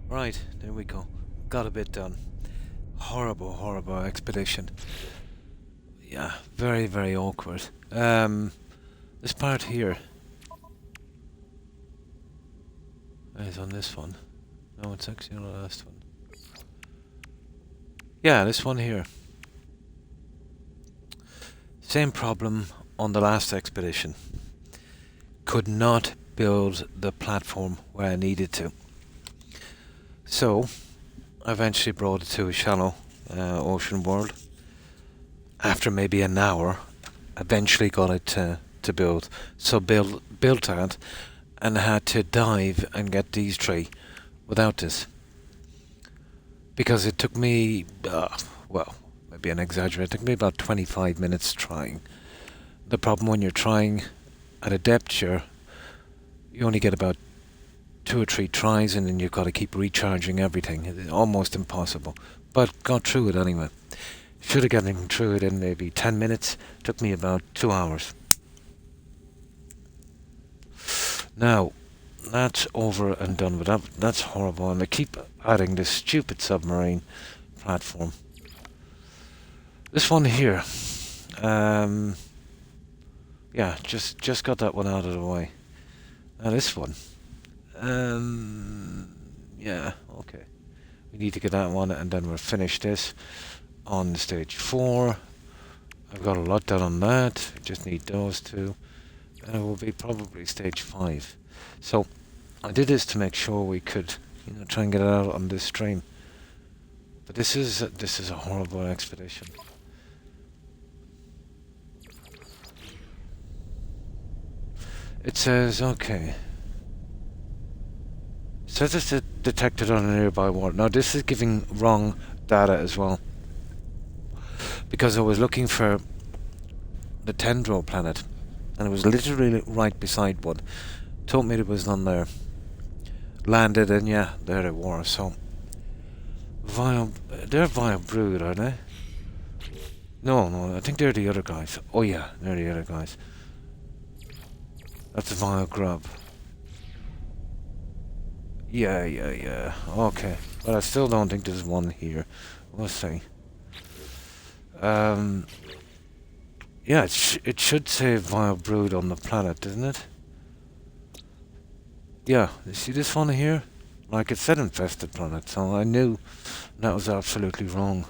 Right, there we go. Got a bit done. Horrible, horrible expedition. Yeah, very, very awkward. This part here is on this one. No, it's actually on the last one. Yeah, this one here. Same problem on the last expedition. Could not build the platform where I needed to. So, I eventually brought it to a shallow ocean world. After maybe an hour, eventually got it to build. So built that and had to dive and get these three without this. Because it took me, well, maybe an exaggerate, it took me about 25 minutes trying. The problem when you're trying at a depth, you only get about 2 or 3 tries and then you've got to keep recharging everything. It's almost impossible. But got through it anyway. Should have gotten through it in maybe 10 minutes. Took me about 2 hours. Now, that's over and done with. That's horrible. And I keep adding this stupid submarine platform. This one here. Yeah, just got that one out of the way. Now this one. Yeah, okay. We need to get that one and then we'll finish this on stage 4. I've got a lot done on that. I just need those two. And it will be probably stage 5. So I did this to make sure we could, try and get it out on this stream. But this is a horrible expedition. It says, okay. It says it's detected on a nearby water. Now this is giving wrong data as well. Because I was looking for the Tendril planet. And it was literally right beside one. Told me there was none there. Landed and yeah, there they were. So, they're Vile Brood, are they? No, I think they're the other guys. Oh yeah, they're the other guys. That's a Vile Grub. Yeah. Okay. But I still don't think there's one here. We'll see. Yeah, it should say Vile Brood on the planet, doesn't it? Yeah, you see this one here? Like it said infested planet, so I knew that was absolutely wrong.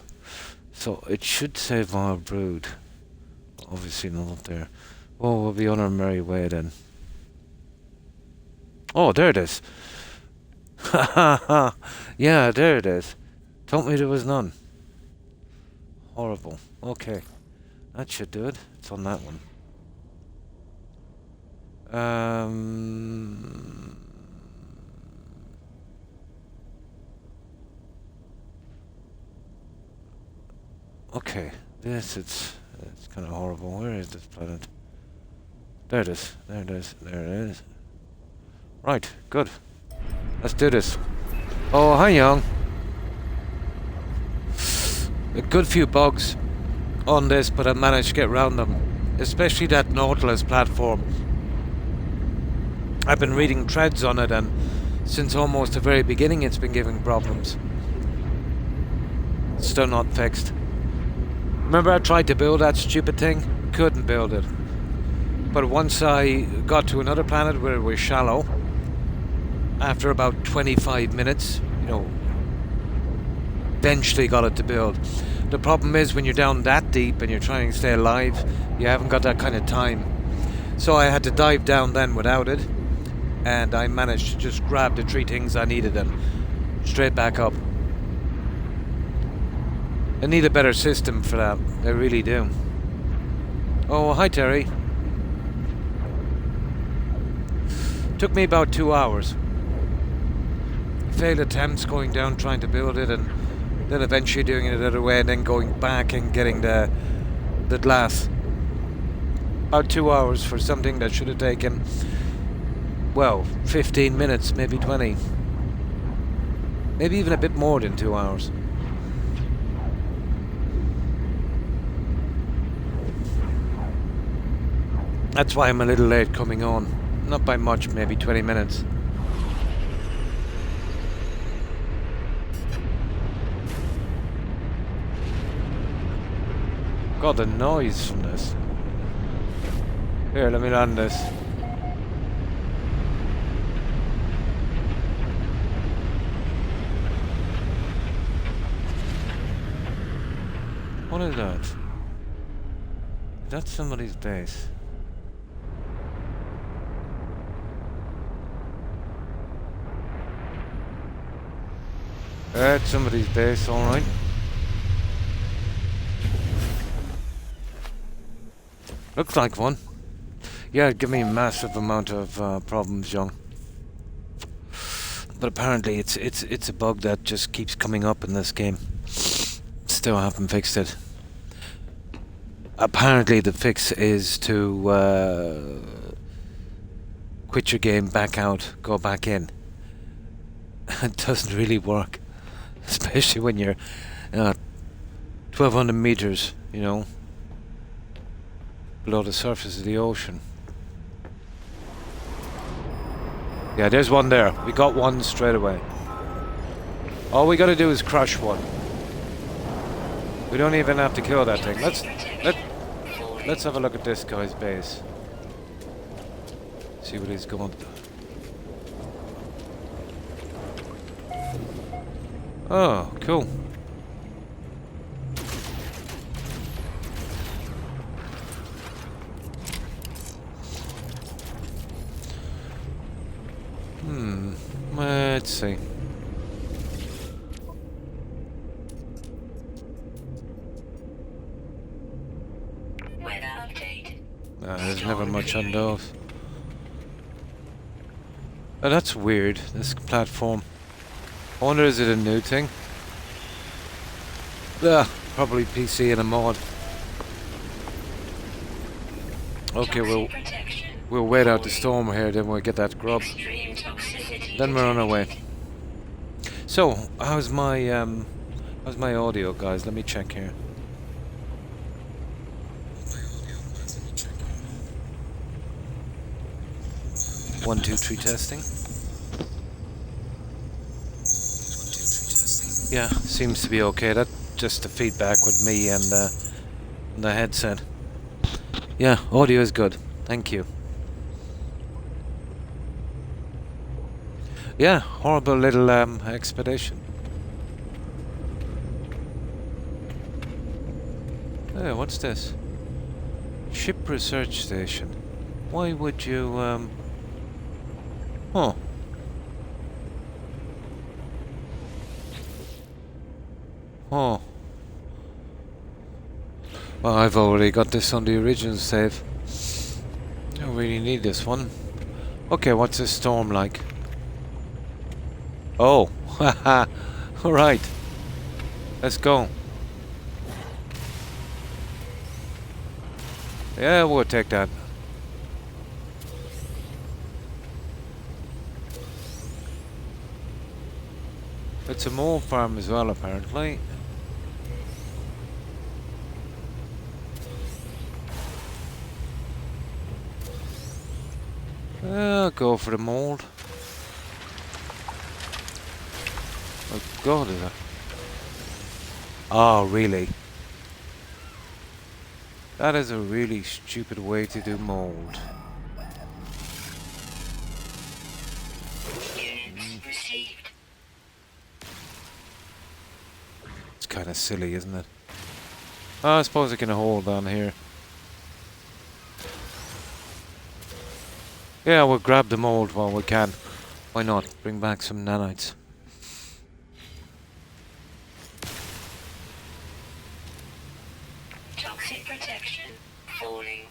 So it should say Vile Brood. Obviously not there. Well, we'll be on our merry way then. Oh, there it is. Ha ha ha. Yeah, there it is. Told me there was none. Horrible. Okay. That should do it. It's on that one. Okay. It's kind of horrible. Where is this planet? There it is. There it is. Right. Good. Let's do this. Oh, hi, young. A good few bugs on this, but I managed to get around them. Especially that Nautilus platform. I've been reading threads on it, and since almost the very beginning it's been giving problems. Still not fixed. Remember I tried to build that stupid thing? Couldn't build it. But once I got to another planet where it was shallow, after about 25 minutes, eventually got it to build. The problem is when you're down that deep and you're trying to stay alive, you haven't got that kind of time. So I had to dive down then without it, and I managed to just grab the 3 things I needed and straight back up. I need a better system for that, I really do. Oh, hi Terry. Took me about 2 hours. Failed attempts going down trying to build it, and then eventually doing it the other way and then going back and getting the glass. About 2 hours for something that should have taken, well, 15 minutes, maybe 20. Maybe even a bit more than 2 hours. That's why I'm a little late coming on. Not by much, maybe 20 minutes. God, the noise from this. Here, let me land this. What is that? That's somebody's base. That's somebody's base, alright. Looks like one. Yeah, give me a massive amount of problems, young. But apparently it's a bug that just keeps coming up in this game. Still haven't fixed it. Apparently the fix is to quit your game, back out, go back in. It doesn't really work, especially when you're 1,200 meters, you know, below the surface of the ocean. Yeah, there's one there. We got one straight away. All we gotta do is crush one. We don't even have to kill that thing. Let's have a look at this guy's base. See what he's going. Oh, cool. Let's see. There's never much on those. Oh, that's weird, this platform. I wonder, is it a new thing? Probably PC and a mod. Okay, we'll wait out the storm here, then we'll get that grub. Then we're on our way. So, how's my audio, guys? Let me check here. 1, 2, 3 testing. Yeah, seems to be okay. That's just the feedback with me and the headset. Yeah, audio is good. Thank you. Yeah, horrible little expedition. Oh, what's this? Ship research station. Why would you Huh. Oh. Well, I've already got this on the original save. I don't really need this one. Okay, what's this storm like? Oh, haha. Alright. Let's go. Yeah, we'll take that. It's a mole farm as well, apparently. I'll go for the mold. Oh God, is that? Oh, really? That is a really stupid way to do mold. It's kind of silly, isn't it? Oh, I suppose I can hold on here. Yeah, we'll grab the mold while we can. Why not? Bring back some nanites. Toxic protection falling.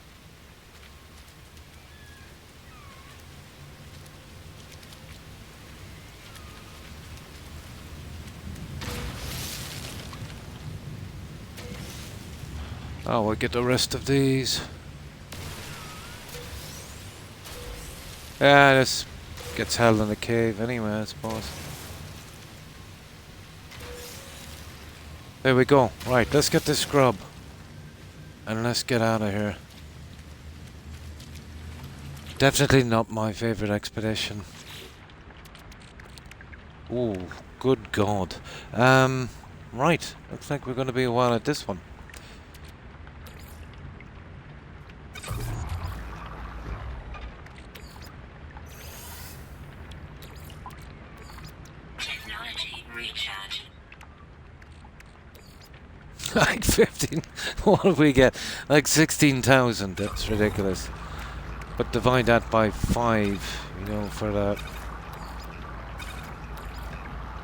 Oh, we'll get the rest of these. Yeah, this gets held in the cave anyway, I suppose. There we go. Right, let's get this scrub. And let's get out of here. Definitely not my favorite expedition. Ooh, good God. Right. Looks like we're going to be a while at this one. Like 15. What do we get? Like 16,000. That's ridiculous. But divide that by 5, you know, for that.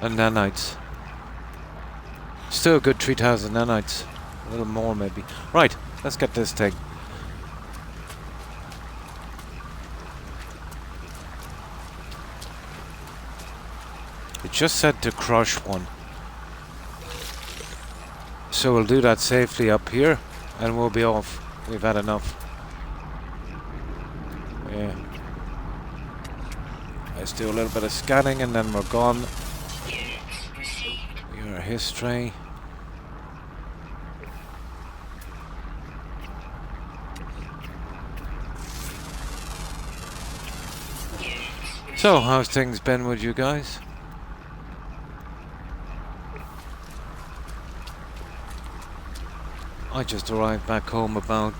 And nanites. Still a good 3,000 nanites. A little more maybe. Right, let's get this thing. It just said to crush one. So we'll do that safely up here and we'll be off. We've had enough. Yeah. Let's do a little bit of scanning and then we're gone. Your history. So, how's things been with you guys? I just arrived back home about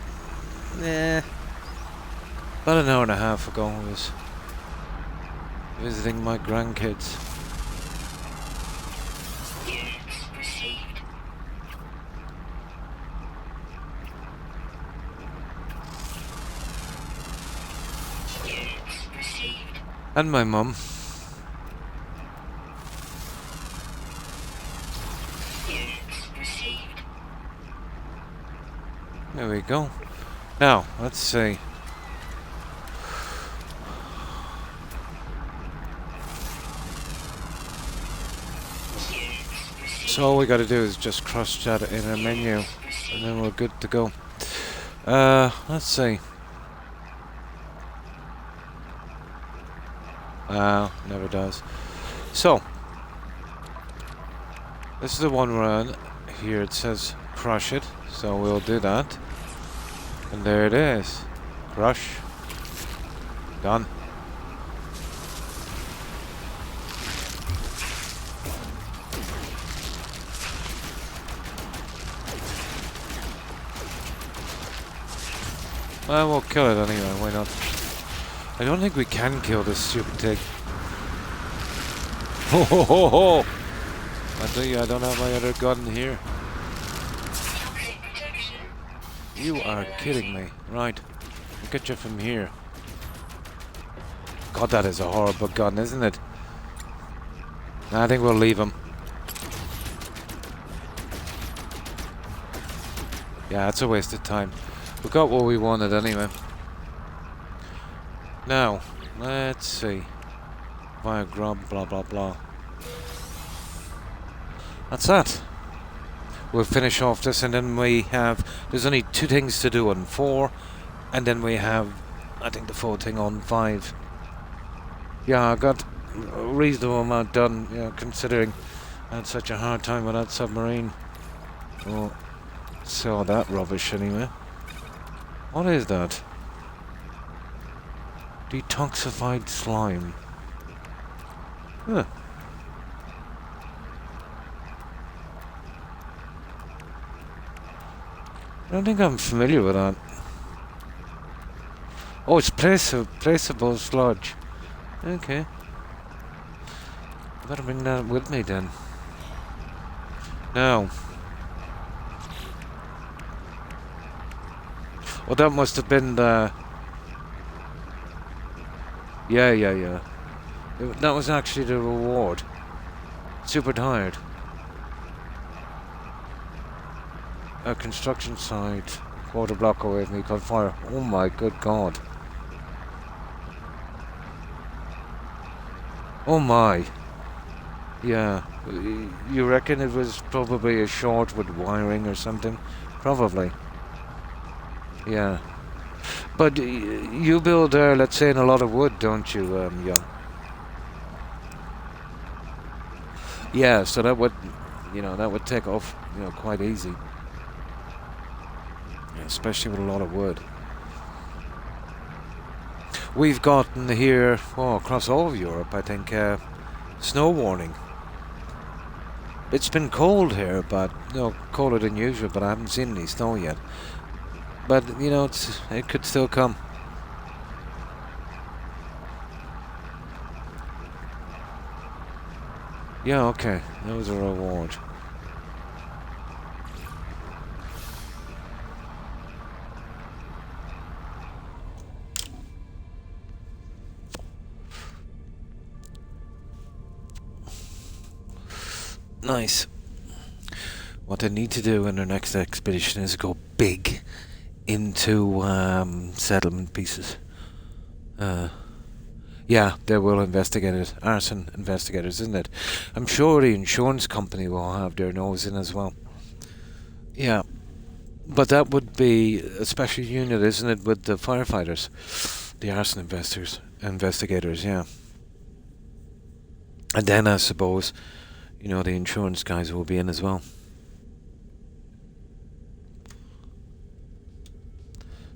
an hour and a half ago. I was visiting my grandkids. And my mum. There we go. Now, let's see. So all we gotta do is just cross chat in a menu and then we're good to go. Let's see. Never does. So, this is the one we're on. Here it says crush it, so we'll do that. And there it is. Crush. Done. Well, we'll kill it anyway, why not? I don't think we can kill this stupid thing. Ho ho ho ho! I tell you, I don't have my other gun here. You are kidding me. Right. I'll get you from here. God, that is a horrible gun, isn't it? I think we'll leave him. Yeah, it's a waste of time. We got what we wanted anyway. Now, let's see. Via grub, blah blah blah. That's that. We'll finish off this and then we have... There's only 2 things to do on 4. And then we have, I think, the 4th thing on 5. Yeah, I got a reasonable amount done, you know, considering I had such a hard time with that submarine. Oh, saw that rubbish anyway. What is that? Detoxified slime. Huh. I don't think I'm familiar with that. Oh, it's placeable sludge. Okay. I better bring that with me then. Now. Well, that must have been the... Yeah. That was actually the reward. Super tired. A construction site. Quarter block away from me, caught fire. Oh my good god. Oh my. Yeah. You reckon it was probably a short with wiring or something? Probably. Yeah. But you build, let's say, in a lot of wood, don't you, Young? Yeah, so that would, that would take off, quite easy. Yeah, especially with a lot of wood. We've gotten here, across all of Europe, I think, snow warning. It's been cold here, but, colder than usual, but I haven't seen any snow yet. But, it could still come. Yeah, okay. That was a reward. Nice. What they need to do in their next expedition is go big into settlement pieces. Yeah, they will investigate it. Arson investigators, isn't it? I'm sure the insurance company will have their nose in as well. Yeah. But that would be a special unit, isn't it, with the firefighters? The arson investigators, yeah. And then I suppose, you know, the insurance guys will be in as well.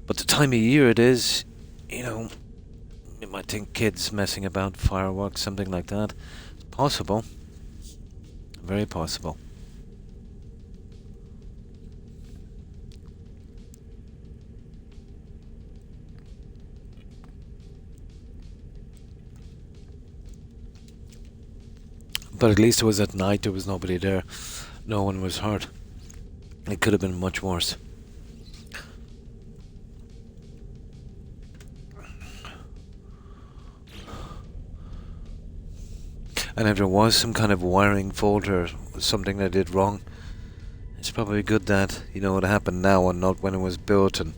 But the time of year it is, you know, you might think kids messing about, fireworks, something like that. It's possible. Very possible. But at least it was at night, there was nobody there. No one was hurt. It could have been much worse. And if there was some kind of wiring fault or something they did wrong, it's probably good that, you know, it happened now and not when it was built, and,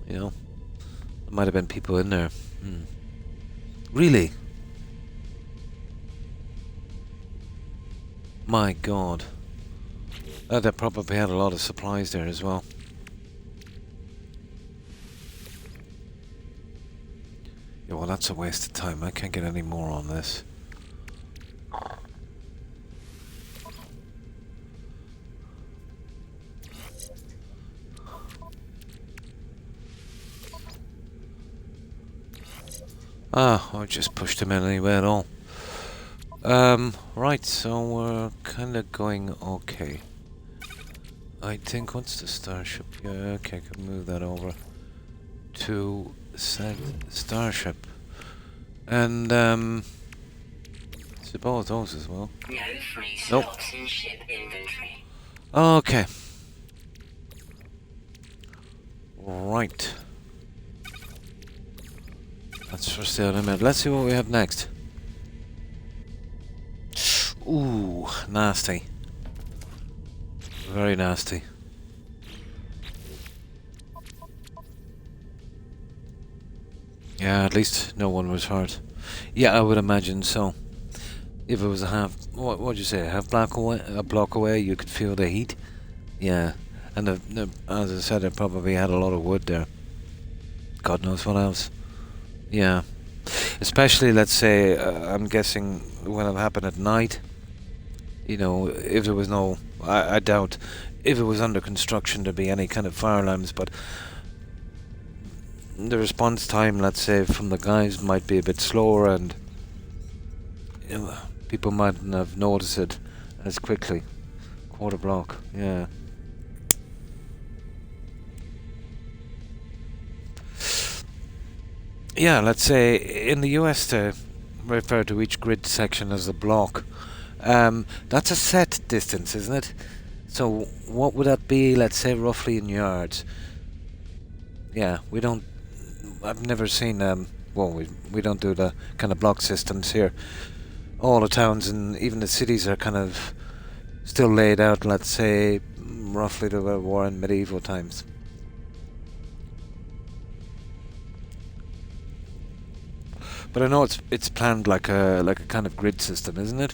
you know, there might have been people in there. Really? My God. They probably had a lot of supplies there as well. Yeah, well, that's a waste of time. I can't get any more on this. I just pushed him in anyway at all. Right, so we're kind of going okay. I think, what's the starship? Yeah, okay, I can move that over to set starship. And, suppose those as well. No free slots in ship inventory. Okay. Right. That's for sale in a minute. Let's see what we have next. Ooh, nasty. Very nasty. Yeah, at least no one was hurt. Yeah, I would imagine so. If it was a half, what'd you say, a half block away, you could feel the heat. Yeah, and as I said, it probably had a lot of wood there. God knows what else. Yeah, especially, let's say, I'm guessing when it happened at night. You know, if there was no, I doubt, if it was under construction there'd be any kind of fire alarms, but the response time, let's say, from the guys might be a bit slower, and, you know, people mightn't have noticed it as quickly. Quarter block, yeah. Yeah, let's say in the US they refer to each grid section as a block. That's a set distance, isn't it? So what would that be, let's say, roughly in yards? Yeah, I've never seen, well, we don't do the kind of block systems here. All the towns and even the cities are kind of still laid out, let's say, roughly the way they were in medieval times. But I know it's planned like a kind of grid system, isn't it?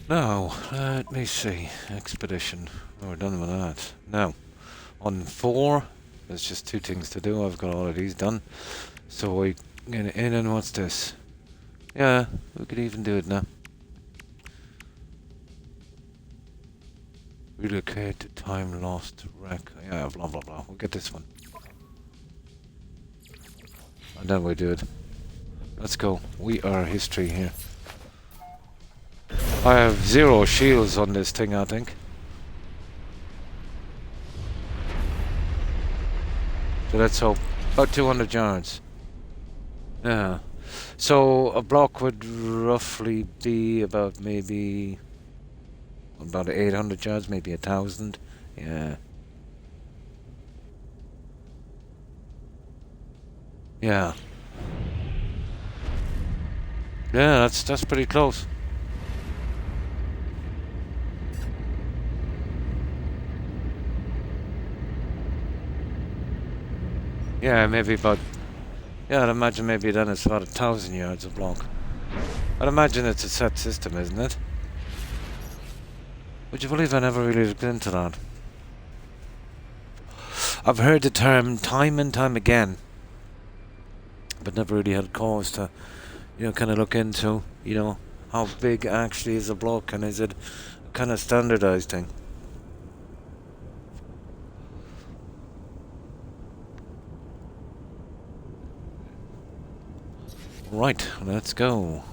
Now, let me see. Expedition. Oh, we're done with that. Now, on 4, there's just 2 things to do. I've got all of these done. So we get in, and what's this? Yeah, we could even do it now. Relocate to time lost wreck. Yeah, blah blah blah. We'll get this one. And then we do it. Let's go. We are history here. I have 0 shields on this thing, I think. So let's hope. About 200 yards. Yeah. So a block would roughly be about maybe About 800 yards, maybe 1,000. Yeah. Yeah. Yeah, that's pretty close. Yeah, maybe about... Yeah, I'd imagine maybe then it's about 1,000 yards of block. I'd imagine it's a set system, isn't it? Would you believe I never really looked into that? I've heard the term time and time again, but never really had cause to, kind of look into, how big actually is a block, and is it a kind of standardized thing? Right, let's go.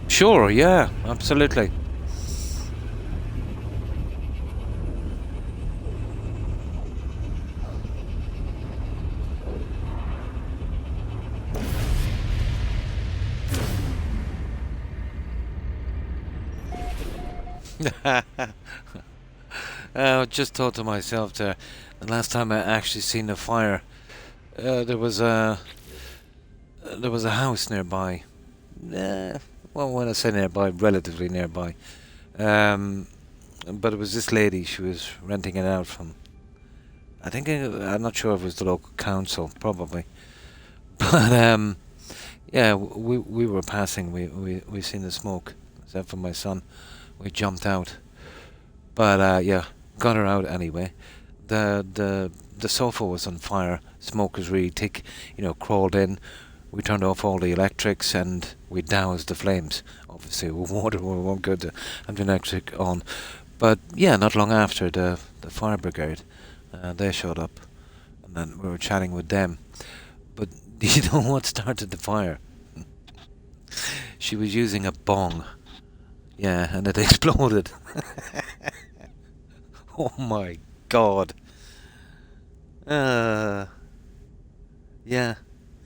Sure, yeah, absolutely. I just thought to myself there, the last time I actually seen a fire, there was a house nearby. Well, when I say nearby, relatively nearby. But it was this lady. She was renting it out from. I'm not sure if it was the local council, probably. But yeah, we were passing. We seen the smoke. Except for my son, we jumped out. But yeah, got her out anyway. The sofa was on fire. Smoke was really thick. Crawled in. We turned off all the electrics and we doused the flames. Obviously, with water we weren't good to have the electric on. But yeah, not long after, the fire brigade, they showed up, and then we were chatting with them. But do you know what started the fire? She was using a bong. Yeah, and it exploded. Oh my god. Yeah,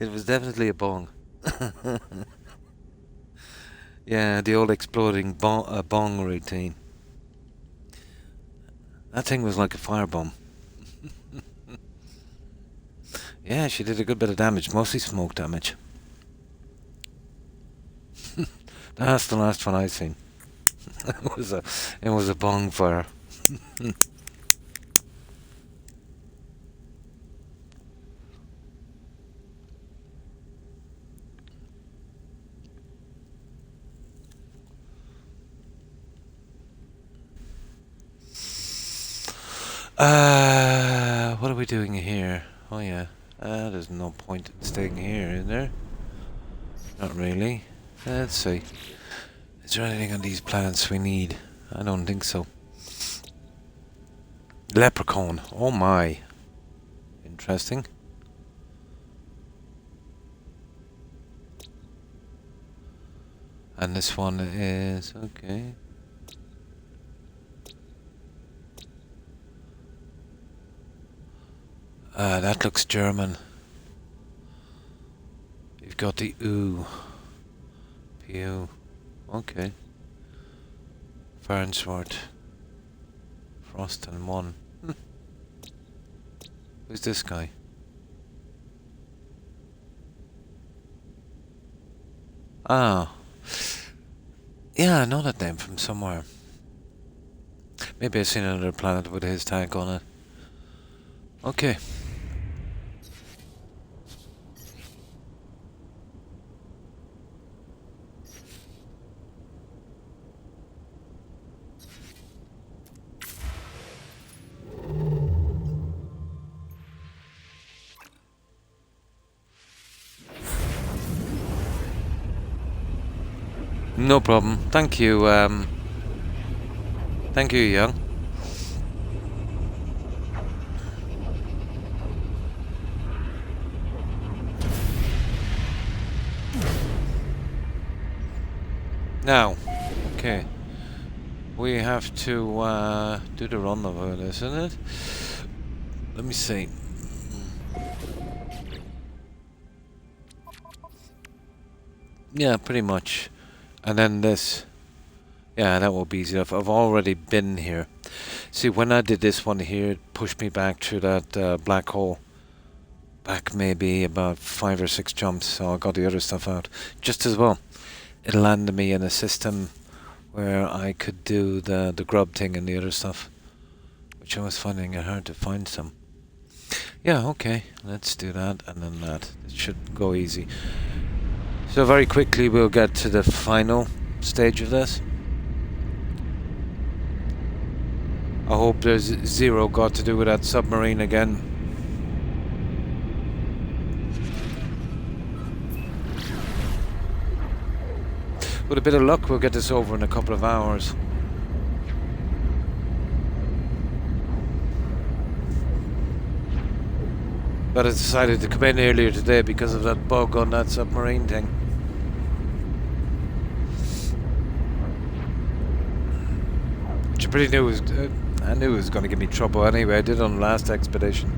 it was definitely a bong. Yeah, the old exploding bong routine. That thing was like a firebomb. Yeah, she did a good bit of damage, mostly smoke damage. That's the last one I've seen. It was a bong fire. What are we doing here? Oh yeah, there's no point in staying here, is there? Not really. Let's see. Is there anything on these planets we need? I don't think so. Leprechaun. Oh my. Interesting. And this one is... okay. That looks German. You've got the ooh. Pew. Okay. Farnsworth. Frost and 1. Who's this guy? Ah. Yeah, I know that name from somewhere. Maybe I've seen another planet with his tag on it. Okay. No problem. Thank you, thank you, Young. Now, okay. We have to do the rendezvous, isn't it? let me see. Yeah, pretty much. And then this. Yeah, that will be easy enough. I've already been here. See, when I did this one here, it pushed me back through that black hole. Back maybe about 5 or 6 jumps, so I got the other stuff out just as well. It landed me in a system where I could do the grub thing and the other stuff, which I was finding it hard to find some. Yeah, okay, let's do that and then that. It should go easy. So very quickly we'll get to the final stage of this. I hope there's zero got to do with that submarine again. With a bit of luck, we'll get this over in a couple of hours. But I decided to come in earlier today because of that bug on that submarine thing. Which I pretty knew was... I knew it was going to give me trouble anyway. I did it on the last expedition.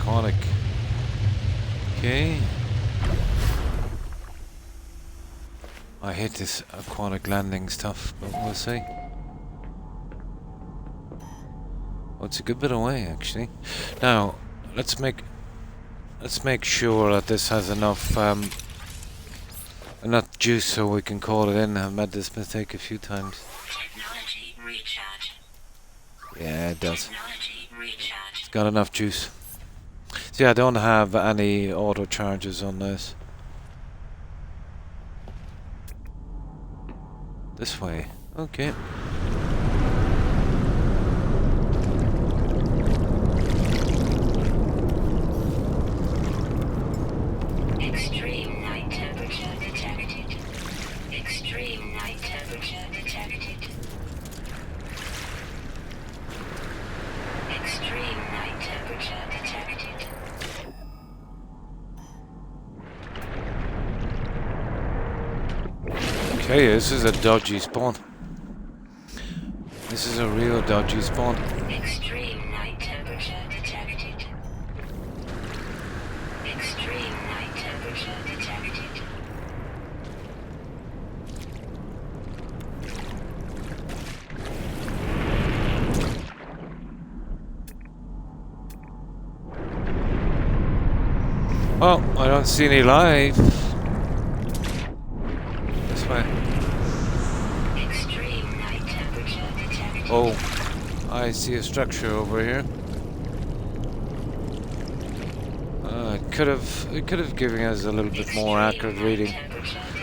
Aquatic. Okay. I hate this aquatic landing stuff, but we'll see. Oh, it's a good bit away, actually. Now, let's make sure that this has enough enough juice so we can call it in. I've made this mistake a few times. Technology recharge. Yeah, it does. Technology recharge. It's got enough juice. See, I don't have any auto charges on this. This way. Okay. Extreme night temperature detected. Extreme night temperature detected. Extreme night temperature detected. Okay, this is a dodgy spawn. This is a real dodgy spawn. Extreme night temperature detected. Extreme night temperature detected. Oh, I don't see any life. This way. Extreme night temperature detected. Oh, I see a structure over here. It could have given us a little bit more accurate reading.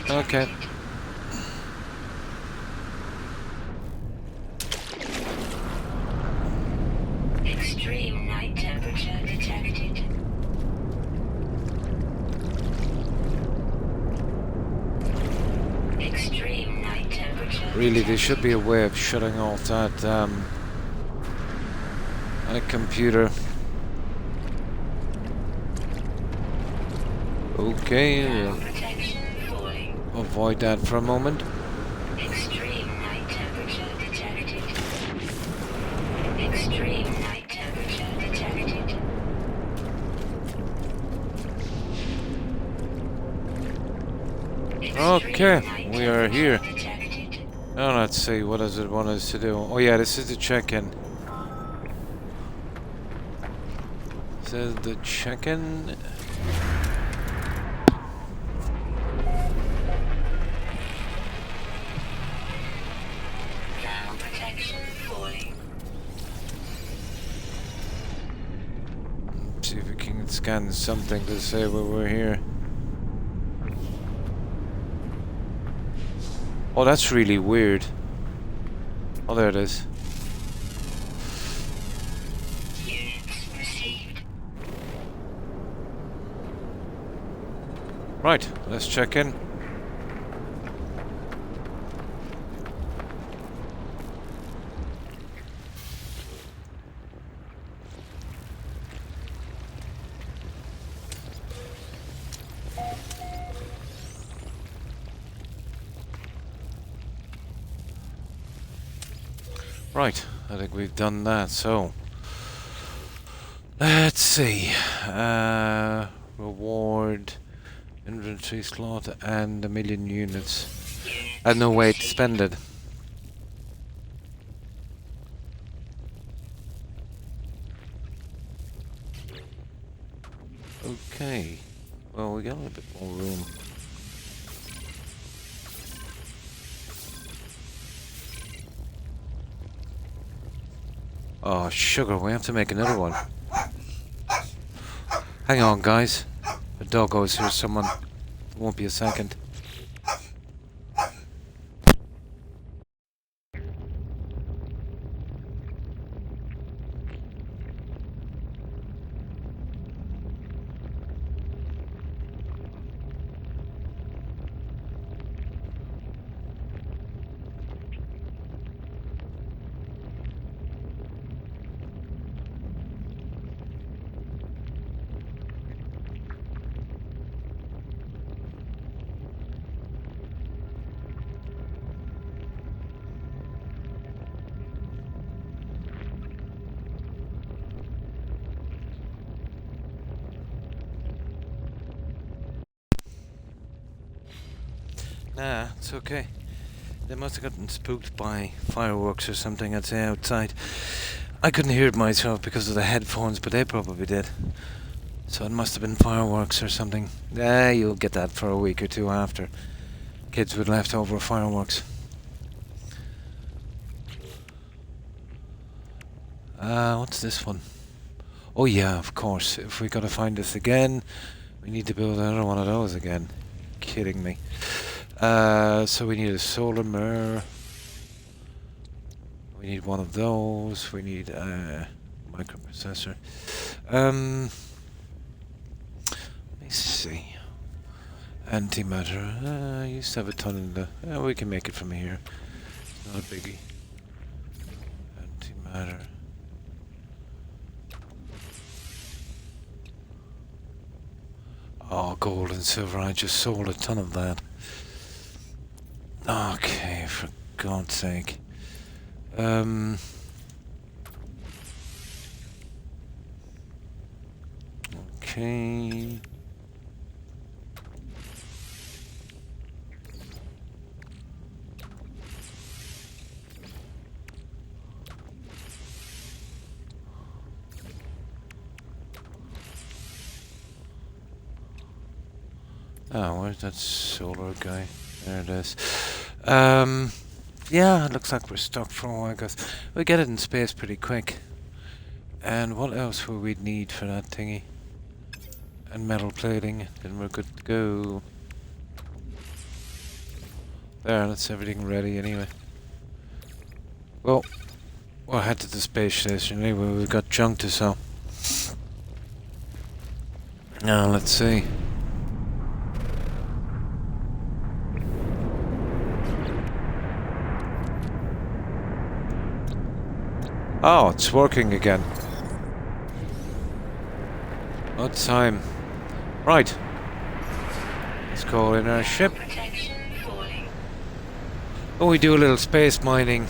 Okay. Extreme night temperature detected. Extreme night temperature. Really, there should be a way of shutting off that computer. Okay, Protection falling. avoid that for a moment. Extreme night temperature detected. Extreme night temperature detected. Okay, we are here. Now let's see, what does it want us to do? Oh yeah, this is the check-in. Says the check-in. Protection falling. See if we can scan something to say where we're here. Oh, that's really weird. Oh, there it is. received. Right, let's check in. Right, I think we've done that, so let's see. Reward, inventory slot, and 1,000,000 units. And no way to spend it. Okay, well, we got a little bit more room. Oh, sugar, we have to make another one. Hang on, guys. The doggo's here, someone. Won't be a second. Nah, it's okay. They must have gotten spooked by fireworks or something, I'd say, outside. I couldn't hear it myself because of the headphones, but they probably did. So it must have been fireworks or something. You'll get that for a week or two after. Kids with leftover fireworks. What's this one? Oh yeah, of course. If we gotta find this again, we need to build another one of those again. Kidding me. So we need a solar mirror. We need one of those. We need a microprocessor. Let me see. Antimatter. I used to have a ton in the... we can make it from here. It's not a biggie. Antimatter. Oh, gold and silver. I just sold a ton of that. Okay, for God's sake. Okay. Oh, where's that solar guy? There it is. Yeah, it looks like we're stuck for a while, guys. We'll get it in space pretty quick. And what else will we need for that thingy? And metal plating, then we're good to go. There, that's everything ready anyway. Well, we'll head to the space station anyway, we've got junk to sell. Now, let's see. Oh, it's working again. What time? Right. Let's call in our ship. Protection falling. Oh, we do a little space mining.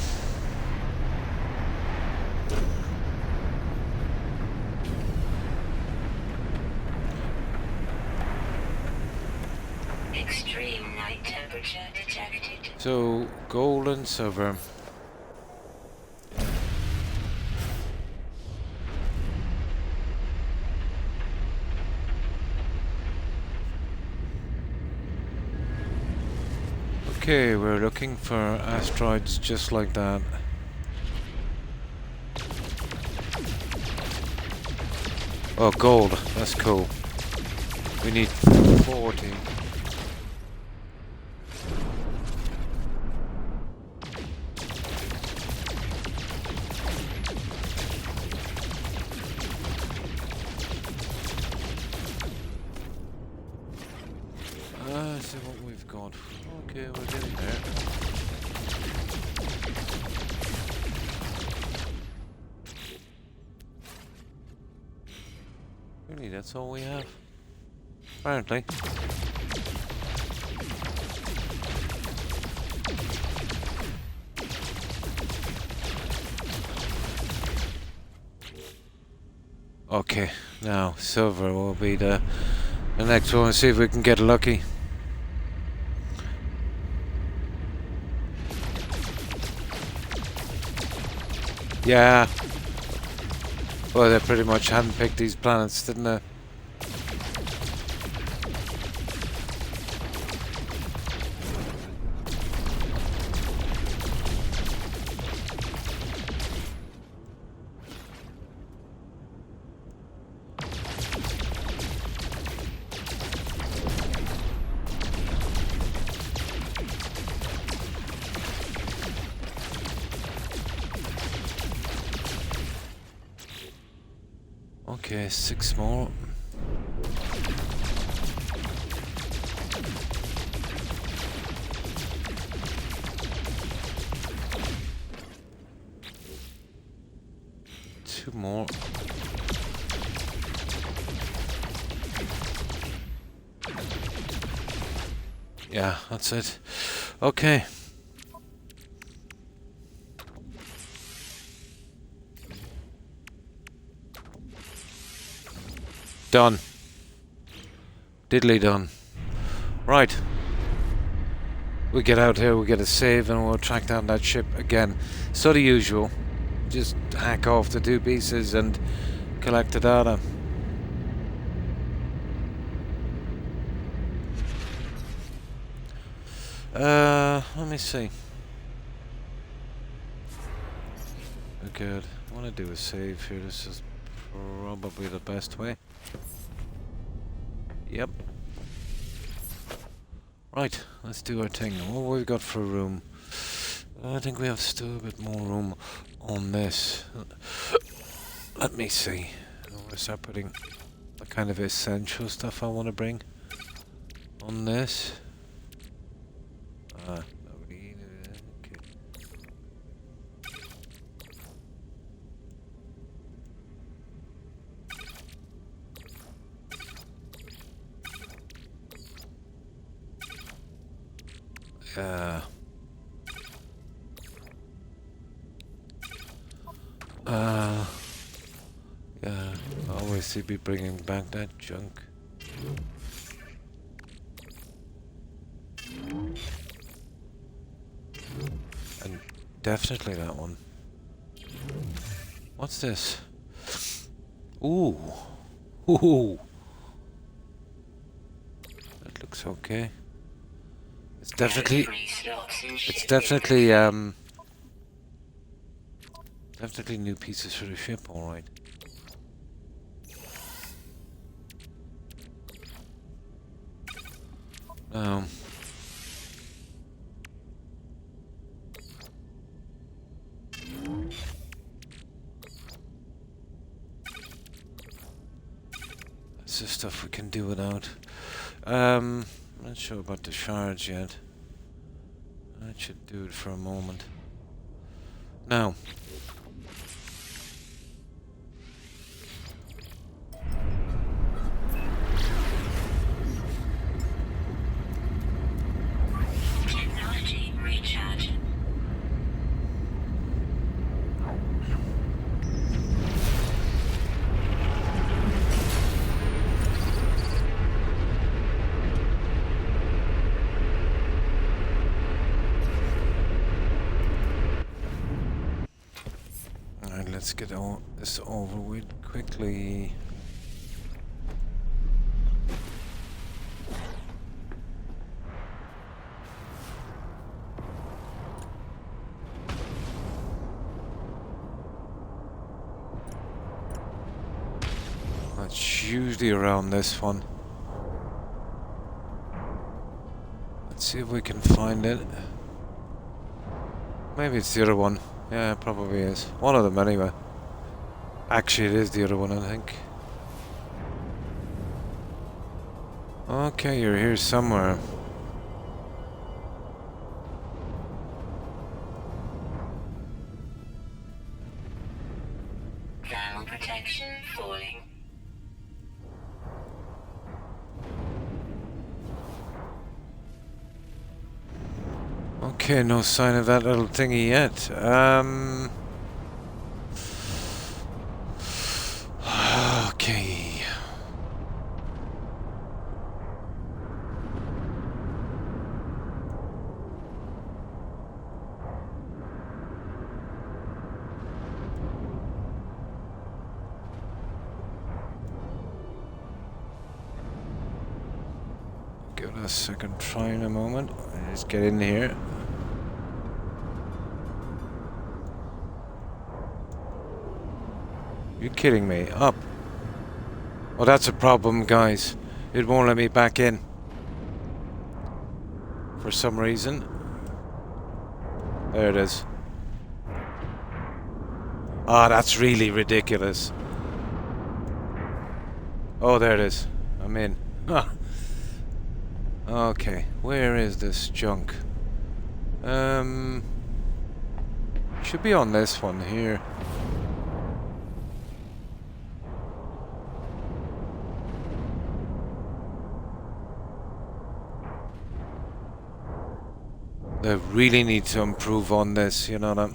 Extreme night temperature detected. So, gold and silver. Okay, we're looking for asteroids just like that. Oh, gold. That's cool. We need 40. God. Okay, we're getting there. Really, that's all we have? Apparently. Okay, now silver will be the next one. See if we can get lucky. Yeah. Well, they pretty much handpicked these planets, didn't they? Okay, 6 more. Two more. Yeah, that's it. Okay. Done. Diddly done. Right. We get out here, we get a save, and we'll track down that ship again. So the usual. Just hack off the 2 pieces and collect the data. Let me see. Good. I want to do a save here. This is probably the best way. Yep. Right, let's do our thing. What have we got for room? I think we have still a bit more room on this. Let me see. I'm going to start putting the kind of essential stuff I want to bring on this. Okay. Yeah, always be bringing back that junk. And definitely that one. What's this? Ooh. Ooh. That looks okay. It's definitely definitely new pieces for the ship, alright. That's the stuff we can do without. I'm not sure about the shards yet. That should do it for a moment. Now. Technology recharge. Let's get this over with quickly. That's usually around this one. Let's see if we can find it. Maybe it's the other one. Yeah, it probably is. One of them anyway. Actually, it is the other one, I think. Okay, you're here somewhere. protection falling. Okay, no sign of that little thingy yet. Okay. Give it a second try in a moment. Just get in here. You kidding me? Up. Oh, that's a problem, guys. It won't let me back in. For some reason. There it is. Ah, that's really ridiculous. Oh, there it is. I'm in. Ah. Okay, where is this junk? Should be on this one here. They really need to improve on this, you know that.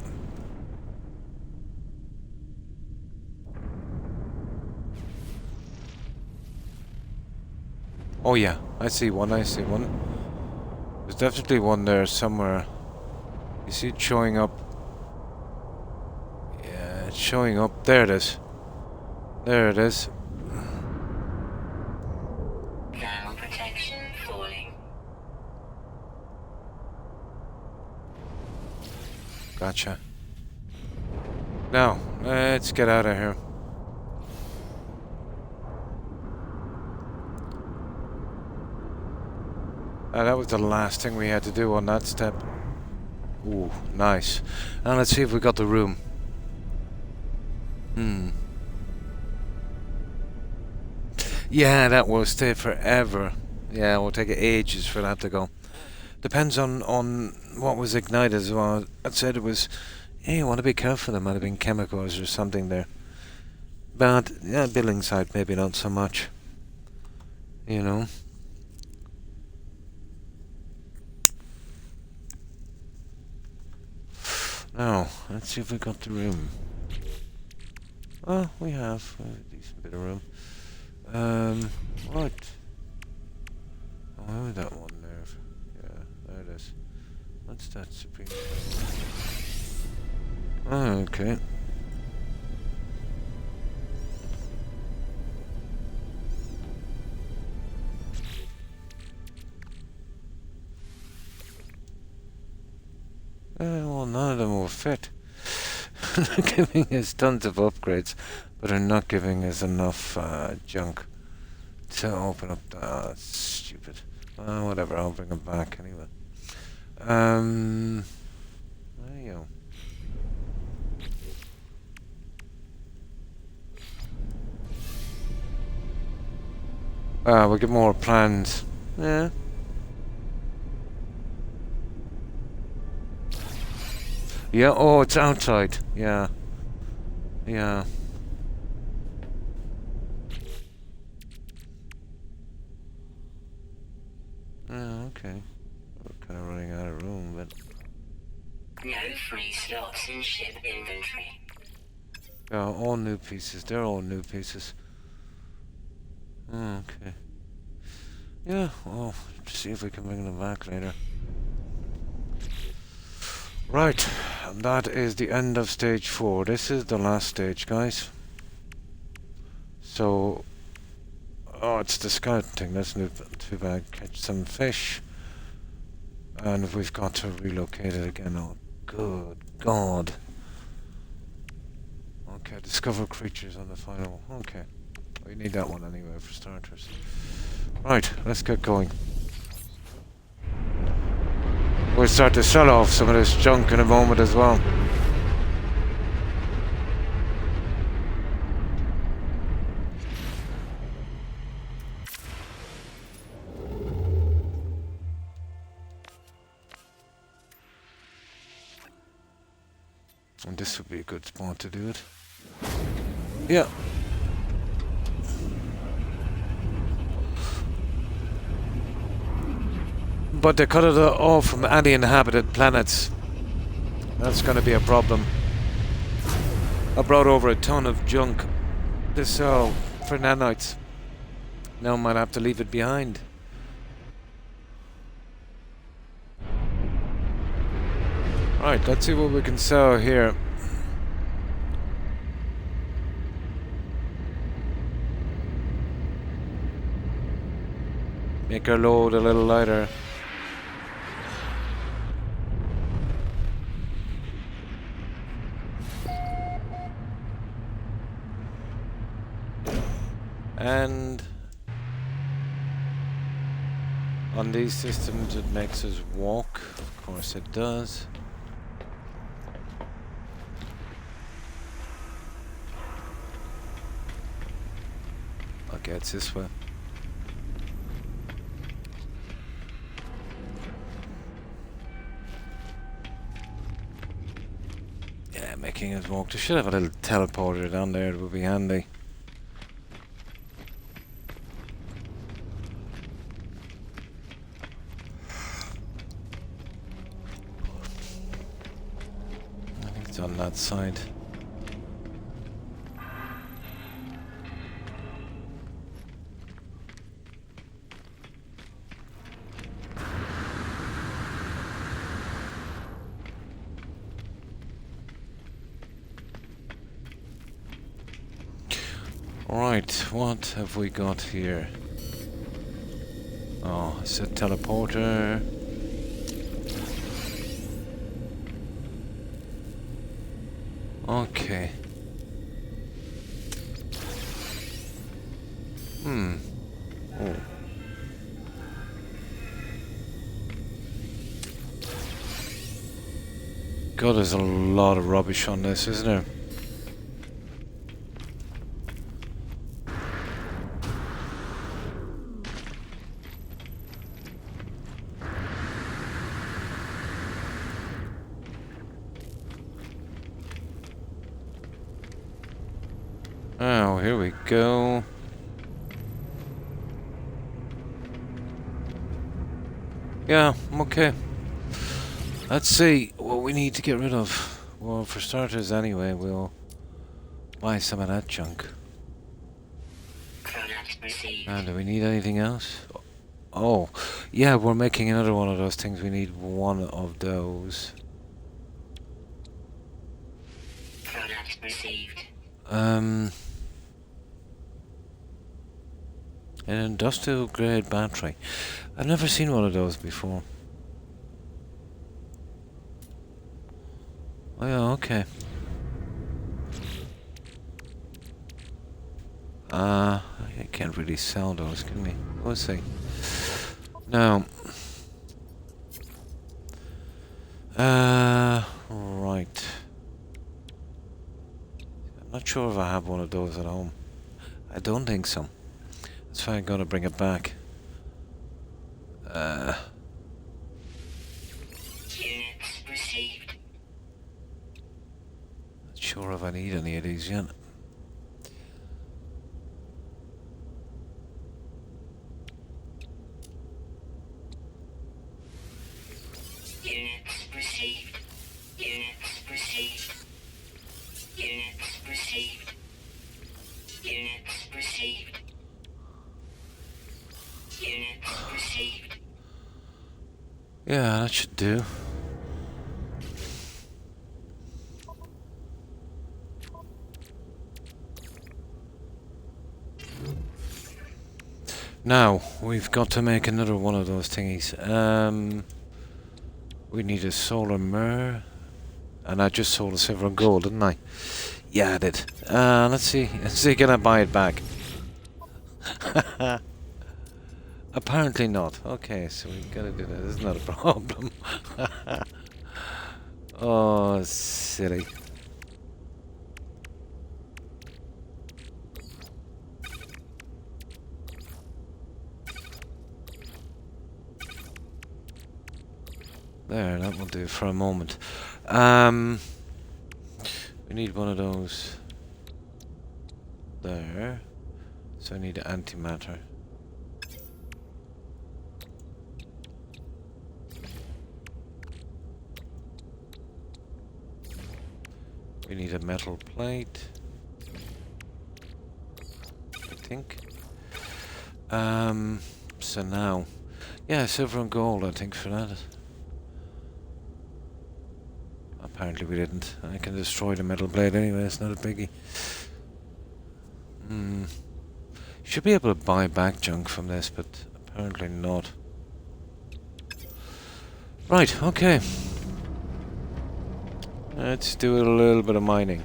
Oh yeah, I see one, I see one. There's definitely one there somewhere. You see it showing up? Yeah, it's showing up. There it is. There it is. Thermal protection falling. Gotcha. Now, let's get out of here. That was the last thing we had to do on that step. Ooh, nice. Now let's see if we got the room. Yeah, that will stay forever. Yeah, it will take ages for that to go. Depends on what was ignited as well. I said it was... Yeah, you want to be careful. There might have been chemicals or something there. But, yeah, building site maybe not so much. You know. Now, let's see if we got the room. Well, we have a decent bit of room. What? Oh, where was that one there? Yeah, there it is. What's that supreme? Oh, okay. Well, none of them will fit. They're giving us tons of upgrades, but are not giving us enough junk to open up. That's stupid. Whatever, I'll bring them back anyway. There you go. We'll get more plans. Yeah. Yeah, oh, it's outside. Yeah. Yeah. Okay. We're kind of running out of room, but... No free slots in ship inventory. Yeah, all new pieces. They're all new pieces. Oh, okay. Yeah, well, see if we can bring them back later. Right, and that is the end of stage 4. This is the last stage, guys. So, oh, it's the skeleton thing. That's too bad. Catch some fish, and we've got to relocate it again. Oh, good God. Okay, discover creatures on the final. Okay, we need that one anyway for starters. Right, let's get going. We'll start to sell off some of this junk in a moment as well. And this would be a good spot to do it. Yeah. But they cut it off from any inhabited planets. That's going to be a problem. I brought over a ton of junk. This for nanites. Now I might have to leave it behind. Right, let's see what we can sell here. Make our load a little lighter. And on these systems it makes us walk. Of course it does. Okay, it's this way. Yeah, making us walk. They should have a little teleporter down there, it would be handy. I think it's on that side. Right, what have we got here? Oh, it's a teleporter. Okay. Oh. God, there's a lot of rubbish on this, isn't there? Oh, here we go. Yeah, I'm okay. Let's see what we need to get rid of. Well, for starters anyway, we'll buy some of that junk. And do we need anything else? Oh, yeah, we're making another one of those things. We need one of those. Product received. An industrial grade battery. I've never seen one of those before. Oh yeah, okay. I can't really sell those, can we? We'll see. Now, right. I'm not sure if I have one of those at home. I don't think so. That's why I'm gonna bring it back. Units received. Not sure if I need any of these yet. Units received. Units received. Units received. Units received. Units received. Yeah, that should do. Now, we've got to make another one of those thingies. We need a solar mirror. And I just sold a silver and gold, didn't I? Yeah, I did. Let's see. Let's see, can I buy it back? Apparently not. Okay, so we gotta do that. That's not a problem. Oh, silly. There, that will do for a moment. We need one of those. there. So I need antimatter. We need a metal plate, I think. So now, yeah, silver and gold, I think, for that. Apparently we didn't. I can destroy the metal blade anyway, it's not a biggie. Should be able to buy back junk from this, but apparently not. Right, okay. Let's do a little bit of mining.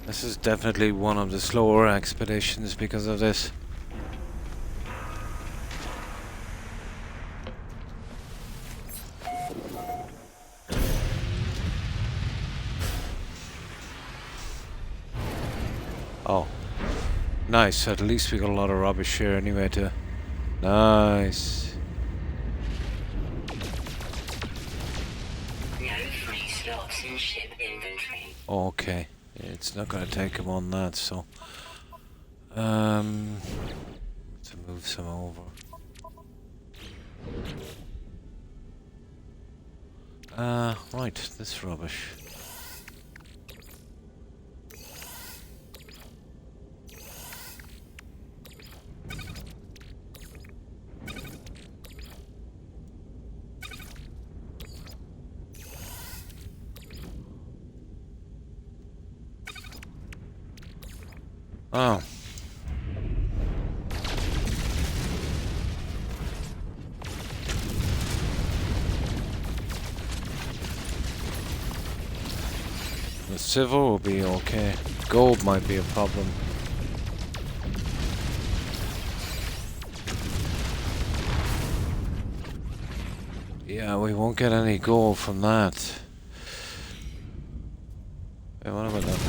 This is definitely one of the slower expeditions because of this. Oh, nice. At least we got a lot of rubbish here anyway too. Nice. No free slots in ship inventory. Okay. It's not going to take him on that, so... to move some over. Right, this rubbish. Oh. The silver will be okay. Gold might be a problem. Yeah, we won't get any gold from that. Hey, what about that?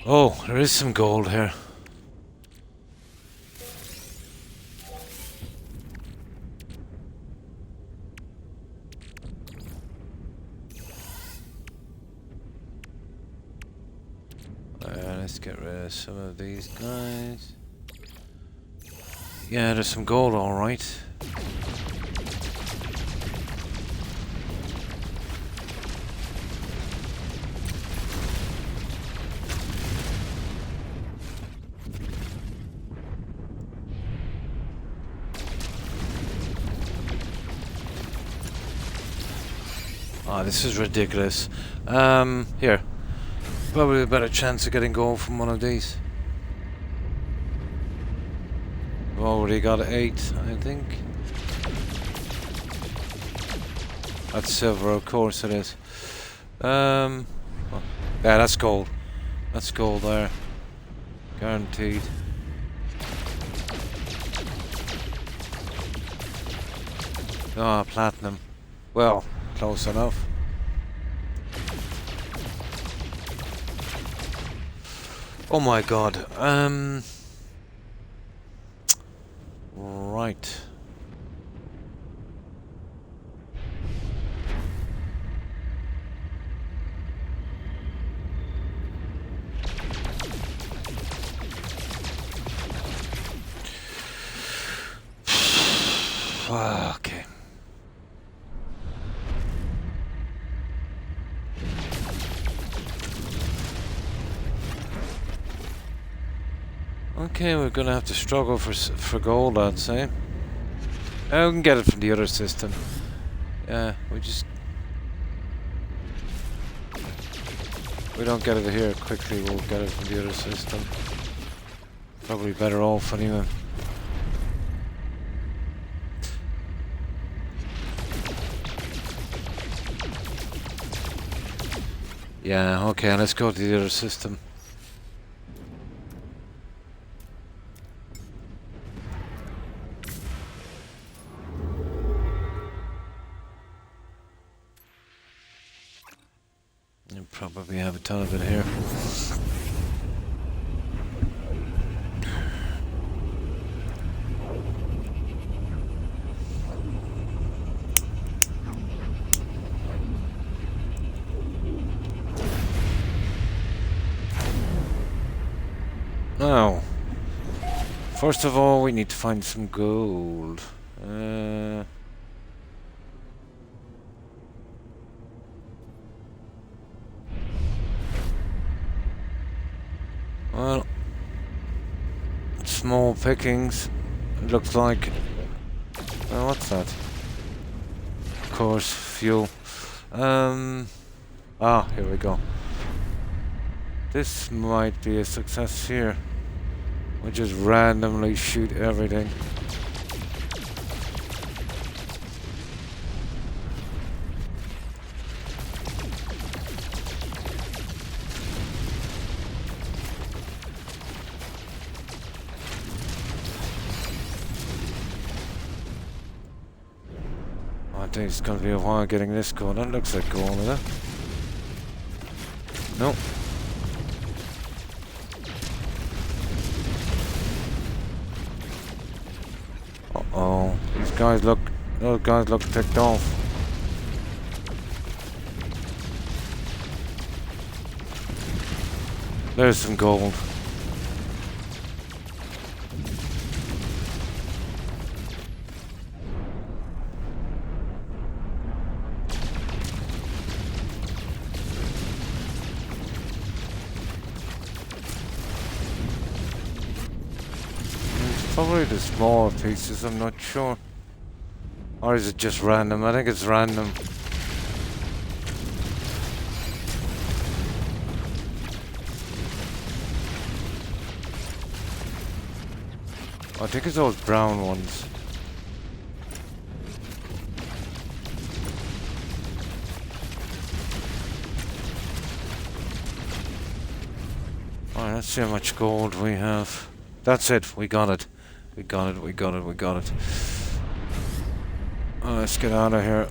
Oh, there is some gold here. Let's get rid of some of these guys. Yeah, there's some gold, alright. Oh, this is ridiculous. Here. Probably a better chance of getting gold from one of these. I've already got 8, I think. That's silver, of course it is. Yeah, that's gold. That's gold there. Guaranteed. Ah, platinum. Well, close enough. Oh my god. Right. Okay. Okay, we're gonna have to struggle for gold, I'd say. We can get it from the other system. Yeah, we just... we don't get it here quickly, we'll get it from the other system. Probably better off anyway. Yeah, okay, let's go to the other system. You probably have a ton of it here. Now, first of all, we need to find some gold. Well, small pickings. It looks like. Oh, what's that? Of course, fuel. Ah, here we go. This might be a success here. We just randomly shoot everything. I think it's gonna be a while getting this going. That looks like gold, is it? Nope. Uh-oh. Those guys look ticked off. There's some gold. Probably the smaller pieces, I'm not sure. Or is it just random? I think it's random. I think it's those brown ones. Alright, let's see how much gold we have. That's it, we got it. We got it. Oh, let's get out of here.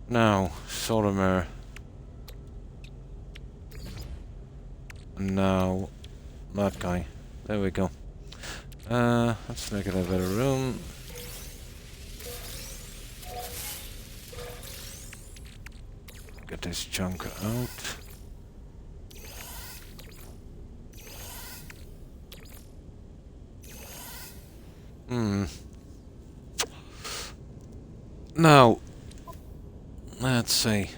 Now, solar mirror. Now, that guy. There we go. Let's make it a better room. Get this junk out. Now, let's see.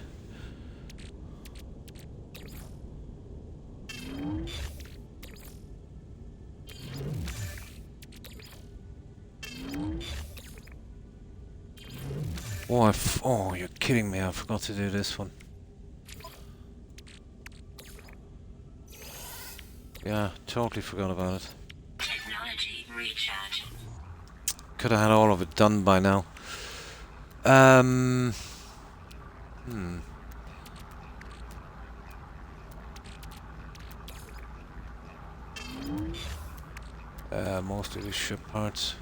Oh, you're kidding me, I forgot to do this one. Yeah, totally forgot about it. Technology recharge. Could have had all of it done by now. Most of the ship parts.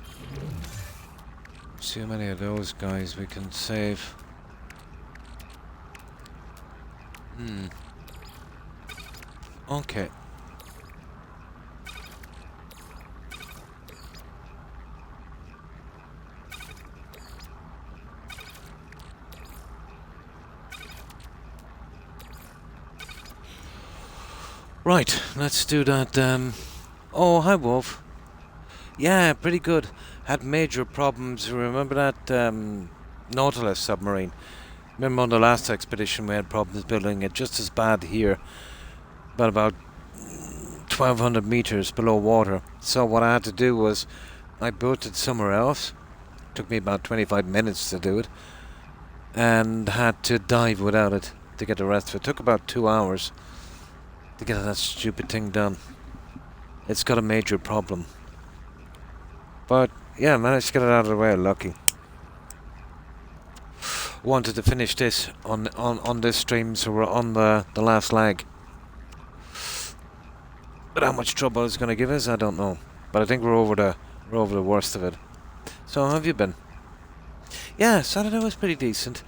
See how many of those guys we can save. Okay. Right, let's do that. Oh, hi, Wolf. Yeah, pretty good. Had major problems. Remember that Nautilus submarine? Remember on the last expedition we had problems building it, just as bad here. But about 1,200 meters below water. So what I had to do was I built it somewhere else. Took me about 25 minutes to do it. and had to dive without it to get the rest of it. It took about 2 hours to get that stupid thing done. It's got a major problem. But yeah, managed to get it out of the way, lucky. Wanted to finish this on this stream, so we're on the last leg. But how much trouble it's gonna give us, I don't know. But I think we're over the worst of it. So how have you been? Yeah, Saturday was pretty decent.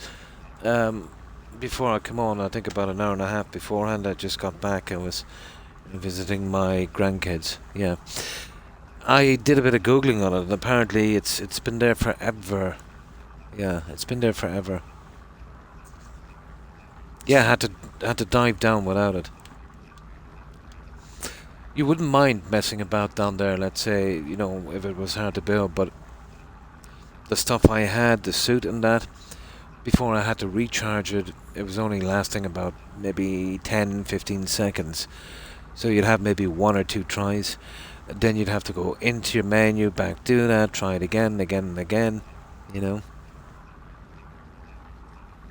Before I come on, I think about an hour and a half beforehand, I just got back. I was visiting my grandkids. Yeah, I did a bit of googling on it, and apparently it's been there forever. Yeah, it's been there forever. Yeah, had to dive down without it. You wouldn't mind messing about down there, let's say, you know, if it was hard to build, but the stuff I had, the suit and that, before I had to recharge it, it was only lasting about maybe 10-15 seconds. So you'd have maybe 1 or 2 tries. Then you'd have to go into your menu, back do that, try it again, again and again, you know.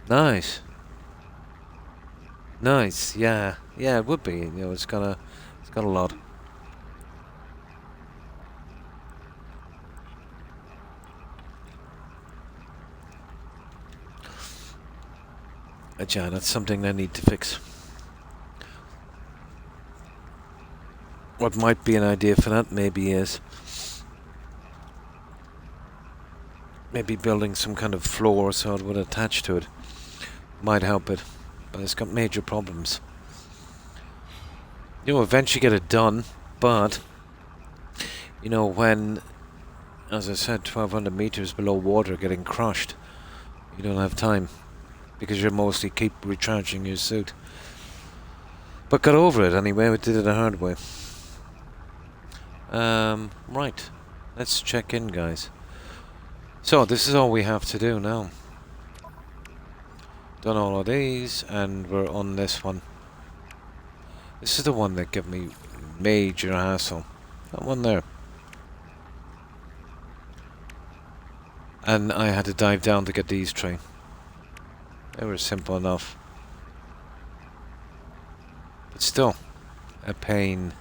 Nice. Nice, yeah. Yeah, it would be, you know, it's got a lot. Yeah, that's something I need to fix. What might be an idea for that maybe is maybe building some kind of floor so it would attach to it. Might help it, but it's got major problems. You'll eventually get it done, but you know, when, as I said, 1200 meters below water getting crushed, you don't have time because you're mostly keep recharging your suit. But got over it anyway, we did it the hard way. Right, let's check in, guys. So this is all we have to do now. Done all of these, and we're on this one. This is the one that gave me major hassle. That one there. And I had to dive down to get these 3. They were simple enough. But still, a pain.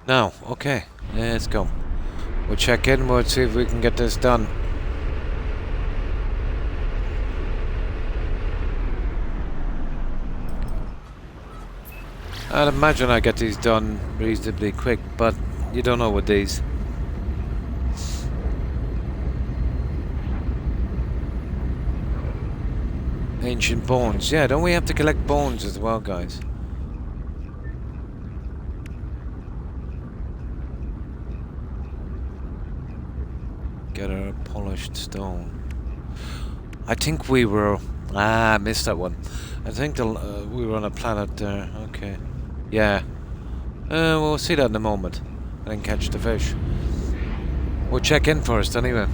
Now, okay, let's go. We'll check in, we'll see if we can get this done. I'd imagine I get these done reasonably quick, but you don't know with these. Ancient bones. Yeah, don't we have to collect bones as well, guys? Get a polished stone. I think we were... I missed that one. I think we were on a planet there. Okay. Yeah. We'll see that in a moment. I didn't catch the fish. We'll check in first, anyway.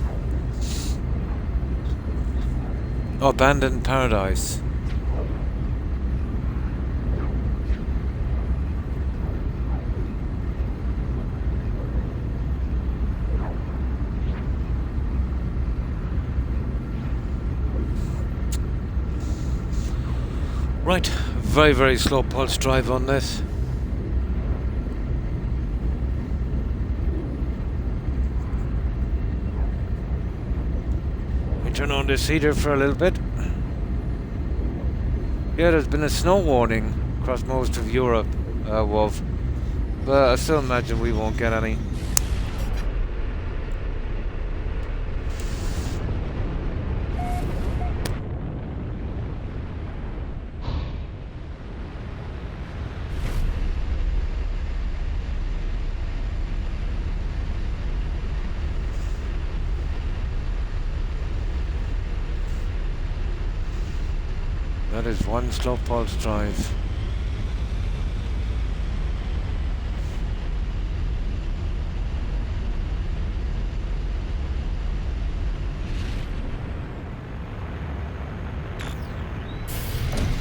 Oh, abandoned paradise. Right, very, very slow pulse drive on this. We turn on this heater for a little bit. Yeah, there's been a snow warning across most of Europe, Wolf. But I still imagine we won't get any. That is one slow pulse drive.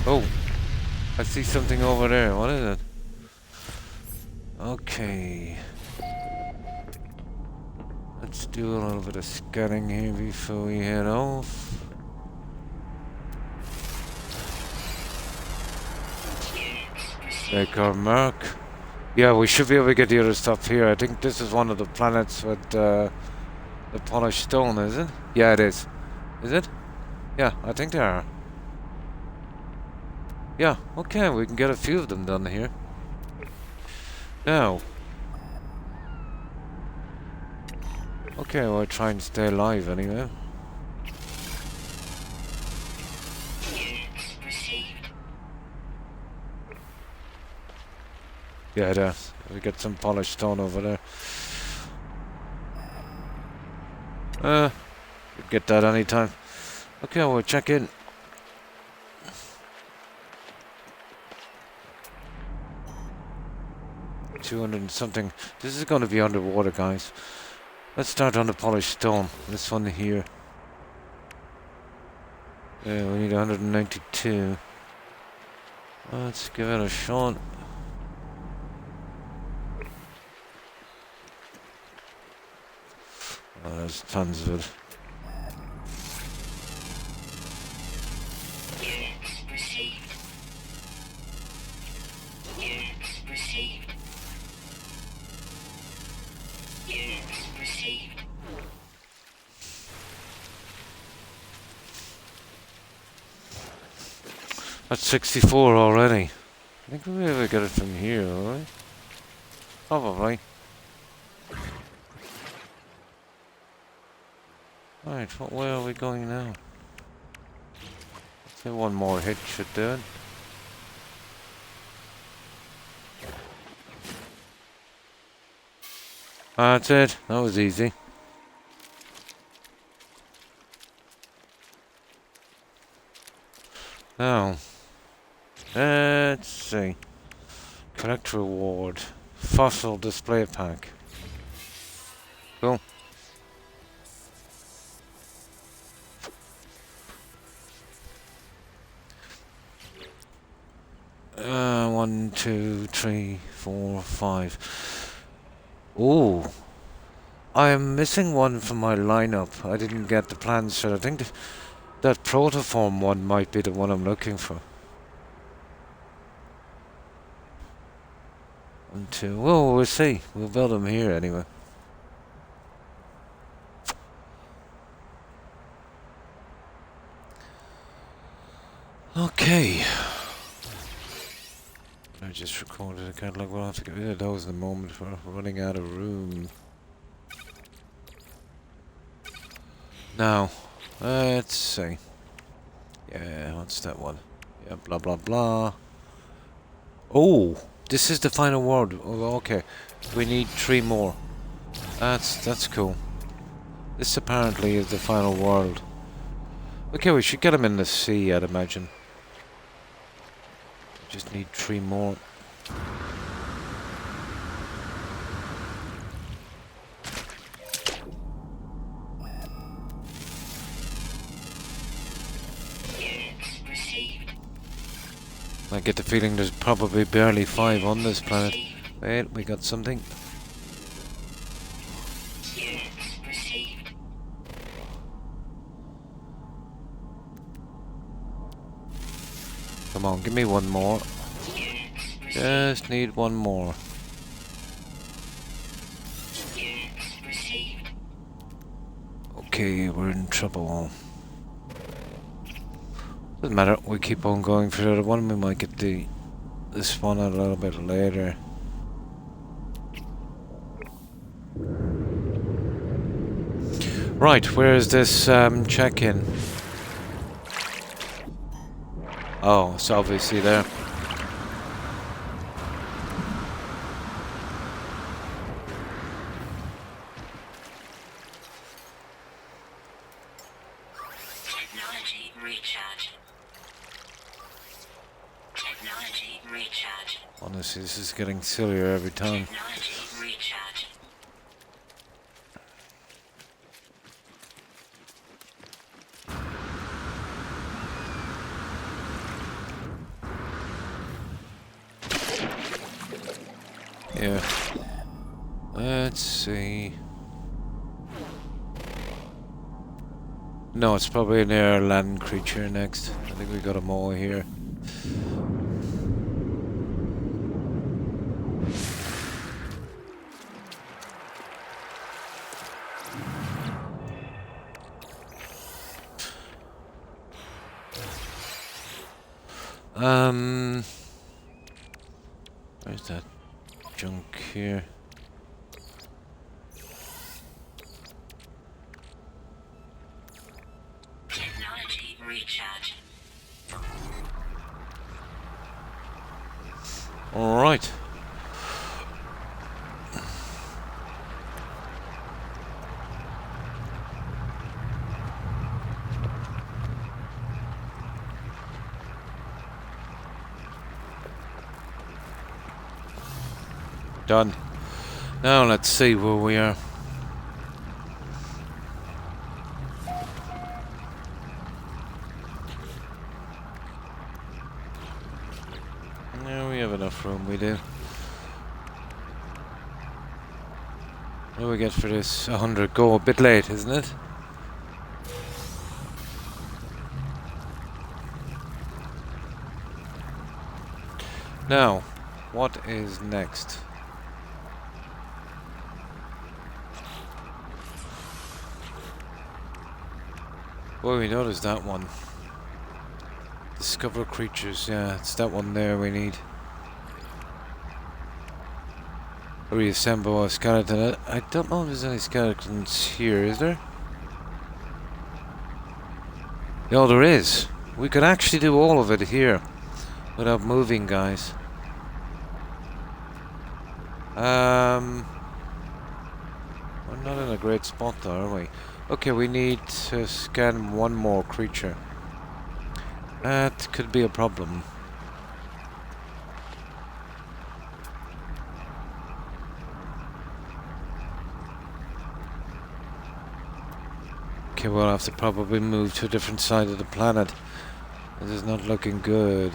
Oh, I see something over there. What is it? Okay. Let's do a little bit of scanning here before we head off. Make our mark. Yeah, we should be able to get the other stuff here. I think this is one of the planets with the polished stone, is it? Yeah, it is. Is it? Yeah, I think they are. Yeah, okay, we can get a few of them done here. Now. Okay, we'll try and stay alive anyway. Yeah, there. We get some polished stone over there. We get that anytime. Okay, we'll check in. $200 and something. This is going to be underwater, guys. Let's start on the polished stone. This one here. Yeah, we need 192. Let's give it a shot. Oh, there's tons of it. Units received. Units received. Units received. That's 64 already. I think we'll be able to get it from here, alright? Probably. Right, what way are we going now? Say one more hit should do it. That's it. That was easy. Now, let's see. Collect reward. Fossil display pack. Cool. One, two, three, four, five. Ooh. I am missing one from my lineup. I didn't get the plans set. I think that protoform one might be the one I'm looking for. One, two. Well, we'll see. We'll build them here anyway. Okay. I just recorded a catalog. We'll have to get rid of those in a moment. We're running out of room. Now, let's see. Yeah, what's that one? Yeah, blah blah blah. Oh, this is the final word. Oh, okay, we need 3 more. That's cool. This apparently is the final world. Okay, we should get them in the sea, I'd imagine. Just need 3 more. I get the feeling there's probably barely 5 on this planet. Wait, we got something. Come on, give me one more. Just need one more. Okay, we're in trouble. Doesn't matter, we keep on going for the other one. We might get this one out a little bit later. Right, where is this check-in? Oh, it's obviously there. Technology recharge. Technology recharge. Honestly, this is getting sillier every time. Technology recharge. Yeah. Let's see. No, it's probably an air land creature next. I think we got them all here. Where's that junk here? Technology recharge. All right. Done. Now let's see where we are. Yeah, we have enough room, we do. What do we get for this? 100 go. A bit late, isn't it? Now, what is next? Well, we noticed that one. Discover creatures, yeah, it's that one there we need. Reassemble a skeleton. I don't know if there's any skeletons here, is there? No, there is. We could actually do all of it here without moving, guys. We're not in a great spot though, are we? Okay, we need to scan one more creature. That could be a problem. Okay, we'll have to probably move to a different side of the planet. This is not looking good.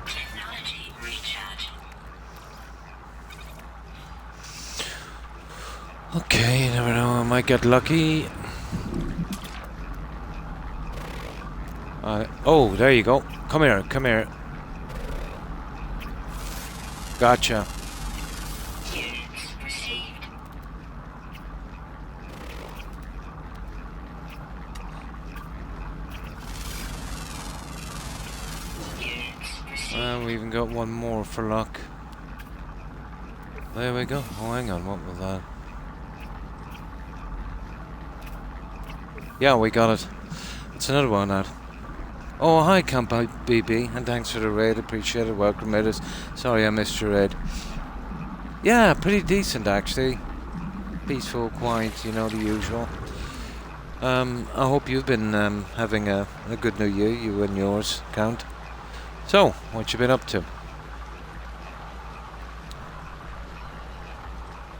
Technology recharge. Okay, you never know, I might get lucky. Oh, there you go. Come here, come here. Gotcha. Units received. Units received. We even got one more for luck. There we go. Oh, hang on, what was that? Yeah, we got it. It's another one out. Oh, hi, Camp BB, and thanks for the raid. Appreciate it. Welcome, raiders. Sorry I missed your raid. Yeah, pretty decent, actually. Peaceful, quiet, you know, the usual. I hope you've been having a good new year, you and yours, Count. So, what you been up to?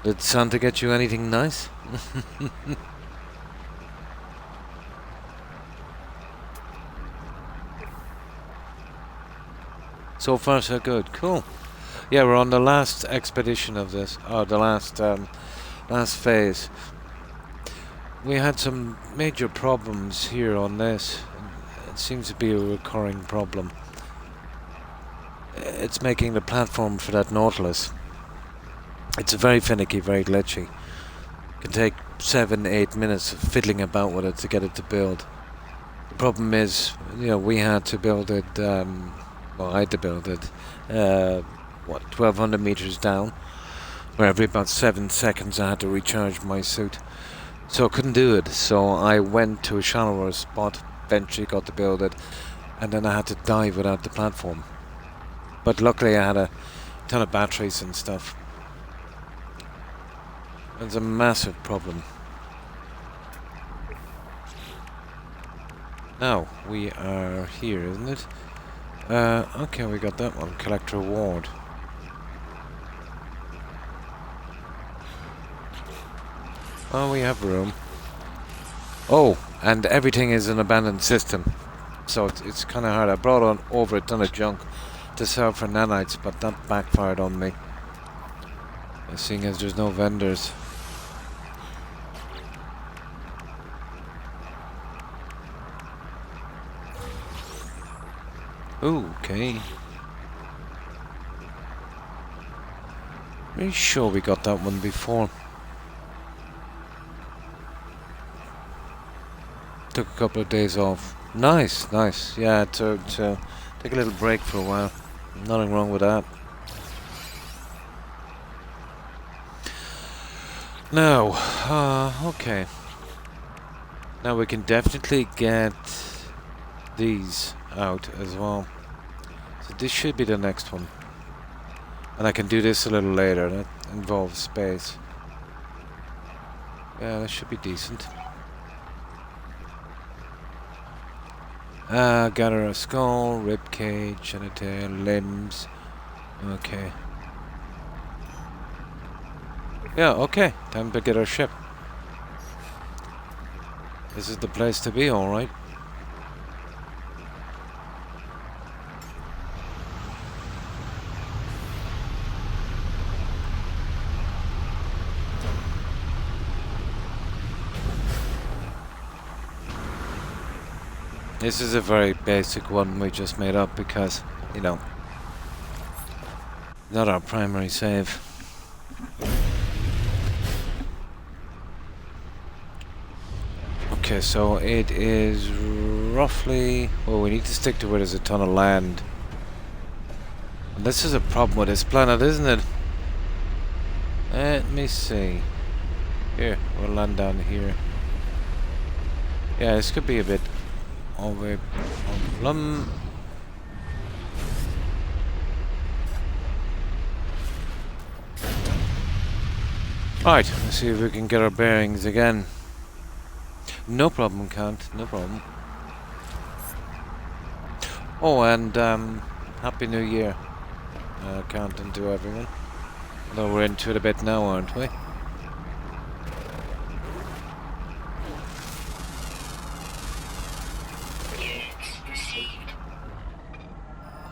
Did Santa get you anything nice? So far, so good. Cool. Yeah, we're on the last expedition of this, or the last phase. We had some major problems here on this. It seems to be a recurring problem. It's making the platform for that Nautilus. It's very finicky, very glitchy. It can take 7-8 minutes of fiddling about with it to get it to build. The problem is, you know, we had to build it, well, I had to build it, 1,200 meters down, where every about 7 seconds I had to recharge my suit. So I couldn't do it, so I went to a shallower spot, eventually got to build it, and then I had to dive without the platform. But luckily I had a ton of batteries and stuff. It's a massive problem. Now, we are here, isn't it? Okay, we got that one. Collect reward. Oh, we have room. Oh, and everything is an abandoned system. So it's kind of hard. I brought on over a ton of junk to sell for nanites, but that backfired on me. Seeing as there's no vendors. Okay. Pretty sure we got that one before. Took a couple of days off. Nice, nice. Yeah, to take a little break for a while. Nothing wrong with that. Now, okay. Now we can definitely get these out as well. So this should be the next one. And I can do this a little later. That involves space. Yeah, that should be decent. Gather a skull, rib cage, genitalia, limbs. Okay. Yeah, okay. Time to get our ship. This is the place to be, alright. This is a very basic one we just made up because, you know, not our primary save. Okay, so it is roughly... Well, we need to stick to where there's a ton of land. And this is a problem with this planet, isn't it? Let me see. Here, we'll land down here. Yeah, this could be a bit of a problem. Right, let's see if we can get our bearings again. No problem, Count. No problem. Oh, and Happy New Year, Count, and to everyone. Although we're into it a bit now, aren't we?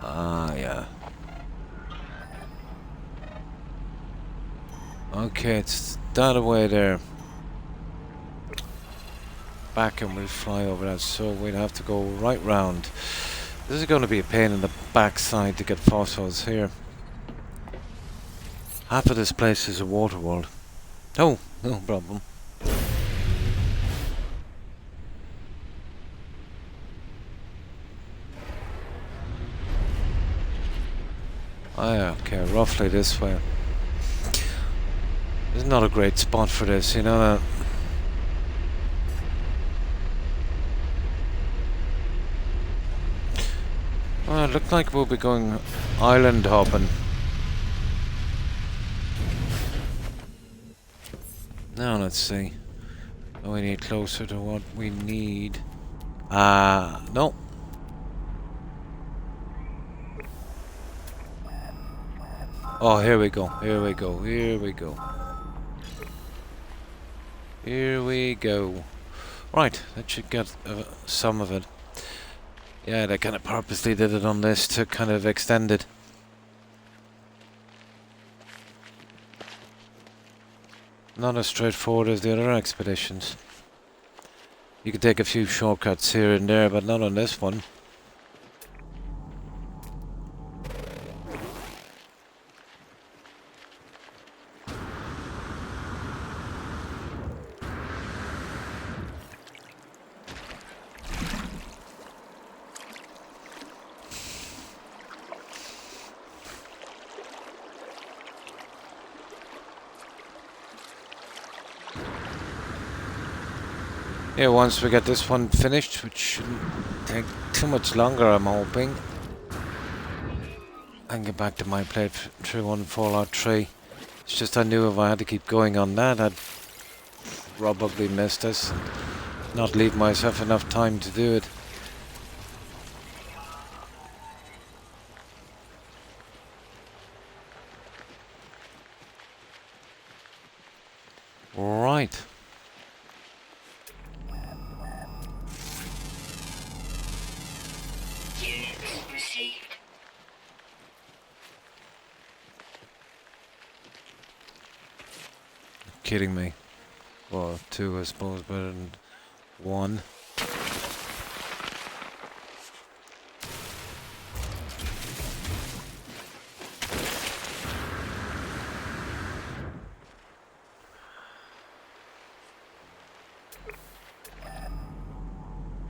Ah, yeah. Okay, it's that away there. Back and we'll fly over that, so we'll have to go right round. This is going to be a pain in the backside to get fossils here. Half of this place is a water world. Oh, no problem. Oh yeah, okay, roughly this way. This is not a great spot for this, you know that. Well, it looked like we'll be going island hopping. Now let's see. Oh, we need closer to what we need. No. Oh, here we go. Here we go. Here we go. Here we go. Right, that should get some of it. Yeah, they kind of purposely did it on this to kind of extend it. Not as straightforward as the other expeditions. You could take a few shortcuts here and there, but not on this one. Yeah, once we get this one finished, which shouldn't take too much longer, I'm hoping, and get back to my playthrough on Fallout 3. It's just I knew if I had to keep going on that, I'd probably miss this and not leave myself enough time to do it. Right. kidding me. Well, 2 I suppose better than 1.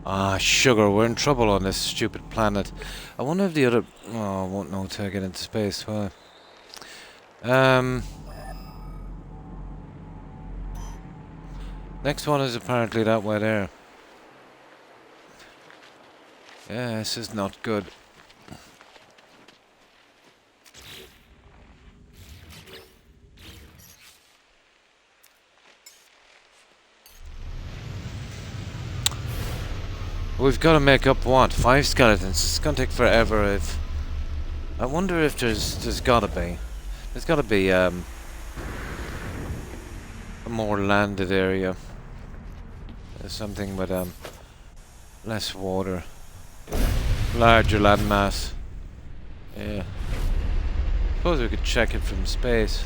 Ah, sugar, we're in trouble on this stupid planet. I wonder if the other... Oh, I won't know till I get into space, will I? Next one is apparently that way there. Yeah, this is not good. We've got to make up what? 5 skeletons. It's gonna take forever. If I wonder if there's gotta be. There's gotta be a more landed area. There's something with less water, larger landmass. Yeah. Suppose we could check it from space.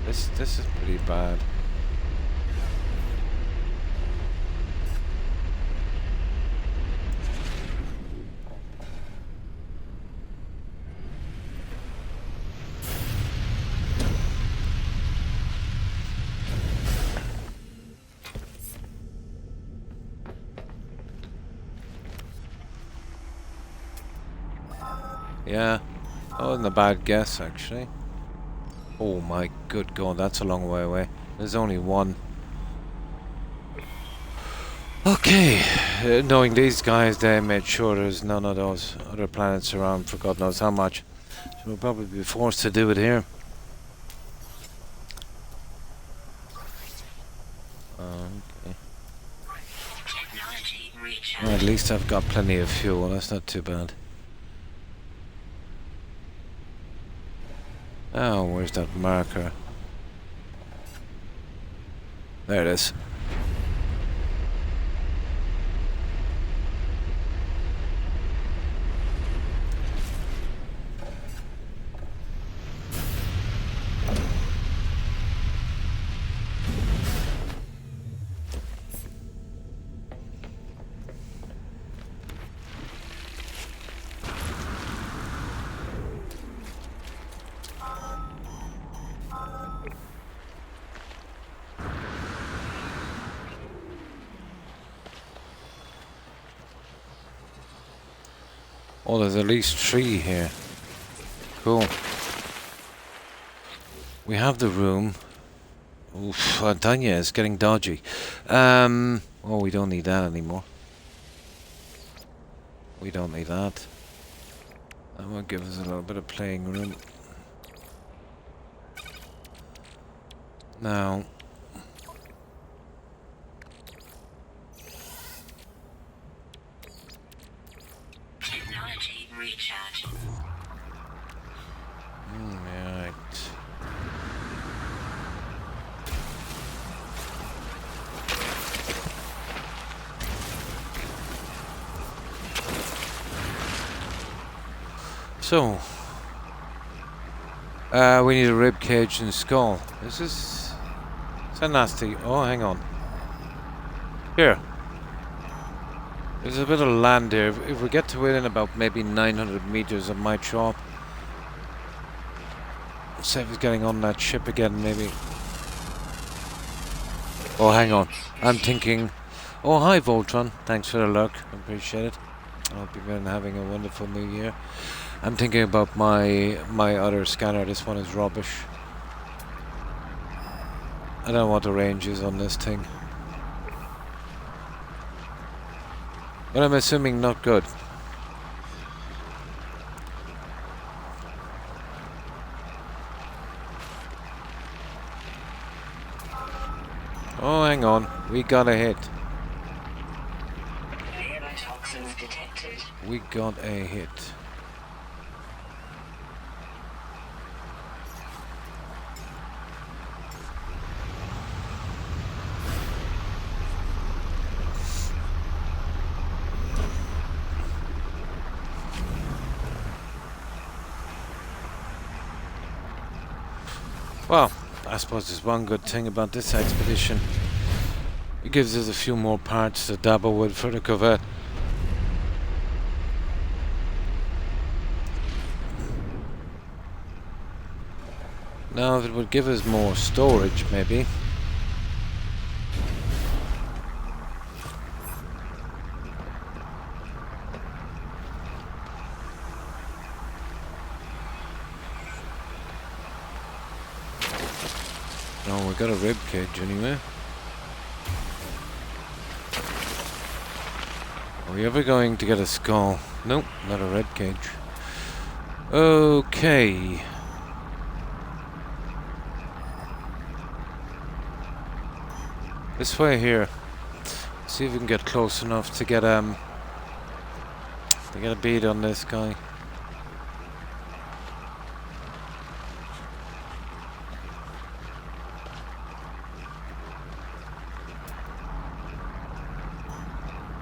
This is pretty bad. Yeah, that wasn't a bad guess actually. Oh my good god, that's a long way away. There's only one. Okay, knowing these guys, they made sure there's none of those other planets around for God knows how much. So we'll probably be forced to do it here. Okay. Well, at least I've got plenty of fuel, that's not too bad. Oh, where's that marker? There it is. Oh, there's at least 3 here. Cool. We have the room. Oof, Tanya is getting dodgy. Oh, we don't need that anymore. We don't need that. That will give us a little bit of playing room. Now... right. So, we need a rib cage and skull. This is so nasty. Oh, hang on. Here. There's a bit of land here. If we get to within about maybe 900 meters of my shop. Let's see if he's getting on that ship again, maybe. Oh, hang on. I'm thinking... Oh, hi, Voltron. Thanks for the luck. I appreciate it. I hope you've been having a wonderful new year. I'm thinking about my other scanner. This one is rubbish. I don't know what the range is on this thing. But I'm assuming not good. Oh, hang on. We got a hit. We got a hit. Well, I suppose there's one good thing about this expedition. It gives us a few more parts to dabble with for the Corvette. Now, if it would give us more storage, maybe. Oh, we got a rib cage anyway. Are we ever going to get a skull? Nope, not a rib cage. Okay. This way here. See if we can get close enough to get a bead on this guy.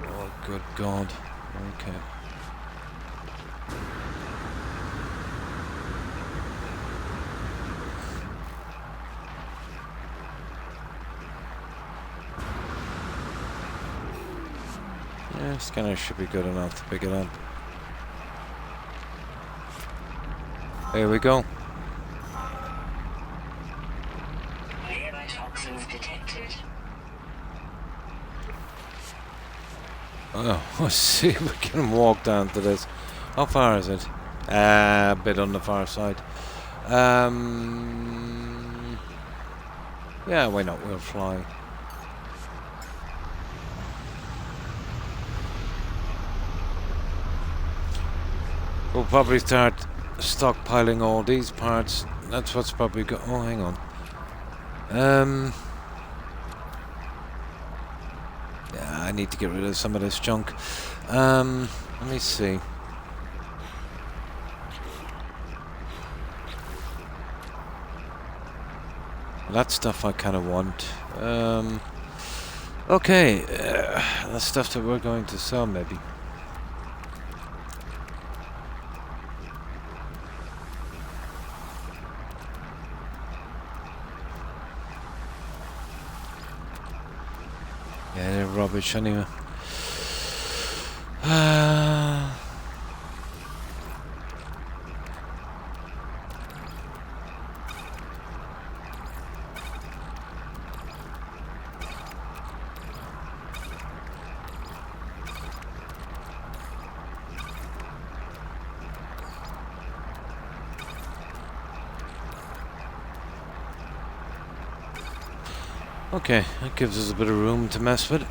Oh, good God. Okay. Yeah, scanner should be good enough to pick it up. There we go. Toxins detected. Oh, let's see if we can walk down to this. How far is it? A bit on the far side. Yeah, why not? We'll fly. We'll probably start stockpiling all these parts. That's what's probably oh, hang on. Yeah, I need to get rid of some of this junk. Let me see. That stuff I kind of want. Okay, that's stuff that we're going to sell, maybe. Yeah, they're rubbish anyway. Okay, that gives us a bit of room to mess with.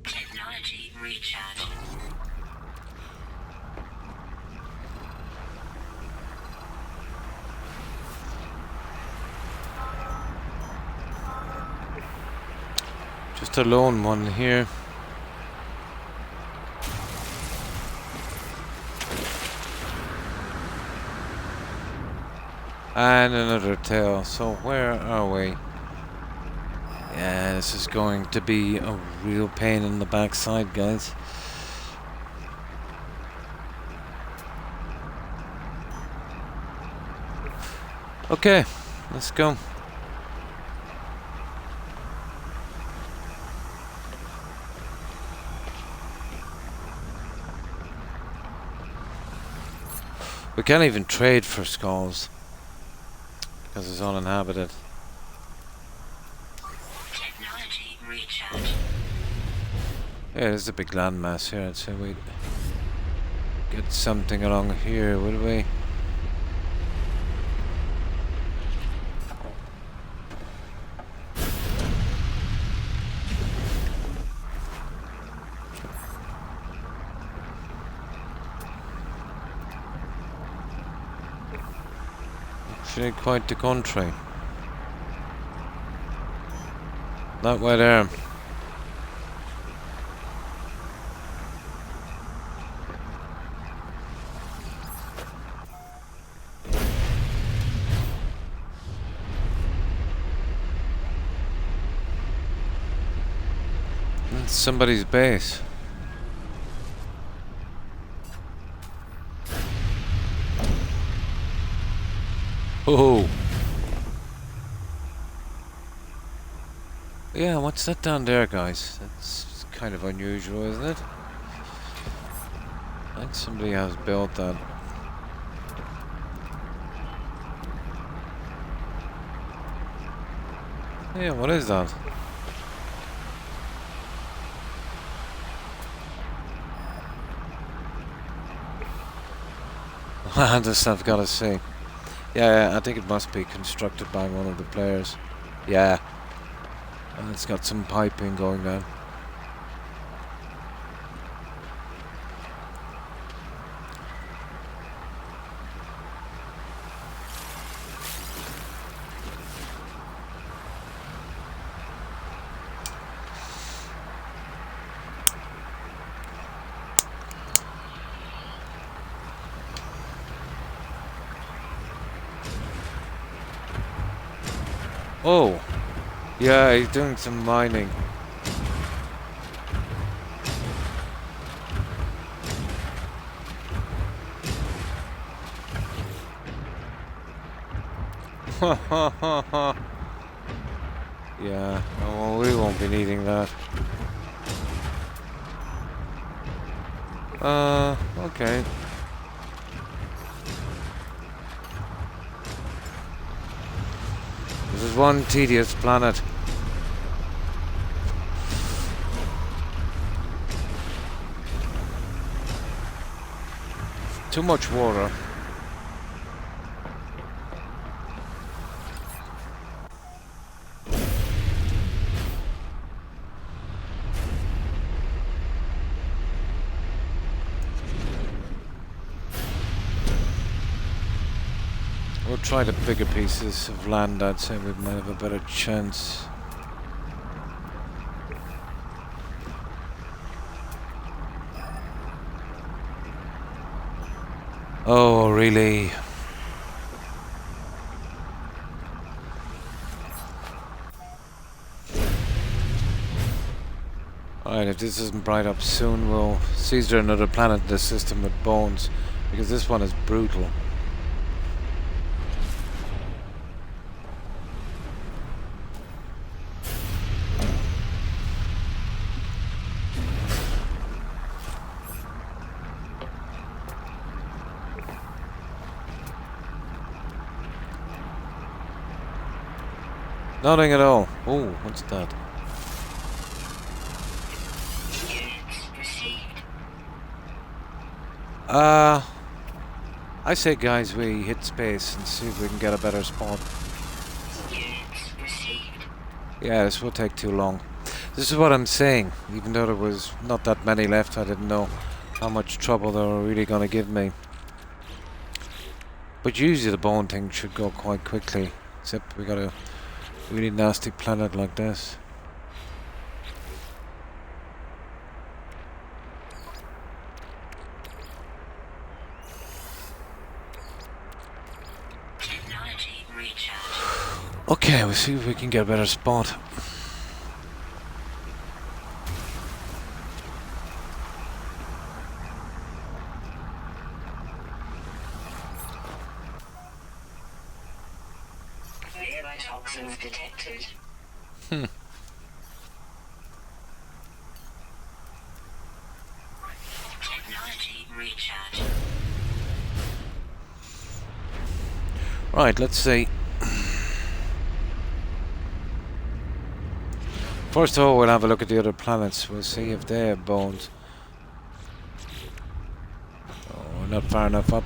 Technology recharge. Just a lone one here. And another tail. So where are we? Yeah, this is going to be a real pain in the backside, guys. Okay, let's go. We can't even trade for skulls because it's uninhabited. Technology recharge. Yeah, there's a big landmass here. I'd say we'd get something along here, would we? actually quite the country. That way there. It's somebody's base. Oh. Yeah, what's that down there, guys? That's kind of unusual, isn't it? I think somebody has built that. Yeah, what is that? I just have got to say. Yeah, I think it must be constructed by one of the players. Yeah. And it's got some piping going down. Oh! Yeah, he's doing some mining. Ha ha ha ha. Yeah, oh, we won't be needing that. Okay. This is one tedious planet. Too much water. We'll try the bigger pieces of land, I'd say we might have a better chance. Oh, really? Alright, if this isn't bright up soon, we'll seize another planet in the system with bones, because this one is brutal. Nothing at all. Oh, what's that? I say, guys, we hit space and see if we can get a better spot. Yeah, this will take too long. This is what I'm saying. Even though there was not that many left, I didn't know how much trouble they were really going to give me. But usually the bone thing should go quite quickly. Except we got a really nasty planet like this. Okay, we'll see if we can get a better spot. Toxins detected. Technology recharge. Right, let's see. First of all, we'll have a look at the other planets. We'll see if they have bones. Oh, we're not far enough up.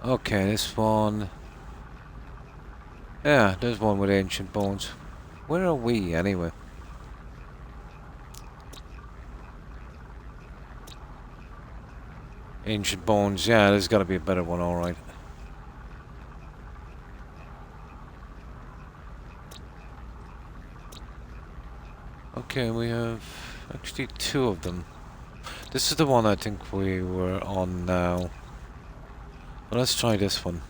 Okay, this one. Yeah, there's one with ancient bones. Where are we, anyway? Ancient bones. Yeah, there's got to be a better one, alright. Okay, we have actually 2 of them. This is the one I think we were on now. Well, let's try this one.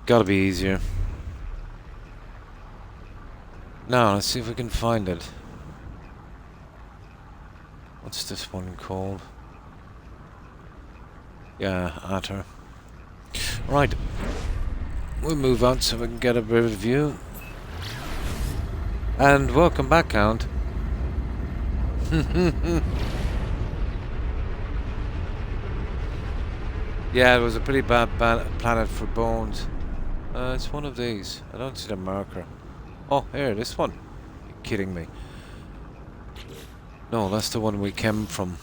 Gotta be easier. Now, let's see if we can find it. What's this one called? Yeah, Atter. Right. We'll move out so we can get a better view. And welcome back, Count. Yeah, it was a pretty bad planet for bones. It's one of these. I don't see the marker. Oh, here, this one. You're kidding me. No, that's the one we came from.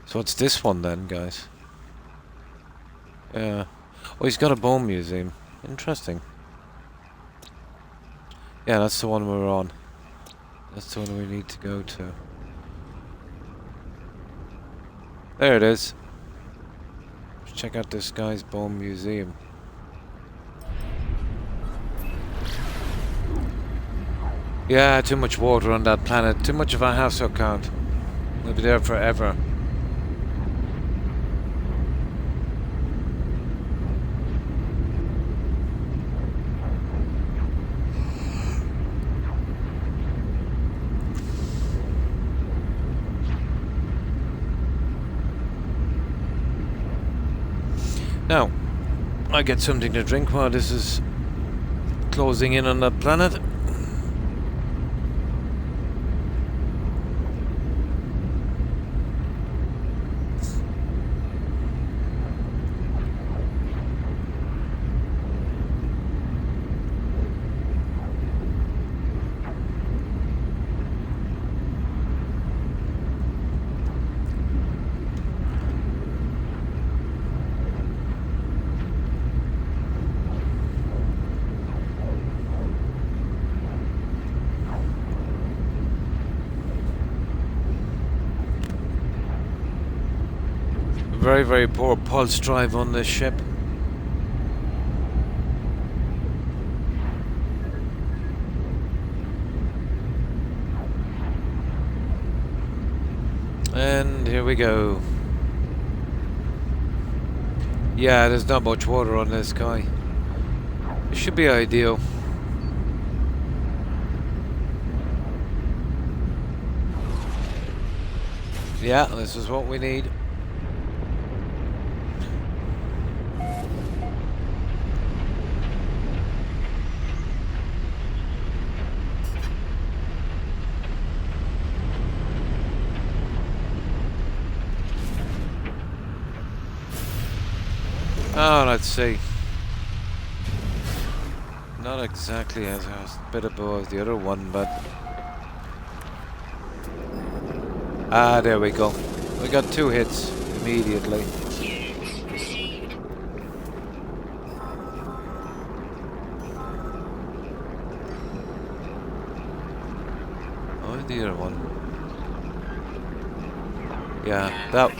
So it's this one then, guys. Yeah. Oh, he's got a bone museum. Interesting. Yeah, that's the one we're on. That's the one we need to go to. There it is. Let's check out this guy's bone museum. Yeah, too much water on that planet. Too much of a hassle count. We'll be there forever. Now, I get something to drink while this is closing in on that planet. Very, very poor pulse drive on this ship. And here we go. Yeah, there's not much water on this guy. It should be ideal. Yeah, this is what we need. Oh, let's see. Not exactly as hospitable as the other one, but... Ah, there we go. We got 2 hits immediately. Oh, the other one. Yeah, that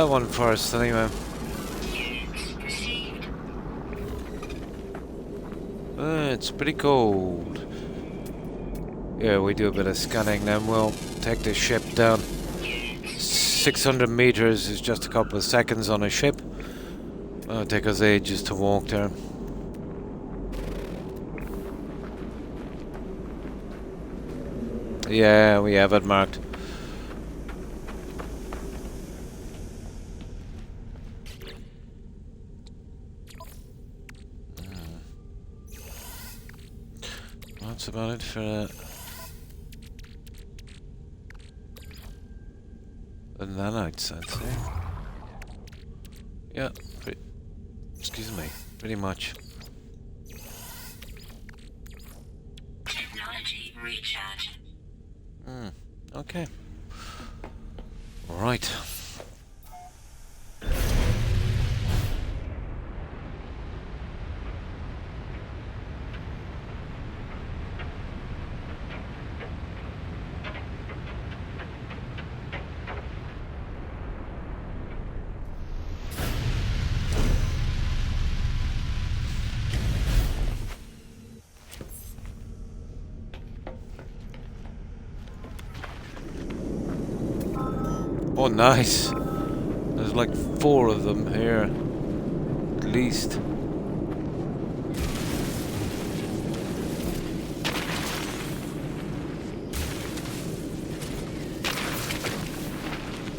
one first, anyway. It's pretty cold. Yeah, we do a bit of scanning, then we'll take the ship down. 600 meters is just a couple of seconds on a ship. It'll take us ages to walk there. Yeah, we have it marked. That's about it for the nanites, I'd say. Yeah, excuse me, pretty much. Technology recharge. Okay. Right. Oh, nice. There's like 4 of them here, at least.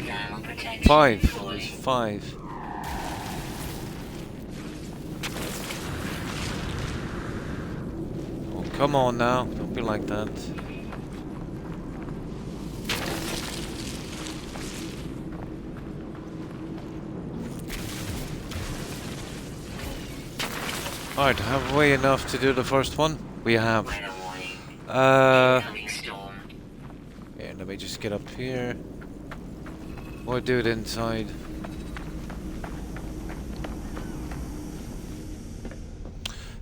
Thermal protection. 5. fully. There's 5. Oh, come on now. Don't be like that. Alright, have we enough to do the first one? We have. Weather warning. Incoming storm. Yeah, let me just get up here. We'll do it inside.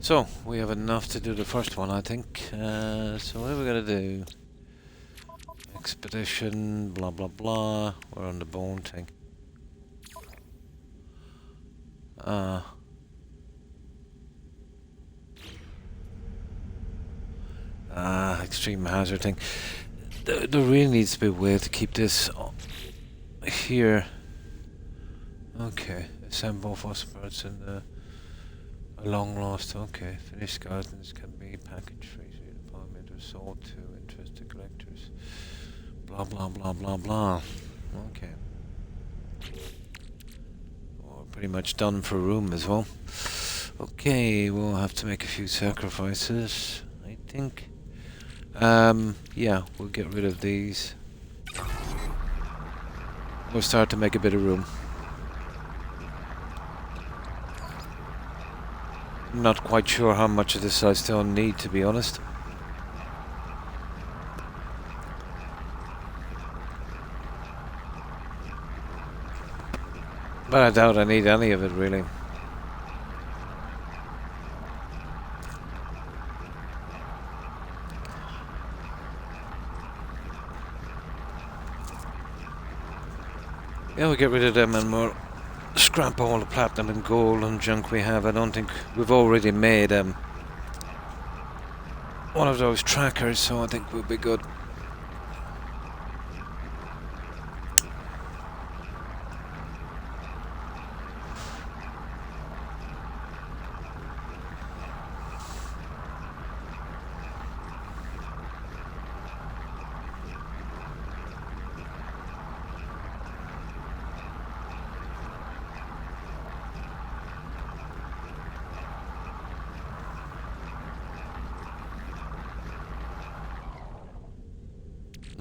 So, we have enough to do the first one, I think. So what are we gonna do? Expedition, blah blah blah. We're on the bone thing. Extreme hazard thing. There really needs to be a way to keep this here. Okay, assemble phosphorates in the long lost. Okay, finished skeletons can be packaged free deployment or sold to interested collectors. Blah blah blah blah blah. Okay. We're pretty much done for room as well. Okay, we'll have to make a few sacrifices, I think. Yeah, we'll get rid of these. We'll start to make a bit of room. I'm not quite sure how much of this I still need, to be honest. But I doubt I need any of it, really. Yeah, we'll get rid of them and we'll scrap all the platinum and gold and junk we have. I don't think we've already made one of those trackers, so I think we'll be good.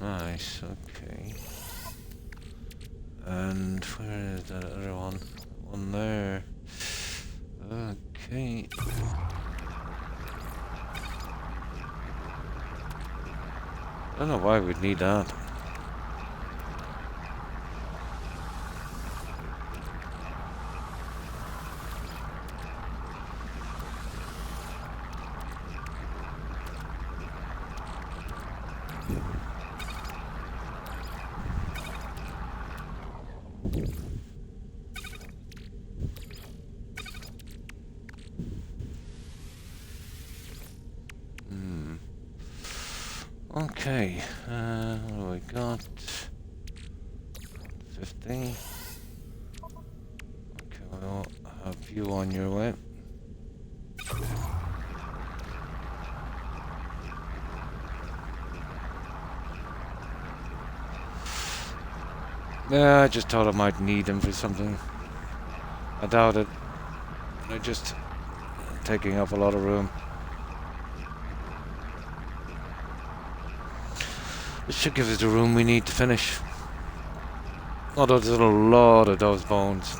Nice, okay. And where is that other one? One there. Okay. I don't know why we'd need that. Okay, what do we got? 15. Okay, we'll have you on your way. Yeah, I just thought I might need them for something. I doubt it. They're just taking up a lot of room. This should give us the room we need to finish. Although there's a lot of those bones.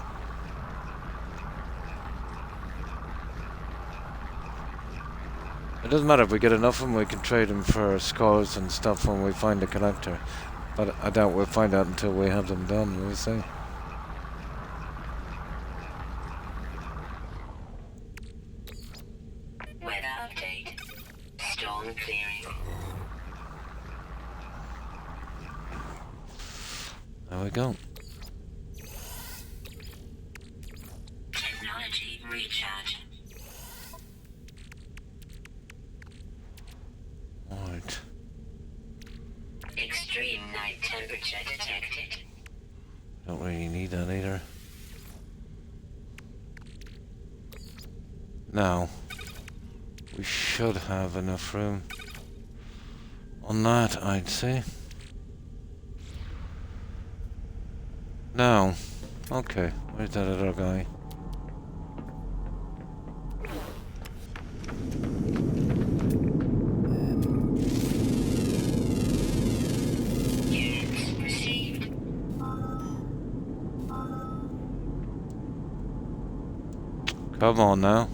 It doesn't matter if we get enough of them, we can trade them for skulls and stuff when we find the collector. But I doubt we'll find out until we have them done, we'll see. Weather update. Storm clearing. There we go. Technology recharge. Alright. Extreme night temperature detected. Don't really need that either. Now, we should have enough room on that, I'd say. Now, okay, where's that other guy? Units received. Come on now.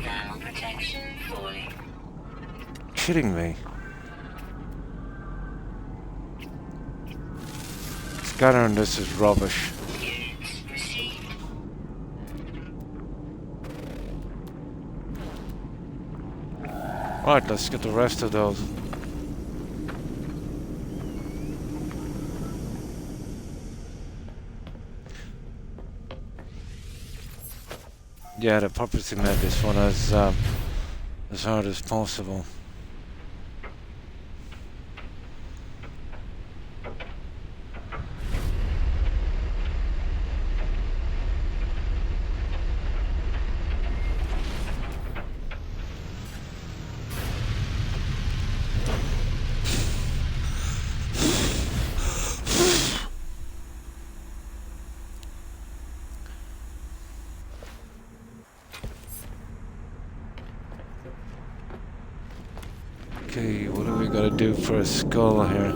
Thermal protection falling. Kidding me. Scattering this is rubbish. Units received. Right, let's get the rest of those. Yeah, they purposely made this one as hard as possible. Okay, what do we gotta do for a skull here?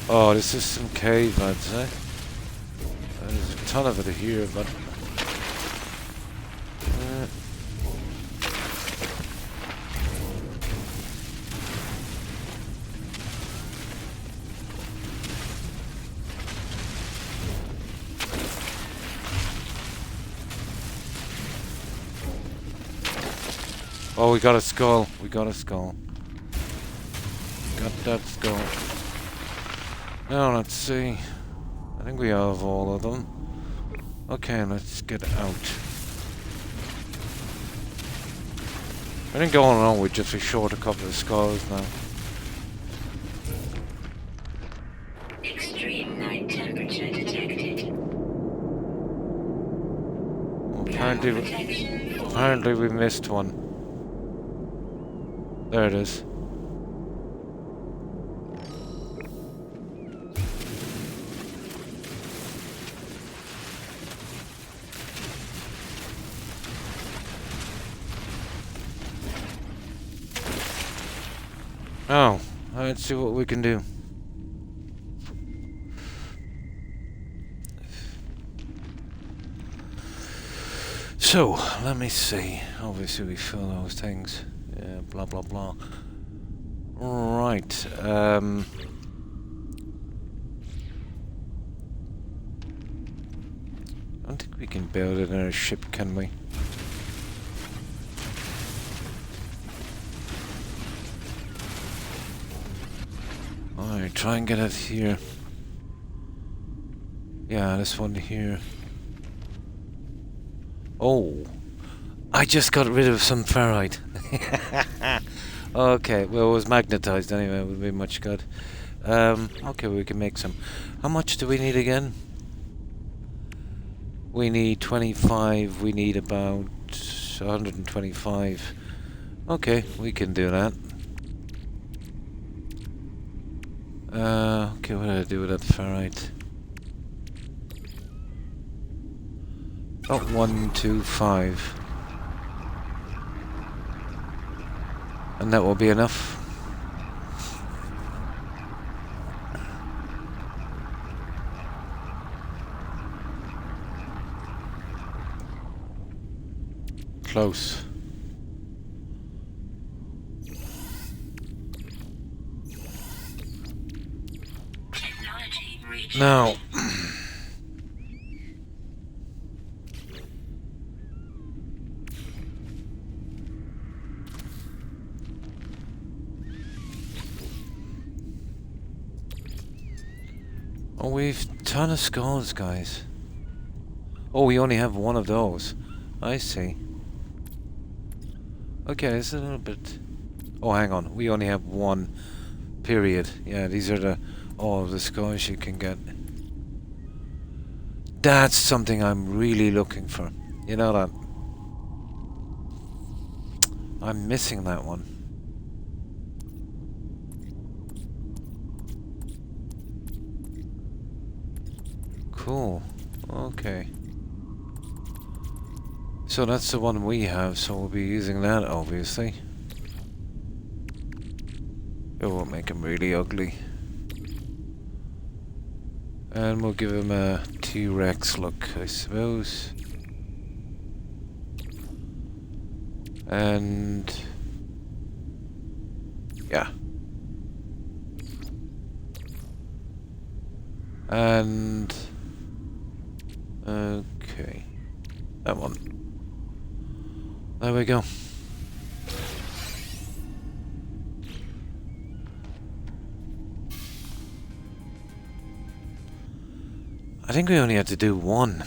Oh, this is some cave, I'd say. There's a ton of it here, but... Oh, we got a skull. We got a skull. Got that skull. Now, let's see. I think we have all of them. Okay, let's get out. I think going on, we'd just be short a couple of skulls now. Extreme night temperature detected. Well, Thermal protection falling. apparently we missed one. There it is. Oh, let's see what we can do. So, let me see. Obviously we fill those things. Yeah, blah blah blah. Right, I don't think we can build it in a ship, can we? Alright, try and get it here. Yeah, this one here. Oh, I just got rid of some ferrite. Okay, well it was magnetized anyway, it would be much good. Okay, we can make some. How much do we need again? We need 25, we need about 125. Okay, we can do that. Okay, what did I do with that ferrite? About 125. And that will be enough. Close. Technology reached. Now, Oh, we've a ton of skulls, guys. Oh, we only have one of those. I see. Okay, it's a little bit... Oh, hang on. We only have one. Period. Yeah, these are all of the skulls you can get. That's something I'm really looking for. You know that? I'm missing that one. Cool. Okay. So that's the one we have, so we'll be using that, obviously. It won't make him really ugly. And we'll give him a T-Rex look, I suppose. And... yeah. And... okay. That one. There we go. I think we only had to do one.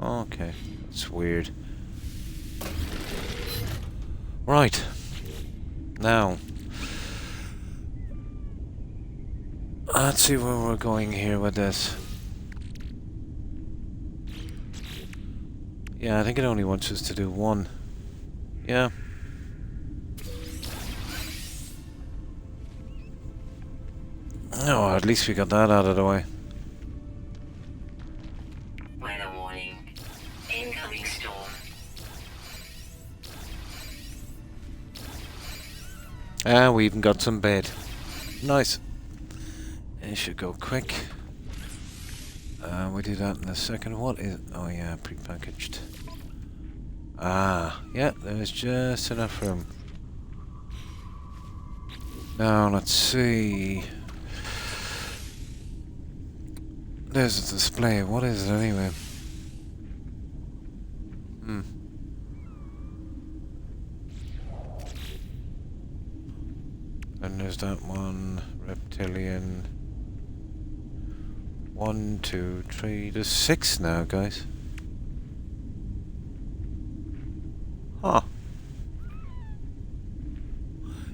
Okay, that's weird. Right. Now. Let's see where we're going here with this. Yeah, I think it only wants us to do one. Yeah. Oh, at least we got that out of the way. Weather warning. Incoming storm. And we even got some bed. Nice. It should go quick. We do that in a second. What is... oh yeah, prepackaged. Ah, yeah, there's just enough room. Now, let's see... there's a display. What is it anyway? And there's that one. Reptilian. 1, 2, 3. There's 6 now, guys. Huh.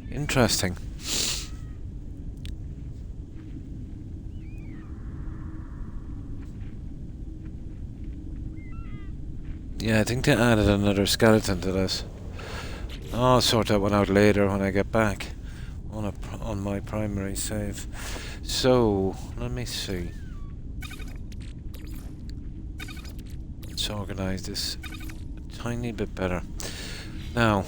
Interesting. Yeah, I think they added another skeleton to this. I'll sort that one out later when I get back on my primary save. So, let me see. Let's organize this a tiny bit better. Now,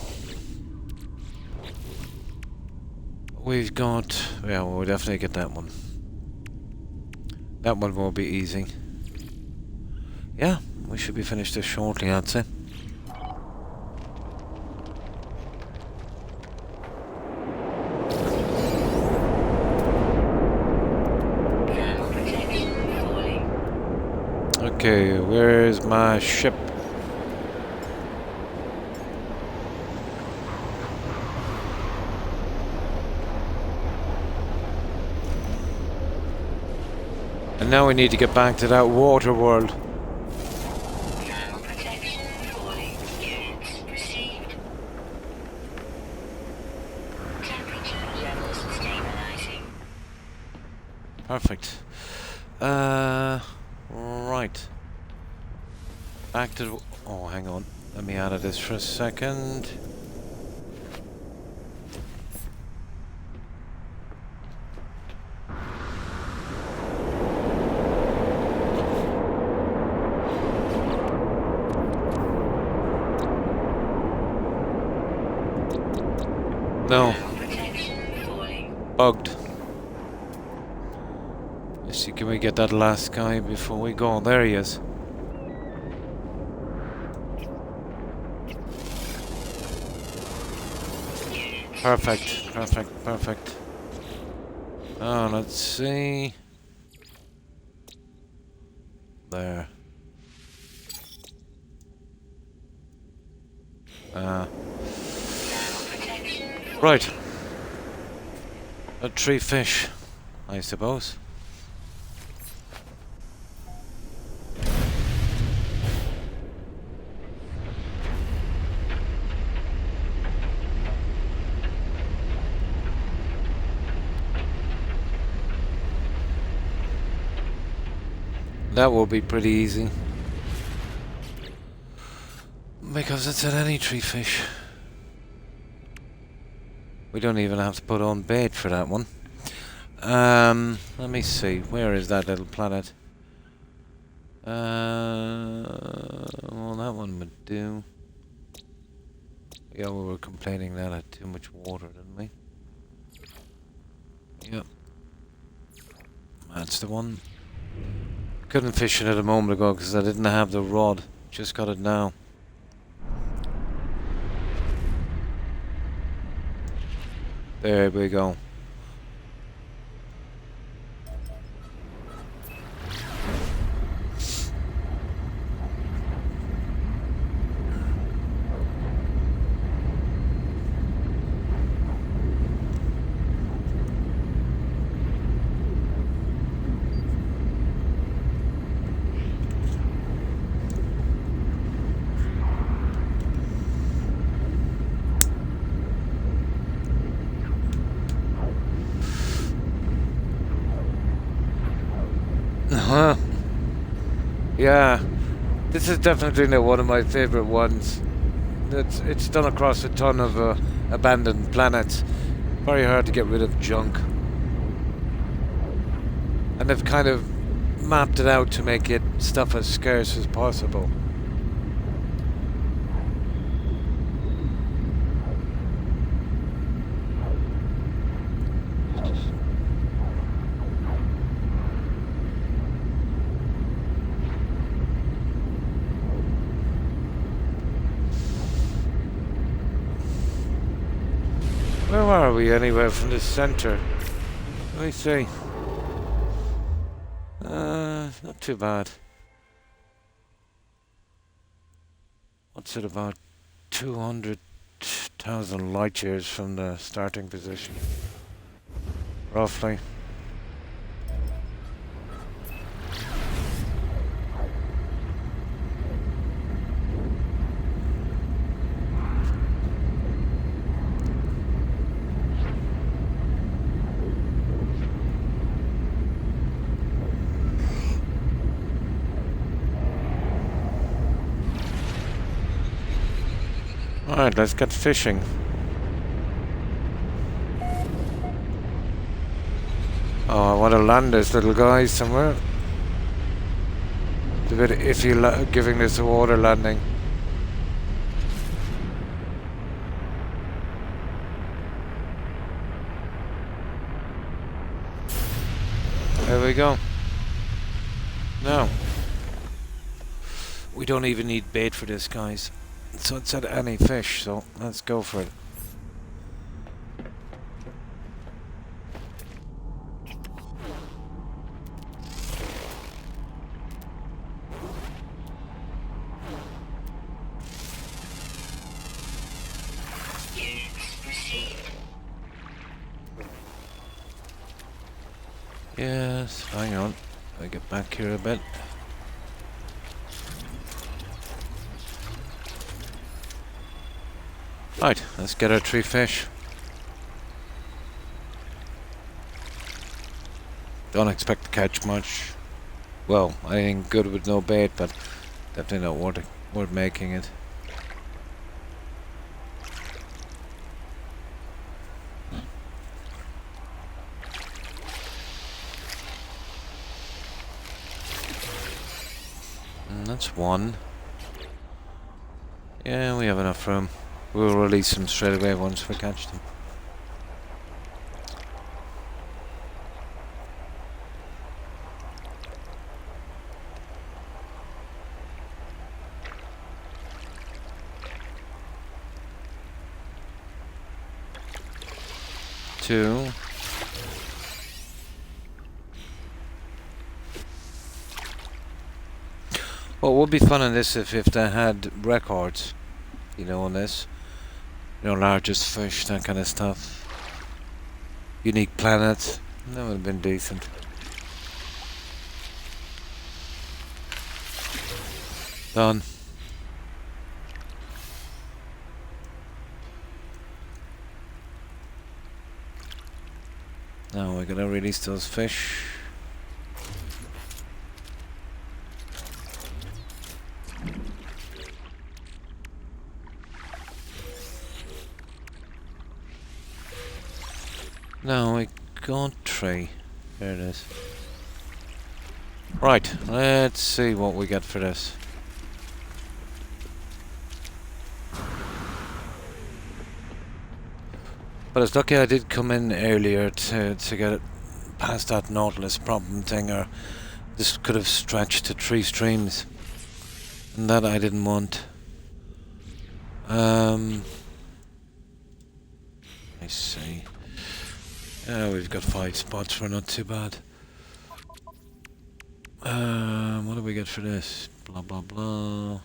we've got... yeah, we'll definitely get that one. That one won't be easy. Yeah, we should be finished this shortly, I'd say. Okay, where's my ship? And now we need to get back to that water world. Thermal protection falling. Units received. Temperature levels stabilizing. Perfect. Right. Back to... oh, hang on. Let me out of this for a second. No. Bugged. Let's see, can we get that last guy before we go? There he is. Perfect, perfect, perfect. Oh, let's see. There. Right. A tree fish, I suppose. That will be pretty easy. Because it's an any tree fish. We don't even have to put on bait for that one. Let me see. Where is that little planet? Well, that one would do. Yeah, we were complaining that had too much water, didn't we? Yep. That's the one. Couldn't fish it a moment ago because I didn't have the rod. Just got it now. There we go. Huh. Yeah. This is definitely one of my favorite ones. It's done across a ton of abandoned planets. Very hard to get rid of junk. And they've kind of mapped it out to make it stuff as scarce as possible. Where are we anyway from the center? Let me see. Not too bad. What's it, about 200,000 light years from the starting position? Roughly. Alright, let's get fishing. Oh, I want to land this little guy somewhere. It's a bit iffy giving this a water landing. There we go. Now, we don't even need bait for this, guys. So it's at any fish, so let's go for it. Yes, hang on. I get back here a bit. Right, let's get our tree fish. Don't expect to catch much. Well, I ain't good with no bait, but definitely not worth making it. That's one. Yeah, we have enough room. We'll release them straight away once we catch them. Two. What would be fun in this if they had records. you know, on this. You know, largest fish, that kind of stuff. Unique planets. That would have been decent. Done. Now we're gonna release those fish. Now we got tree. There it is. Right, let's see what we get for this. But it's lucky I did come in earlier to get it past that Nautilus problem thing, or this could have stretched to 3 streams. And that I didn't want. I see. We've got 5 spots, we're not too bad. What do we get for this? Blah blah blah.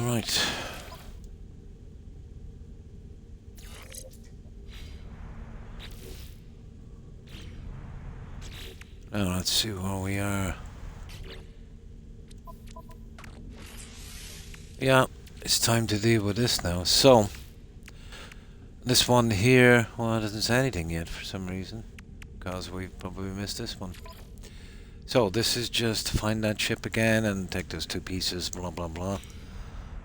Right. Now let's see where we are. Yeah, it's time to deal with this now. So, this one here, well, it doesn't say anything yet for some reason, because we've probably missed this one. So, this is just to find that ship again and take those 2 pieces, blah blah blah.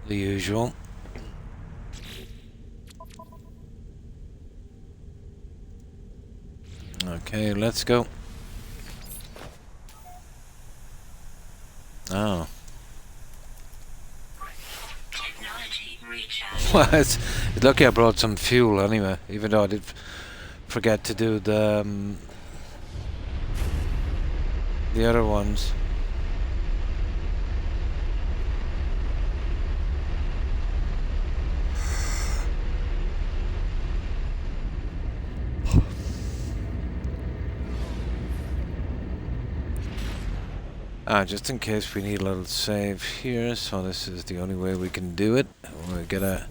The usual. Okay, let's go. Oh. Well, it's lucky I brought some fuel anyway, even though I did forget to do the other ones. Just in case we need a little save here, so this is the only way we can do it. We'll get a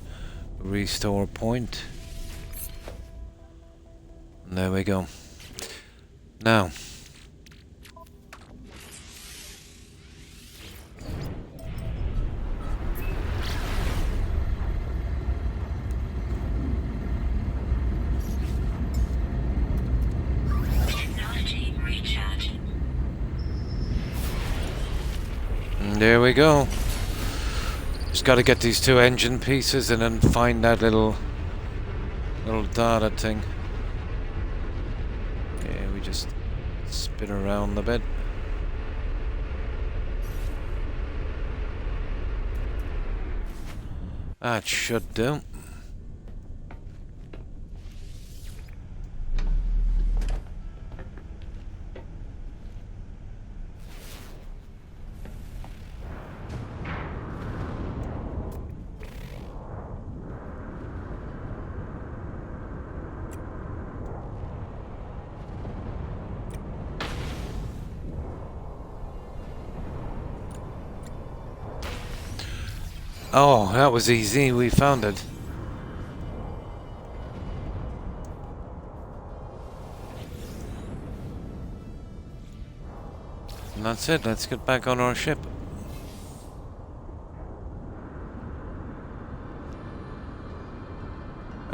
restore point. And there we go. Now. There we go. Just got to get these 2 engine pieces and then find that little data thing. Okay, we just spin around a bit. That should do. Oh, that was easy. We found it. And that's it. Let's get back on our ship.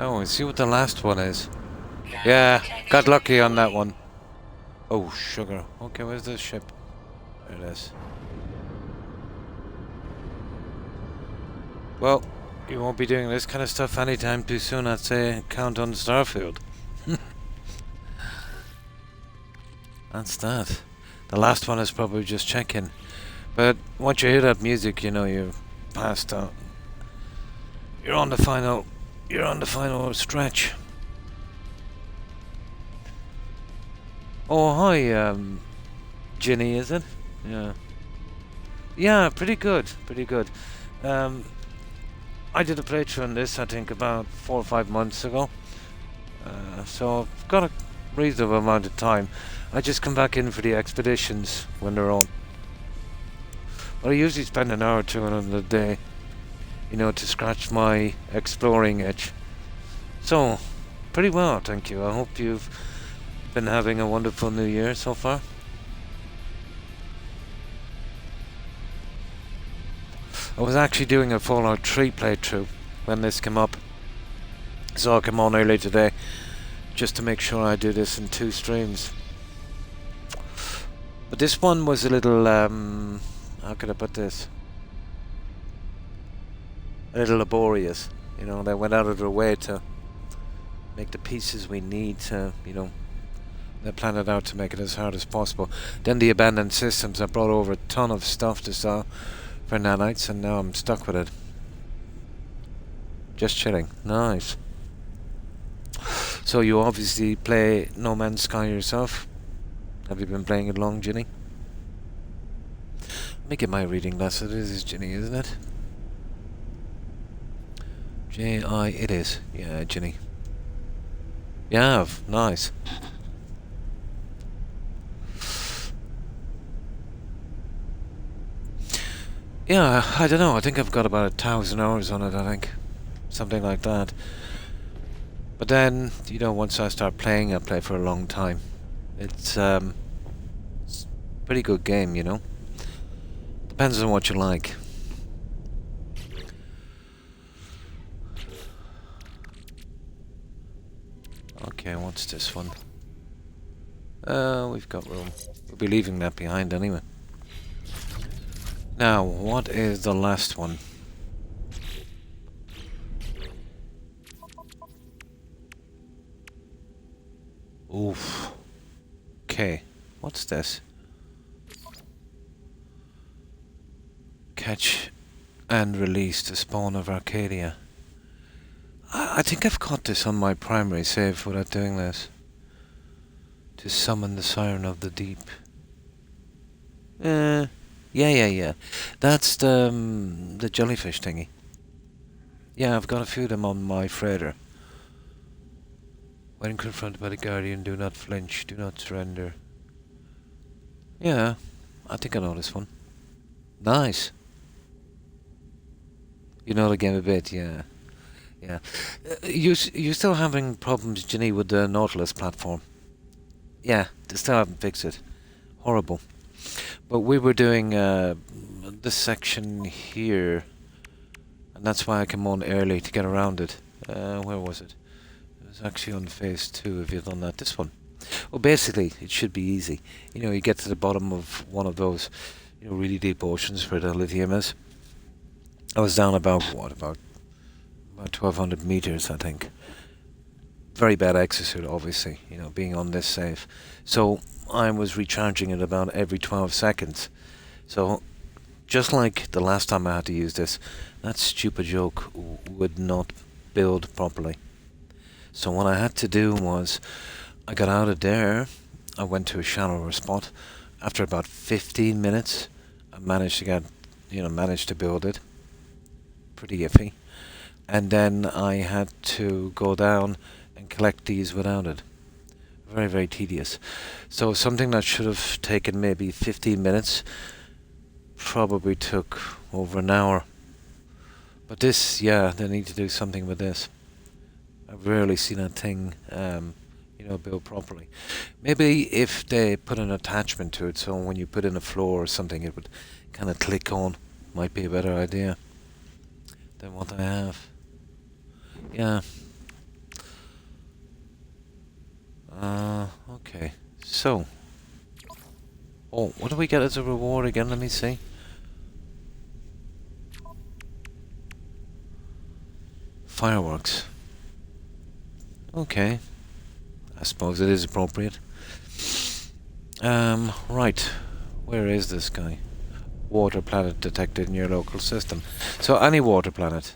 Oh, let's see what the last one is. Yeah, got lucky on that one. Oh, sugar. Okay, where's the ship? There it is. Well, you won't be doing this kind of stuff anytime too soon, I'd say. Count on Starfield. That's that. The last one is probably just check-in. But once you hear that music, you know you're past out. You're on the final stretch. Oh, hi, Ginny, is it? Yeah. Yeah, pretty good, pretty good. I did a playthrough on this, I think, about 4 or 5 months ago. So I've got a reasonable amount of time. I just come back in for the expeditions when they're on. But I usually spend an hour or two on it a day, you know, to scratch my exploring itch. So, pretty well, thank you. I hope you've been having a wonderful new year so far. I was actually doing a Fallout 3 playthrough when this came up. So I came on early today just to make sure I do this in 2 streams. But this one was a little, how could I put this? A little laborious. You know, they went out of their way to make the pieces we need to, you know, they planned it out to make it as hard as possible. Then the abandoned systems, I brought over a ton of stuff to sell for nanites, and now I'm stuck with it. Just chilling. Nice. So you obviously play No Man's Sky yourself. Have you been playing it long, Ginny? Let me get my reading glasses. It is Ginny, isn't it? J-I, it is. Yeah, Ginny. Yeah, nice. Yeah, I don't know. I think I've got about 1,000 hours on it, I think. Something like that. But then, you know, once I start playing, I play for a long time. It's a pretty good game, you know. Depends on what you like. Okay, what's this one? We've got room. We'll be leaving that behind anyway. Now, what is the last one? Oof. Okay, what's this? Catch and release the spawn of Arcadia. I think I've caught this on my primary save without doing this. To summon the Siren of the Deep. Yeah. That's the jellyfish thingy. Yeah, I've got a few of them on my freighter. When confronted by the Guardian, do not flinch, do not surrender. Yeah, I think I know this one. Nice. You know the game a bit, yeah. Yeah. You still having problems, Ginny, with the Nautilus platform? Yeah, they still haven't fixed it. Horrible. But we were doing this section here, and that's why I came on early to get around it. Where was it? It was actually on phase 2 if you've done that. This one. Well, basically, it should be easy. You know, you get to the bottom of one of those, you know, really deep oceans where the lithium is. I was down about, what, about 1,200 meters, I think. Very bad exosuit, obviously, you know, being on this save. So I was recharging it about every 12 seconds. So just like the last time I had to use this, that stupid joke would not build properly. So what I had to do was, I got out of there, I went to a shallower spot. After about 15 minutes, I managed to get, you know, managed to build it. Pretty iffy. And then I had to go down and collect these without it. Very, very tedious. So something that should have taken maybe 15 minutes probably took over an hour. But this, yeah, they need to do something with this. I've rarely seen a thing, you know, built properly. Maybe if they put an attachment to it, so when you put in a floor or something, it would kind of click on. Might be a better idea than what I have. Yeah. Okay. So. Oh, what do we get as a reward again? Let me see. Fireworks. Okay. I suppose it is appropriate. Right. Where is this guy? Water planet detected in your local system. So any water planet.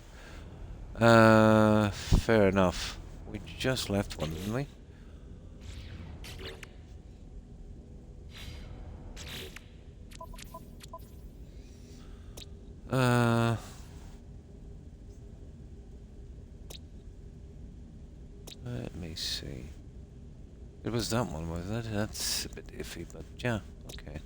Fair enough. We just left one, didn't we? Let me see. It was that one, wasn't it? That's a bit iffy, but yeah, okay.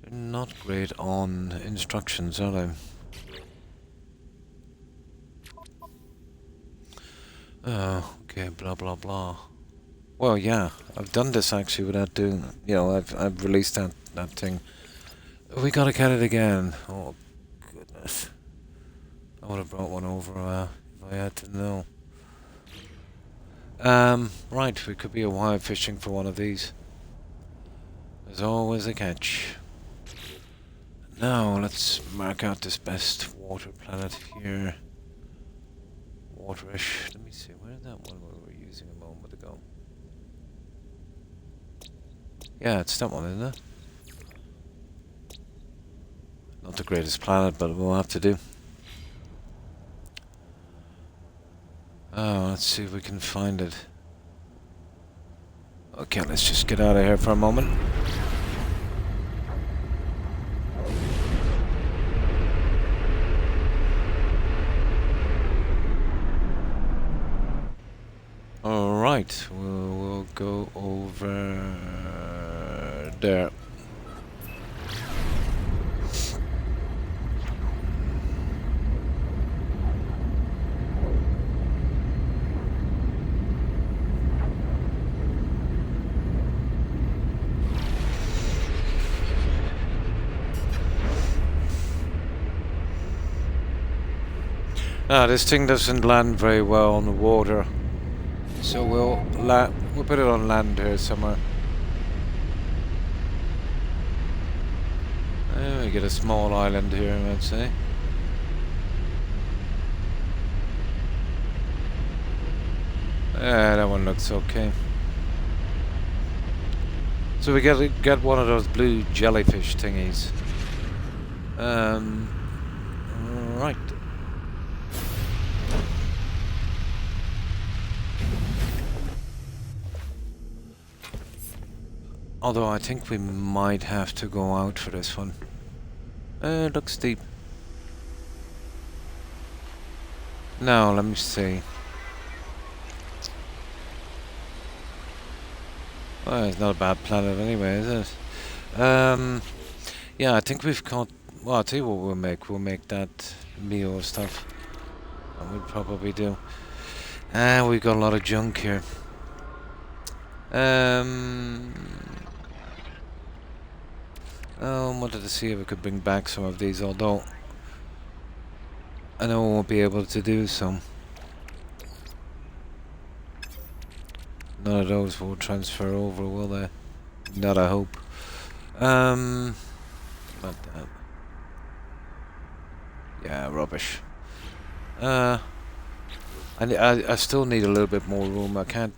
They're not great on instructions, are they? Oh, okay, blah blah blah. Well, yeah, I've done this actually without doing. You know, I've released that thing. We gotta get it again. Oh goodness, I would have brought one over if I had to know. Right, we could be a while fishing for one of these. There's always a catch. Now let's mark out this best water planet here. Waterish. Let me see, where's that one we were using a moment ago? Yeah, it's that one, isn't it? Not the greatest planet, but we'll have to do. Oh, let's see if we can find it. Okay, let's just get out of here for a moment. Alright, we'll go over there. This thing doesn't land very well on the water, so we'll put it on land here somewhere. We get a small island here, I'd say. That one looks okay. So we get one of those blue jellyfish thingies. Right. Although I think we might have to go out for this one. It looks deep. Now, let me see. Well, it's not a bad planet anyway, is it? Yeah, I think we've caught... Well, I'll tell you what we'll make. We'll make that meal stuff. That we'll probably do. And we've got a lot of junk here. I wanted to see if we could bring back some of these, although I know we won't be able to do some. None of those will transfer over, will they? Not, I hope. Not that. Yeah, rubbish. I still need a little bit more room. I can't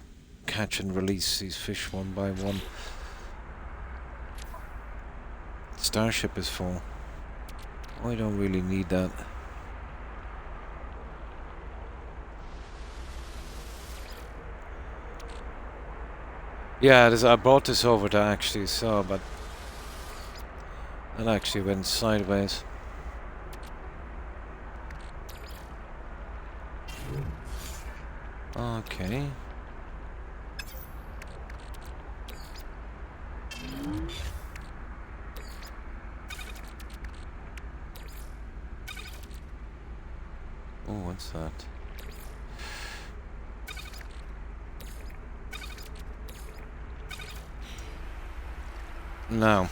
catch and release these fish one by one. Starship is full. I don't really need that. Yeah, I brought this over to actually saw, but it actually went sideways. Okay. Oh, what's that? No.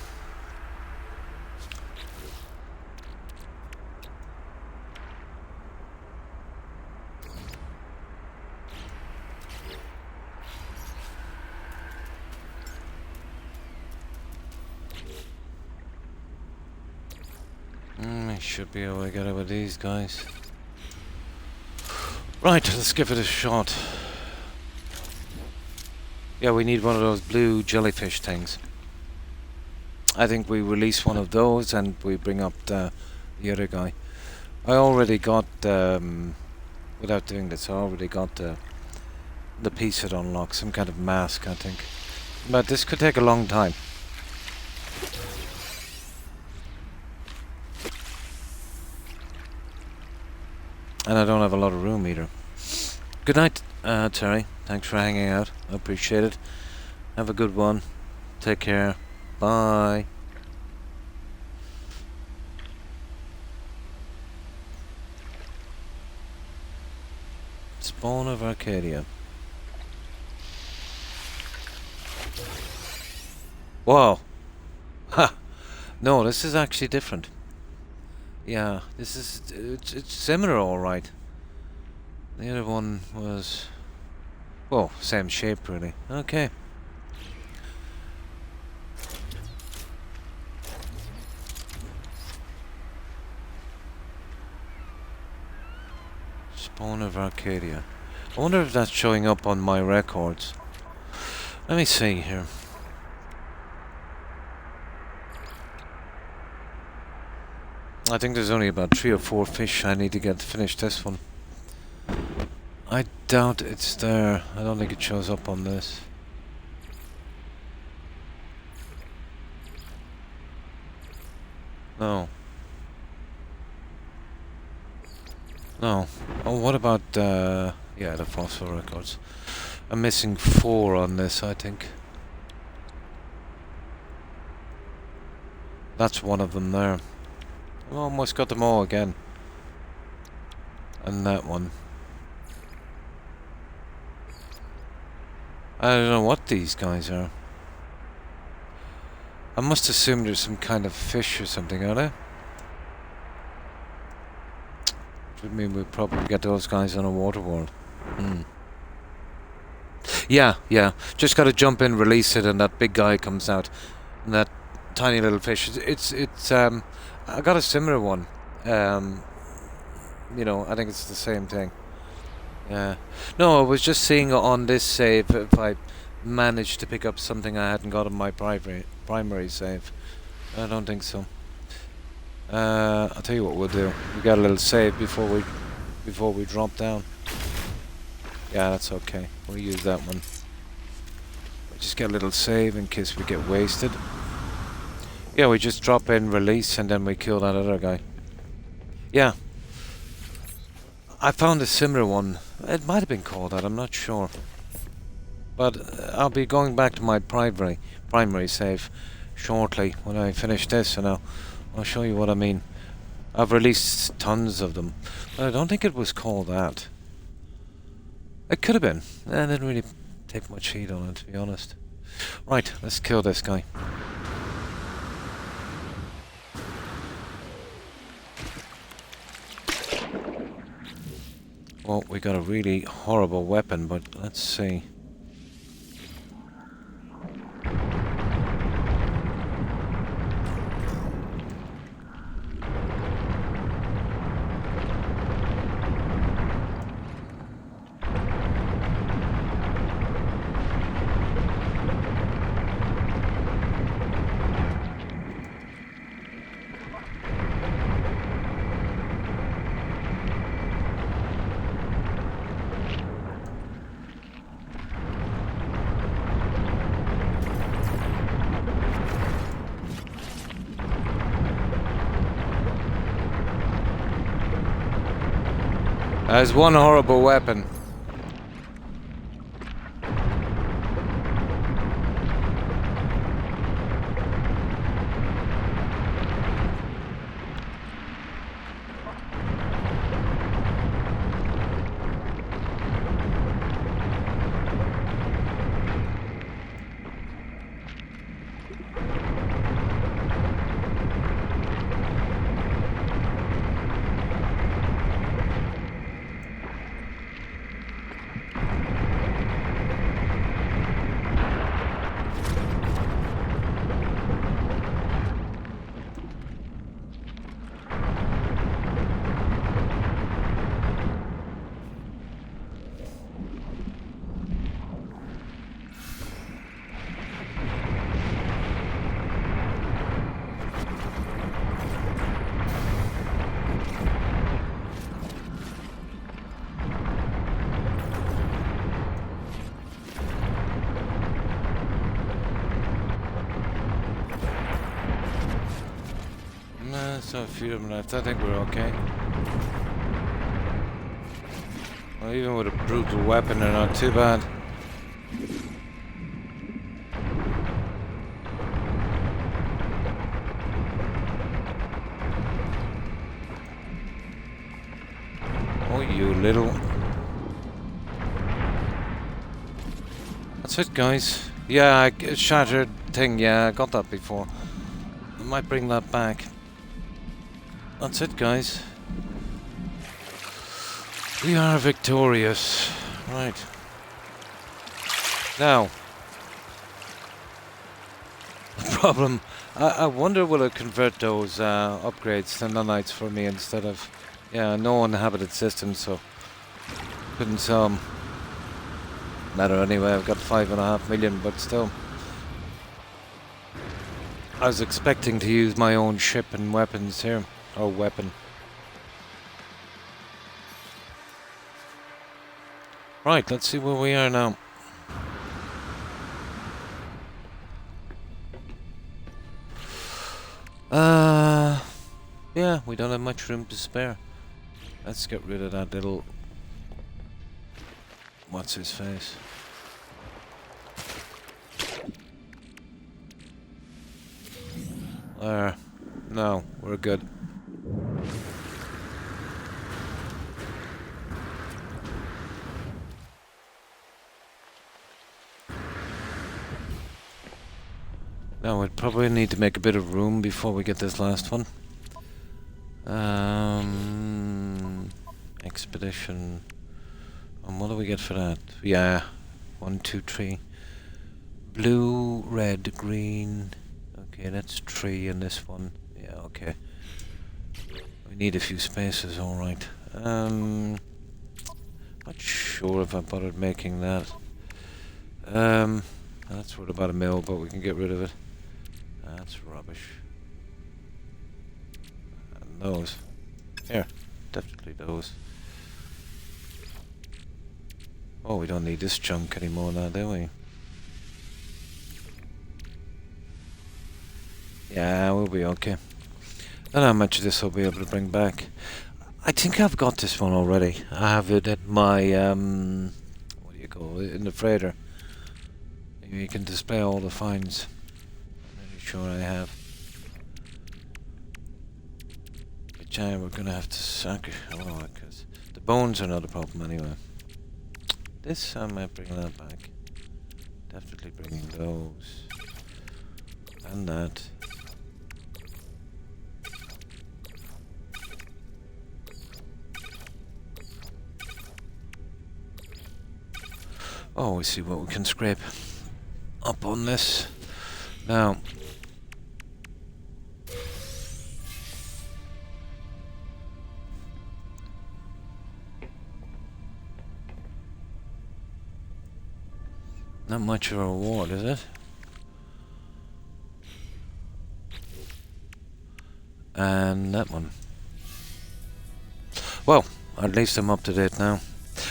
I should be able to get it with these guys. Right, let's give it a shot. Yeah, we need one of those blue jellyfish things. I think we release one of those and we bring up the other guy. I already got, without doing this, I already got the piece that unlocks, some kind of mask, I think. But this could take a long time. And I don't have a lot of room either. Good night, Terry. Thanks for hanging out. I appreciate it. Have a good one. Take care. Bye. Spawn of Arcadia. Whoa. Ha! No, this is actually different. Yeah, this is... It's similar, alright. The other one was... Well, same shape, really. Okay. Spawn of Arcadia. I wonder if that's showing up on my records. Let me see here. I think there's only about 3 or 4 fish I need to get to finish this one. I doubt it's there. I don't think it shows up on this. No. No. Oh, what about, yeah, the fossil records. I'm missing 4 on this, I think. That's one of them there. I almost got them all again. And that one. I don't know what these guys are. I must assume there's some kind of fish or something, are they? Which would mean we'll probably get those guys on a water world. Yeah, yeah. Just gotta jump in, release it, and that big guy comes out. And that tiny little fish. It's I got a similar one. You know, I think it's the same thing. Yeah. No, I was just seeing on this save if I managed to pick up something I hadn't got on my primary save. I don't think so. I'll tell you what we'll do. We got a little save before we drop down. Yeah, that's okay. We'll use that one. We just get a little save in case we get wasted. Yeah, we just drop in, release, and then we kill that other guy. Yeah. I found a similar one. It might have been called that, I'm not sure. But I'll be going back to my primary save shortly when I finish this, and I'll show you what I mean. I've released tons of them, but I don't think it was called that. It could have been. I didn't really take much heed on it, to be honest. Right, let's kill this guy. Well, we got a really horrible weapon, but let's see. There's one horrible weapon. So a few of them left. I think we're okay. Well, even with a brutal weapon, they're not too bad. Oh, you little... That's it, guys. Yeah, shattered thing. Yeah, I got that before. I might bring that back. That's it, guys. We are victorious. Right. Now, the problem... I wonder will it convert those upgrades to nanites for me instead of... Yeah, no uninhabited system, so... Couldn't sell 'em. Matter anyway, I've got 5.5 million, but still. I was expecting to use my own ship and weapons here. Or weapon. Right, let's see where we are now. Yeah, we don't have much room to spare. Let's get rid of that little... What's his face? There. No, we're good. Now we'd probably need to make a bit of room before we get this last one. Expedition. And what do we get for that? Yeah. 1, 2, 3. Blue, red, green. Okay, that's 3 in this one. Yeah, okay. We need a few spaces, alright. Not sure if I bothered making that. That's worth about 1 mil, but we can get rid of it. That's rubbish. And those. Here, definitely those. Oh, we don't need this junk anymore now, do we? Yeah, we'll be okay. I don't know how much of this I'll be able to bring back. I think I've got this one already. I have it at my, what do you call it, in the freighter. You can display all the finds. I'm pretty sure I have. But yeah, we're gonna have to sacrifice, because the bones are not a problem anyway. This, I might bring that back. Definitely bringing those. And that. Oh, we see what we can scrape up on this. Now, not much of a reward, is it? And that one. Well, at least I'm up to date now.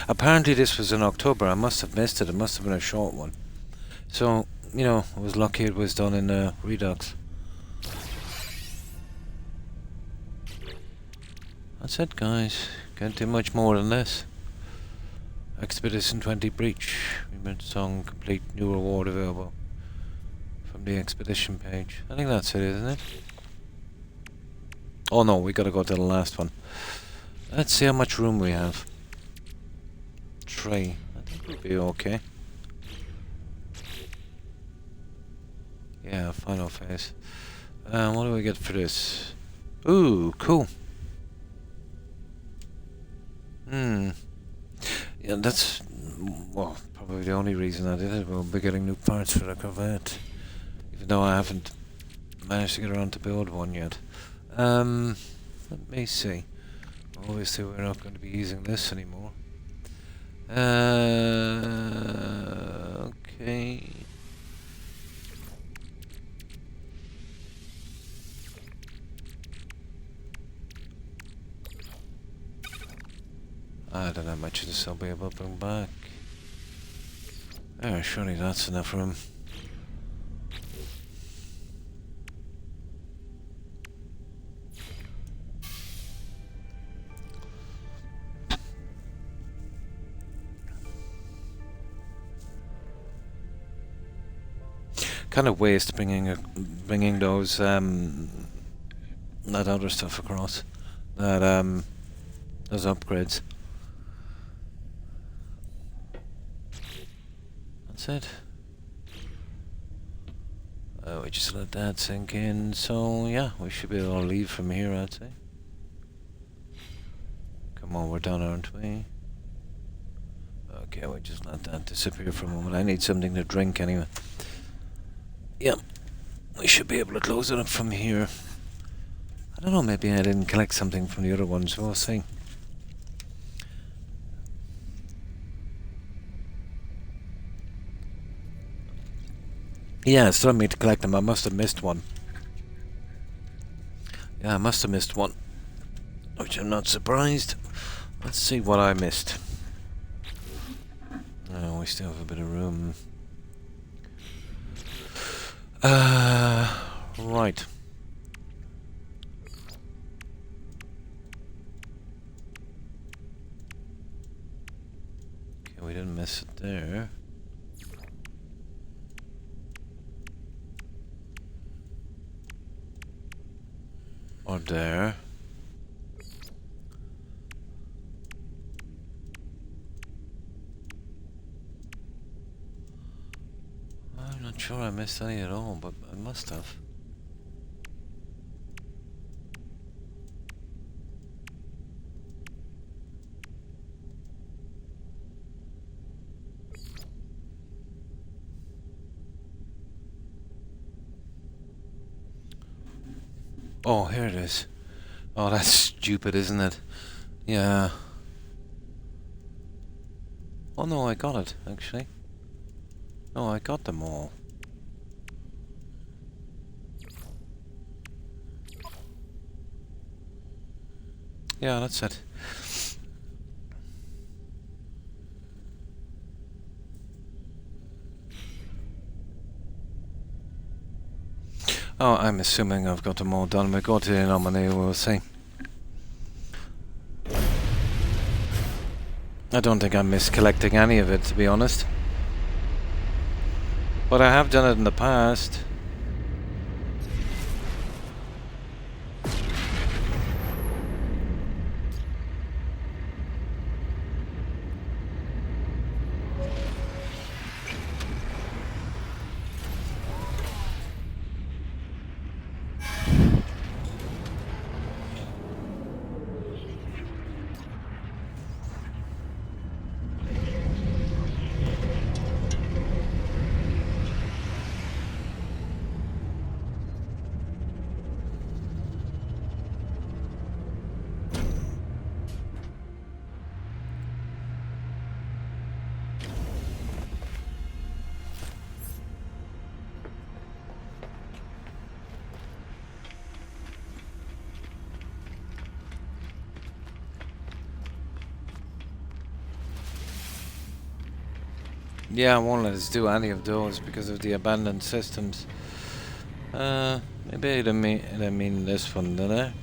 Apparently this was in October. I must have missed it. It must have been a short one. So, you know, I was lucky it was done in Redux. That's it, guys. Can't do much more than this. Expedition 20 Breach. Remember song complete, new reward available from the expedition page. I think that's it, isn't it? Oh no, we gotta go to the last one. Let's see how much room we have. 3. I think we'll be okay. Yeah, final phase. What do we get for this? Ooh, cool. Yeah, that's, well, probably the only reason I did it. We'll be getting new parts for the Corvette. Even though I haven't managed to get around to build one yet. Let me see. Obviously we're not going to be using this anymore. Okay. I don't know how much of this I'll be able to bring back. Oh, surely that's enough room. Kind of waste bringing those that other stuff across. That those upgrades. That's it. We just let that sink in. So yeah, we should be able to leave from here, I'd say. Come on, we're done, aren't we? Okay, we just let that disappear for a moment. I need something to drink anyway. Yep, we should be able to close it up from here. I don't know, maybe I didn't collect something from the other ones. We'll see. Yeah, it's telling me to collect them. I must have missed one. Yeah, I must have missed one. Which I'm not surprised. Let's see what I missed. Oh, we still have a bit of room. Right. Okay, we didn't miss it there. Or there. I'm not sure I missed any at all, but I must have. Oh, here it is. Oh, that's stupid, isn't it? Yeah. Oh no, I got it, actually. No, I got them all. Yeah, that's it. Oh, I'm assuming I've got them all done. We'll go to the nominee, we'll see. I don't think I missed collecting any of it, to be honest. But I have done it in the past. Yeah, I won't let us do any of those because of the abandoned systems. Maybe I didn't mean this one, did I?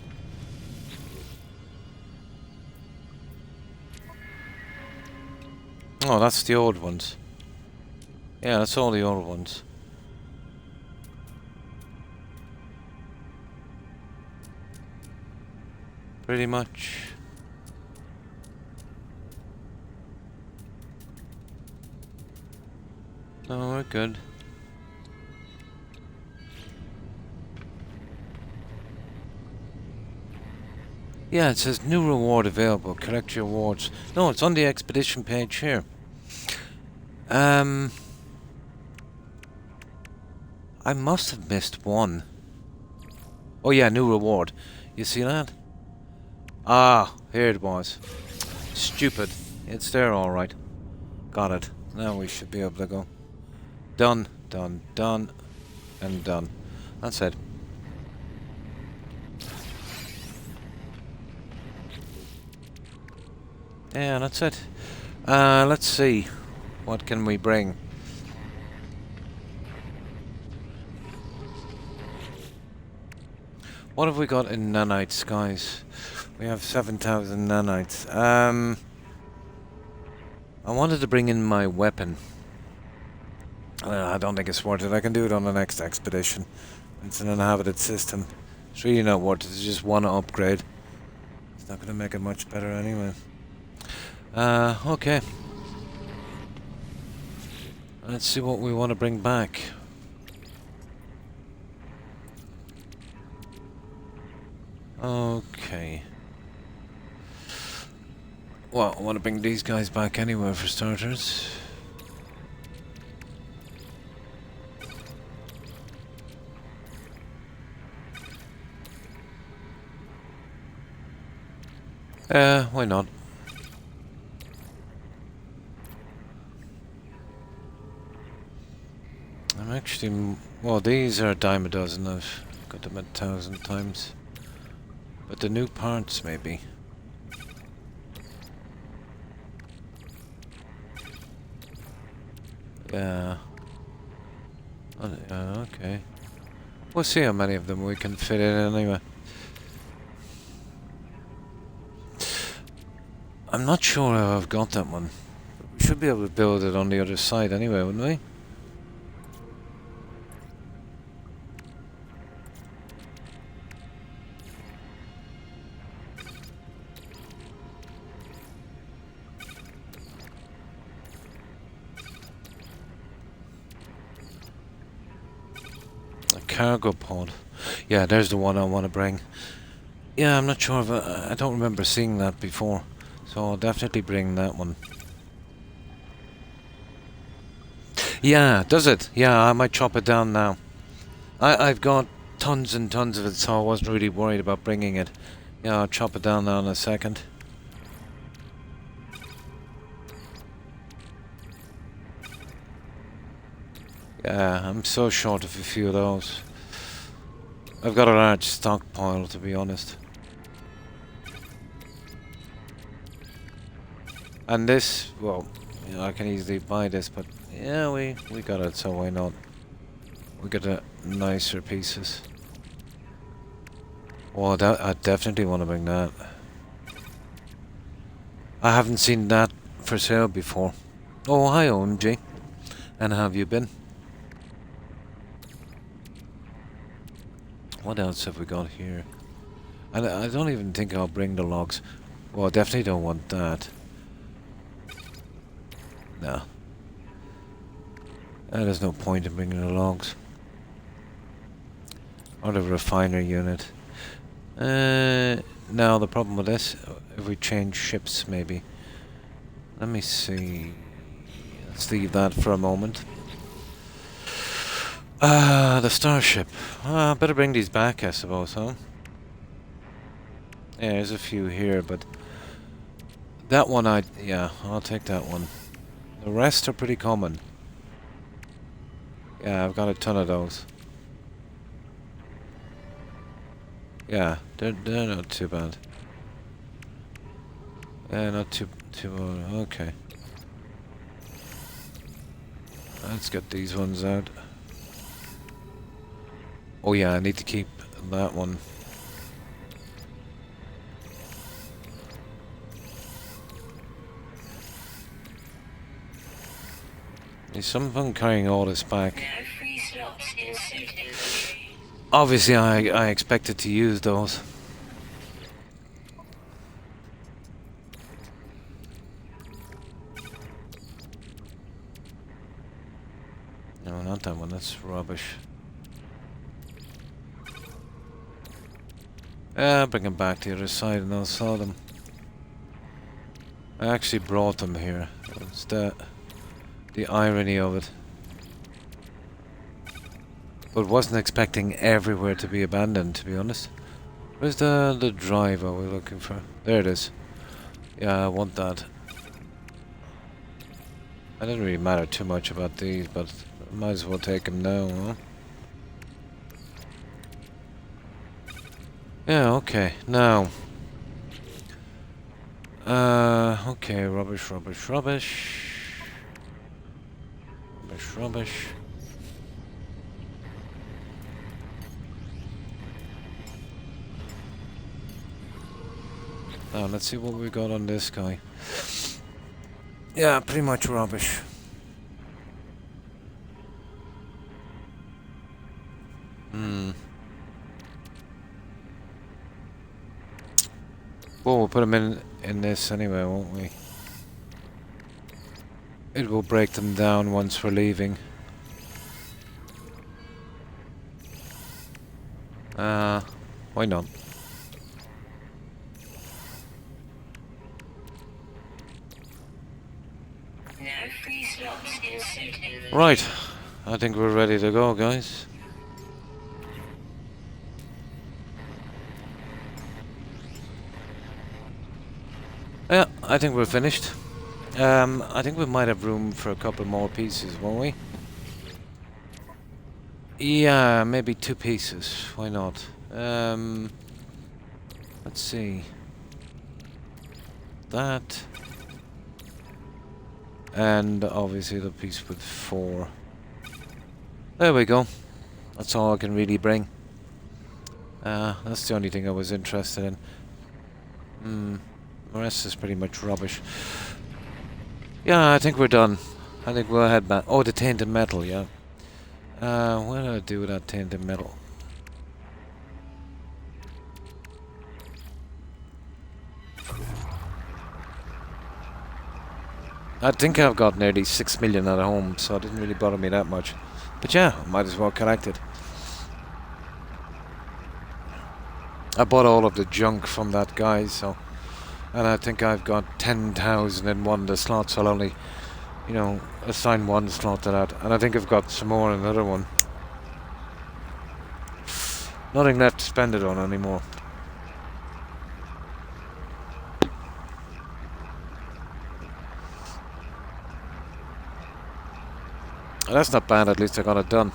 Oh, that's the old ones. Yeah, that's all the old ones. Pretty much. Oh, we're good. Yeah, it says new reward available. Collect your rewards. No, it's on the expedition page here. I must have missed one. Oh yeah, new reward. You see that? Ah, here it was. Stupid. It's there alright. Got it. Now we should be able to go. Done, done, done, and done. That's it. Yeah, that's it. Let's see. What can we bring? What have we got in nanites, guys? We have 7,000 nanites. I wanted to bring in my weapon. I don't think it's worth it. I can do it on the next expedition. It's an inhabited system. It's really not worth it. It's just one upgrade. It's not going to make it much better anyway. Okay. Let's see what we want to bring back. Okay. Well, I want to bring these guys back anyway for starters. Why not? I'm actually... Well, these are a dime a dozen. I've got them 1,000 times. But the new parts, maybe. Yeah. Okay. We'll see how many of them we can fit in anyway. I'm not sure how I've got that one. We should be able to build it on the other side anyway, wouldn't we? A cargo pod. Yeah, there's the one I want to bring. Yeah, I'm not sure if I don't remember seeing that before. So I'll definitely bring that one. Yeah, does it? Yeah, I might chop it down now. I've got tons and tons of it, so I wasn't really worried about bringing it. Yeah, I'll chop it down now in a second. Yeah, I'm so short of a few of those. I've got a large stockpile, to be honest. And this, well, you know, I can easily buy this, but yeah, we got it, so why not? We got nicer pieces. Well, that, I definitely want to bring that. I haven't seen that for sale before. Oh, hi, OMG. And how have you been? What else have we got here? And I don't even think I'll bring the logs. Well, I definitely don't want that. No. There's no point in bringing the logs. Or the refiner unit. Now the problem with this, if we change ships maybe. Let me see. Let's leave that for a moment. The starship. Better bring these back, I suppose, huh? Yeah, there's a few here, but... That one yeah, I'll take that one. The rest are pretty common. Yeah, I've got a ton of those. Yeah, they're not too bad. Yeah, not too okay. Let's get these ones out. Oh yeah, I need to keep that one. There's some fun carrying all this back. No free slots in suit inventory. Obviously, I expected to use those. No, not that one. That's rubbish. Bring them back to the other side and I'll sell them. I actually brought them here. It's the irony of it. But wasn't expecting everywhere to be abandoned, to be honest. Where's the driver we're looking for? There it is. Yeah, I want that. I didn't really matter too much about these, but I might as well take them now, huh? Yeah, okay, now. Okay, rubbish. Now, let's see what we got on this guy. Yeah, pretty much rubbish. we'll put them in this anyway, won't we? It will break them down once we're leaving. Why not? No free slots inserted. Right, I think we're ready to go, guys. Yeah, I think we're finished. I think we might have room for a couple more pieces, won't we? Yeah, maybe 2 pieces. Why not? Let's see. That. And obviously the piece with 4. There we go. That's all I can really bring. That's the only thing I was interested in. The rest is pretty much rubbish. Yeah, I think we're done. I think we'll head back. Oh, the tainted metal, yeah. What did I do with that tainted metal? I think I've got nearly 6 million at home, so it didn't really bother me that much. But yeah, might as well collect it. I bought all of the junk from that guy, so... And I think I've got 10,000 in one of the slots. I'll only, you know, assign 1 slot to that. And I think I've got some more in another one. Nothing left to spend it on anymore. That's not bad, at least I got it done.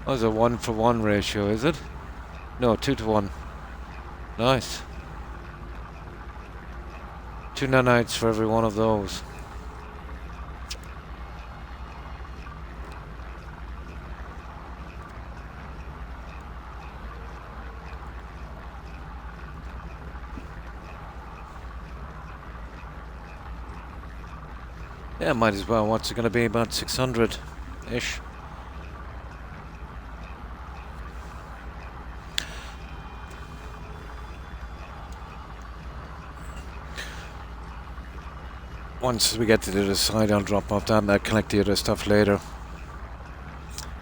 That was a 1-for-1 ratio, is it? No, 2-to-1. Nice. 2 nanites for every one of those. Yeah, might as well. What's it going to be? About 600-ish. Once we get to the other side, I'll drop off that and I'll collect the other stuff later.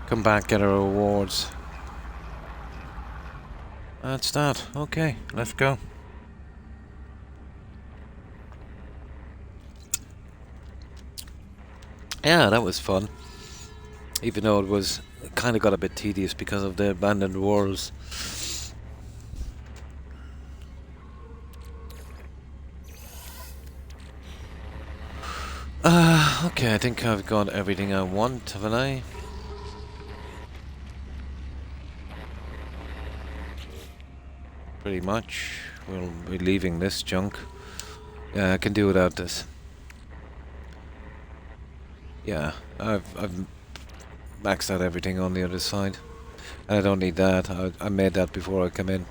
Come back, get our rewards. That's that. Okay, let's go. Yeah, that was fun. Even though it was kind of got a bit tedious because of the abandoned worlds. Okay, I think I've got everything I want, haven't I? Pretty much. We'll be leaving this junk. Yeah, I can do without this. Yeah, I've maxed out everything on the other side. And I don't need that. I made that before I come in.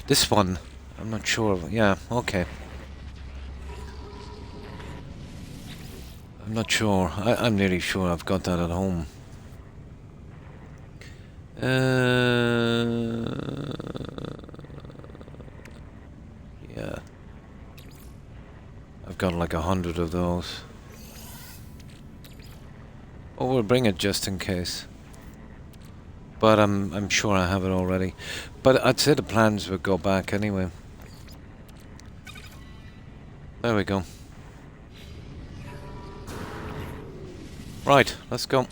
This one, I'm not sure. Yeah, okay. I'm not sure. I'm nearly sure I've got that at home. Yeah. I've got like 100 of those. Oh, we'll bring it just in case. But I'm sure I have it already. But I'd say the plans would go back anyway. There we go. Right, let's go.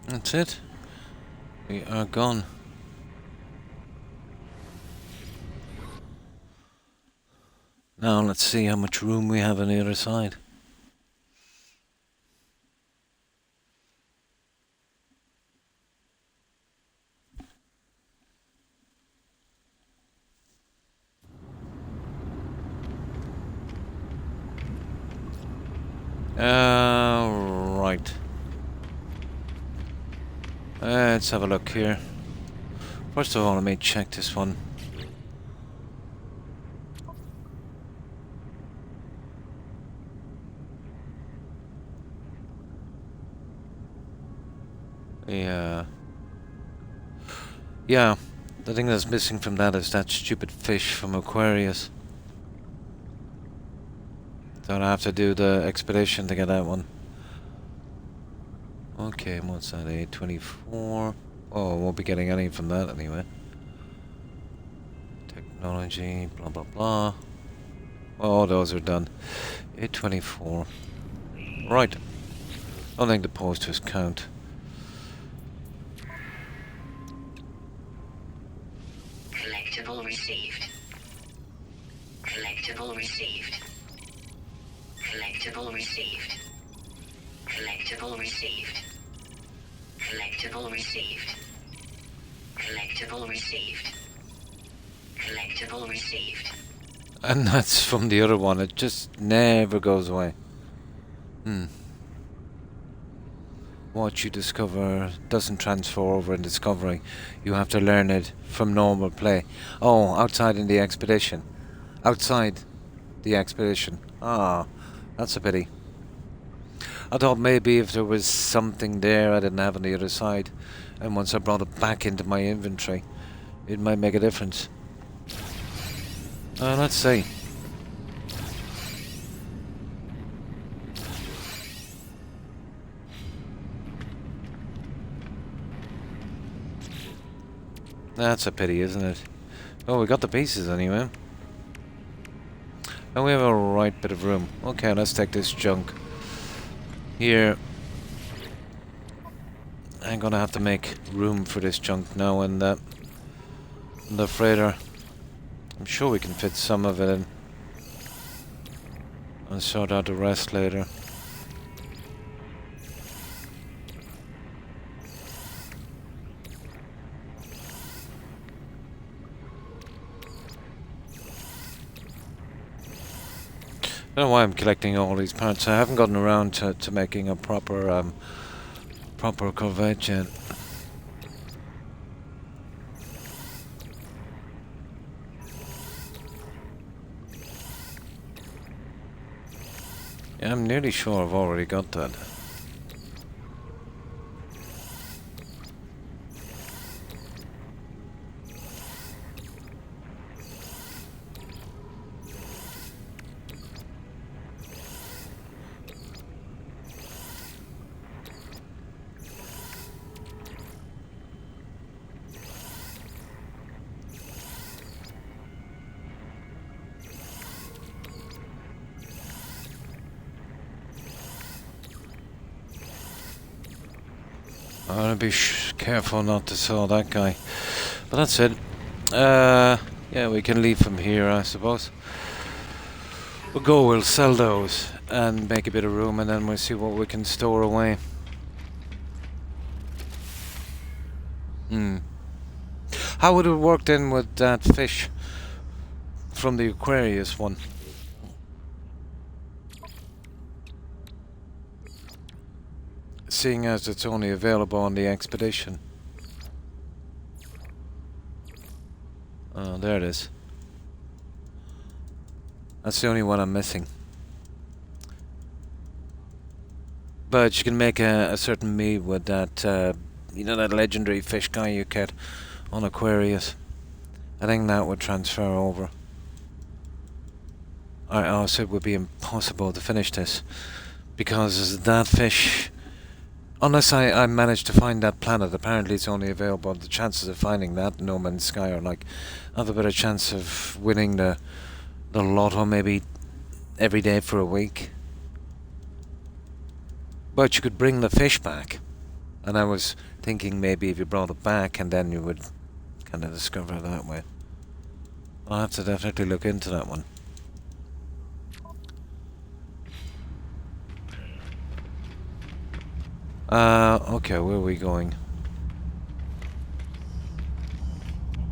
That's it. We are gone. Now let's see how much room we have on the other side. Right. Let's have a look here. First of all, let me check this one. Yeah, the thing that's missing from that is that stupid fish from Aquarius. Don't have to do the expedition to get that one. Okay, what's that? 824. Oh, won't be getting any from that anyway. Technology, blah blah blah. Oh, those are done. 824. Right. I don't think the posters count. Collectible received. Collectible received. Collectible received. Collectible received. Collectible received. Collectible received. Collectible received. And that's from the other one. It just never goes away. What you discover doesn't transfer over in Discovery. You have to learn it from normal play. Oh, outside in the expedition. Outside the expedition. Ah, that's a pity. I thought maybe if there was something there I didn't have on the other side, and once I brought it back into my inventory, it might make a difference. Let's see. That's a pity, isn't it? Oh, we got the pieces anyway. And we have a right bit of room. Okay, let's take this junk. Here. I'm gonna have to make room for this junk now in the freighter. I'm sure we can fit some of it in. And sort out the rest later. I don't know why I'm collecting all these parts. I haven't gotten around to making a proper Corvette yet. Yeah, I'm nearly sure I've already got that. I'm gonna be careful not to sell that guy. But that's it. Yeah, we can leave from here, I suppose. We'll sell those and make a bit of room, and then we'll see what we can store away. How would it work then with that fish from the Aquarius one? Seeing as it's only available on the expedition. Oh, there it is. That's the only one I'm missing. But you can make a certain meat with that, you know, that legendary fish guy you get on Aquarius. I think that would transfer over. I also it would be impossible to finish this because that fish, unless I manage to find that planet, apparently it's only available. The chances of finding that in No Man's Sky are like, I have a better chance of winning the lotto maybe every day for a week. But you could bring the fish back And I was thinking maybe if you brought it back and then you would kind of discover it that way. I'll have to definitely look into that one. Okay, where are we going?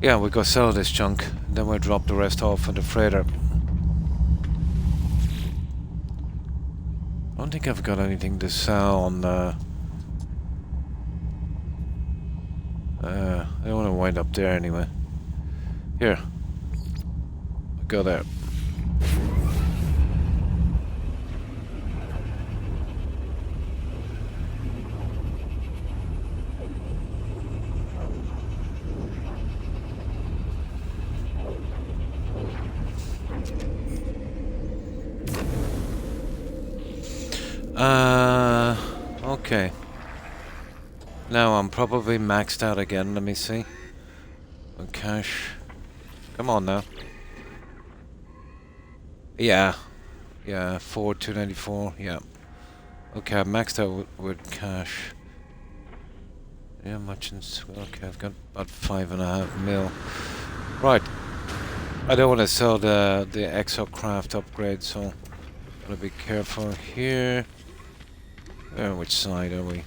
Yeah, we go sell this junk, then we'll drop the rest off on the freighter. I don't think I've got anything to sell on I don't want to wind up there anyway. Here. Go there. Okay. Now I'm probably maxed out again, let me see. Cash. Come on now. Yeah. Yeah, 294, yeah. Okay, I'm maxed out with cash. Yeah, merchants. Okay, I've got about 5.5 mil. Right. I don't want to sell the exocraft upgrade, so gotta be careful here. Which side are we?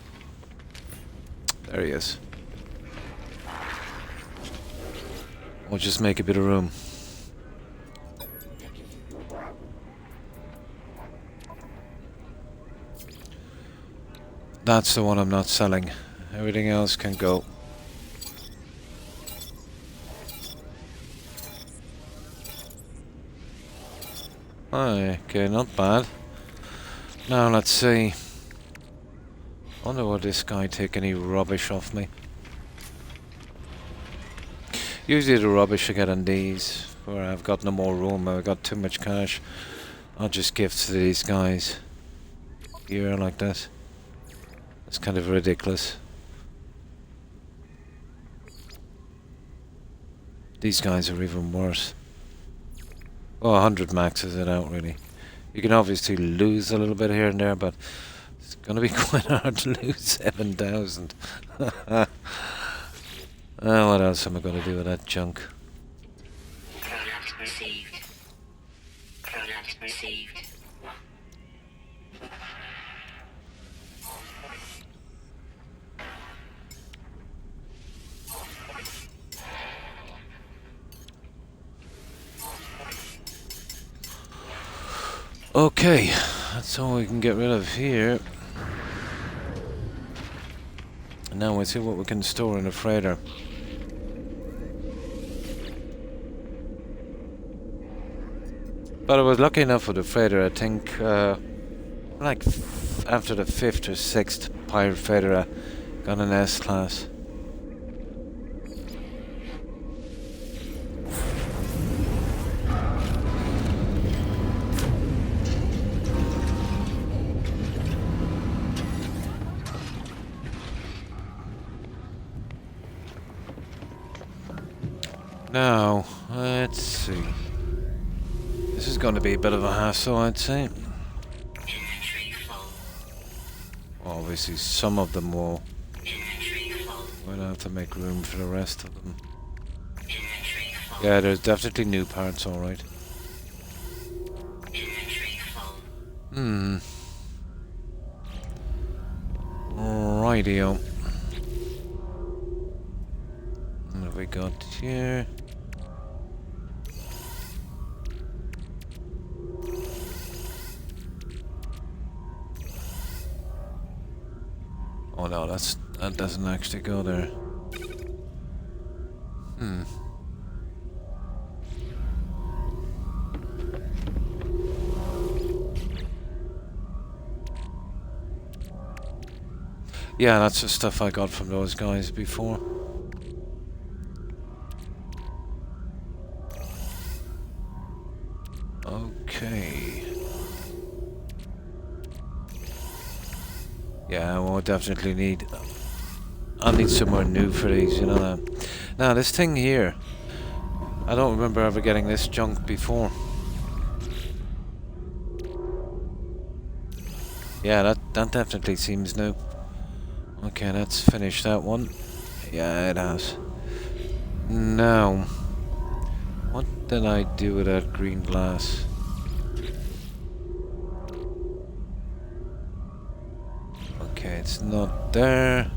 There he is. We'll just make a bit of room. That's the one I'm not selling. Everything else can go. Okay, not bad. Now let's see. Wonder will this guy take any rubbish off me. Usually the rubbish I get on these, where I've got no more room, I've got too much cash, I'll just give to these guys. Here like that. It's kind of ridiculous. These guys are even worse. Well, 100 maxes it out really. You can obviously lose a little bit here and there, but it's gonna be quite hard to lose 7,000. What else am I gonna do with that junk? Product received. Product received. Okay, that's all we can get rid of here. And now we'll see what we can store in the freighter. But I was lucky enough with the freighter, I think, like after the 5th or 6th pirate freighter, I got an S-class. Now, let's see. This is going to be a bit of a hassle, I'd say. Inventory full. Obviously, some of them will. Inventory full. We'll have to make room for the rest of them. Inventory full. Yeah, there's definitely new parts, alright. Inventory full. Rightio. What have we got here? Oh no, that doesn't actually go there. Yeah, that's the stuff I got from those guys before. Okay. Yeah, we'll definitely need... I'll need somewhere new for these, you know that. Now, this thing here, I don't remember ever getting this junk before. Yeah, that definitely seems new. Okay, that's finished that one. Yeah, it has. Now, what did I do with that green glass? Okay, it's not there.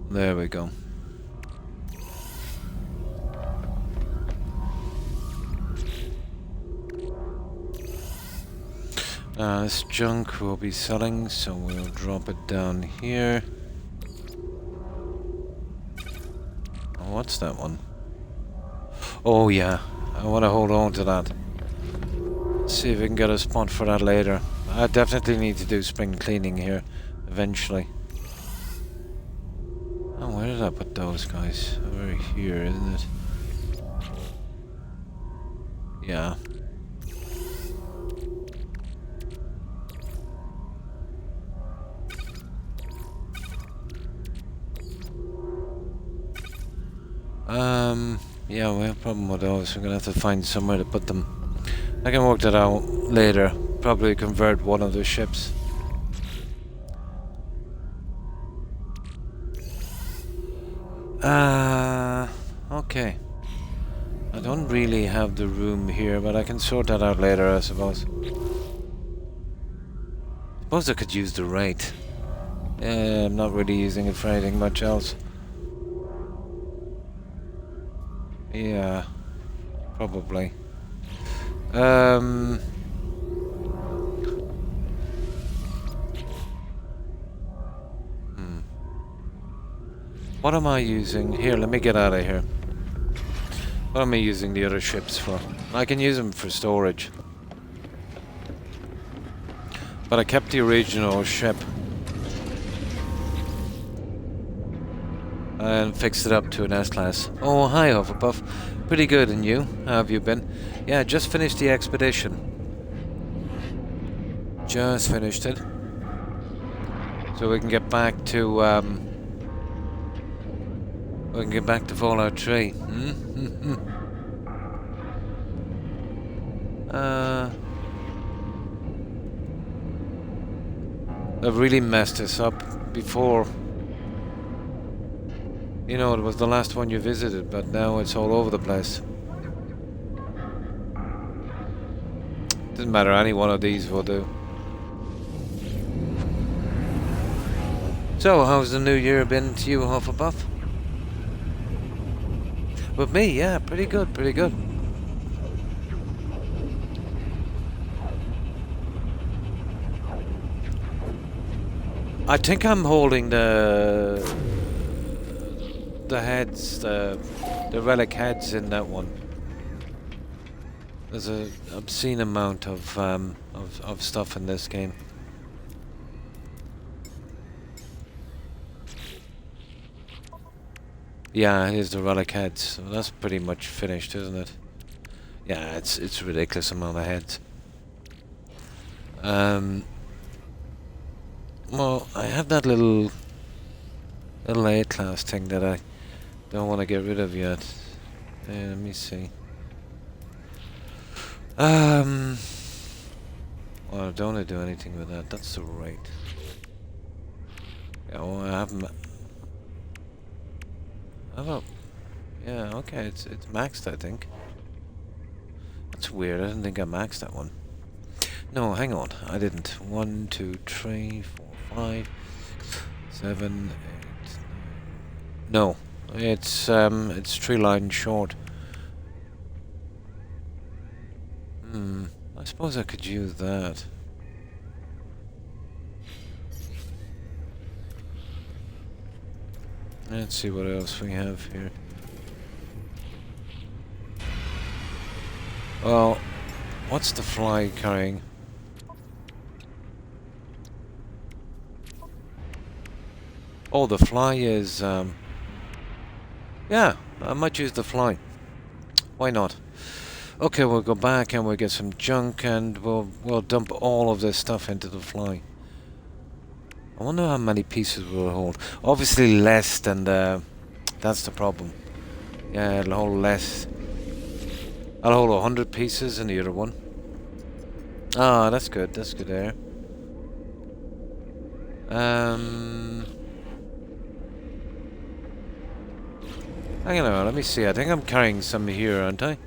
There we go. This junk we'll be selling, so we'll drop it down here. Oh, what's that one? Oh yeah, I want to hold on to that. See if we can get a spot for that later. I definitely need to do spring cleaning here, eventually. Oh, where did I put those guys? Over here, isn't it? Yeah. Yeah, we have a problem with those. We're gonna have to find somewhere to put them. I can work that out later. Probably convert one of the ships. Okay. I don't really have the room here, but I can sort that out later, I suppose. Suppose I could use the rate. I'm not really using it for anything much else. Yeah, probably. What am I using? Here, let me get out of here. What am I using the other ships for? I can use them for storage. But I kept the original ship. And fixed it up to an S-class. Oh, hi Hufflepuff. Pretty good, and you? How have you been? Yeah, just finished the expedition. Just finished it. So we can get back to, we can get back to Fallout 3. I've really messed this up before. You know, it was the last one you visited, but now it's all over the place. Doesn't matter, any one of these will do. So, how's the new year been to you, Hufflepuff? With me, yeah, pretty good, pretty good. I think I'm holding the heads, the relic heads in that one. There's a obscene amount of stuff in this game. Yeah, here's the relic heads. So that's pretty much finished, isn't it? Yeah, it's a ridiculous amount of heads. Well, I have that little A-class thing that I don't want to get rid of yet. Let me see. Well, I don't want to do anything with that. That's the rate. Yeah, well, I haven't. Yeah, okay, it's maxed, I think. That's weird. I didn't think I maxed that one. No, hang on. I didn't. 1, 2, 3, 4, 5, 7, 8, 9. No, it's 3 lines short. I suppose I could use that. Let's see what else we have here. Well, what's the fly carrying? Oh, the fly is, yeah, I might use the fly. Why not? Okay, we'll go back and we'll get some junk and we'll dump all of this stuff into the fly. I wonder how many pieces we'll hold. Obviously less than the... That's the problem. Yeah, it'll hold less. I'll hold 100 pieces in the other one. Ah, that's good. That's good there. Hang on, let me see. I think I'm carrying some here, aren't I?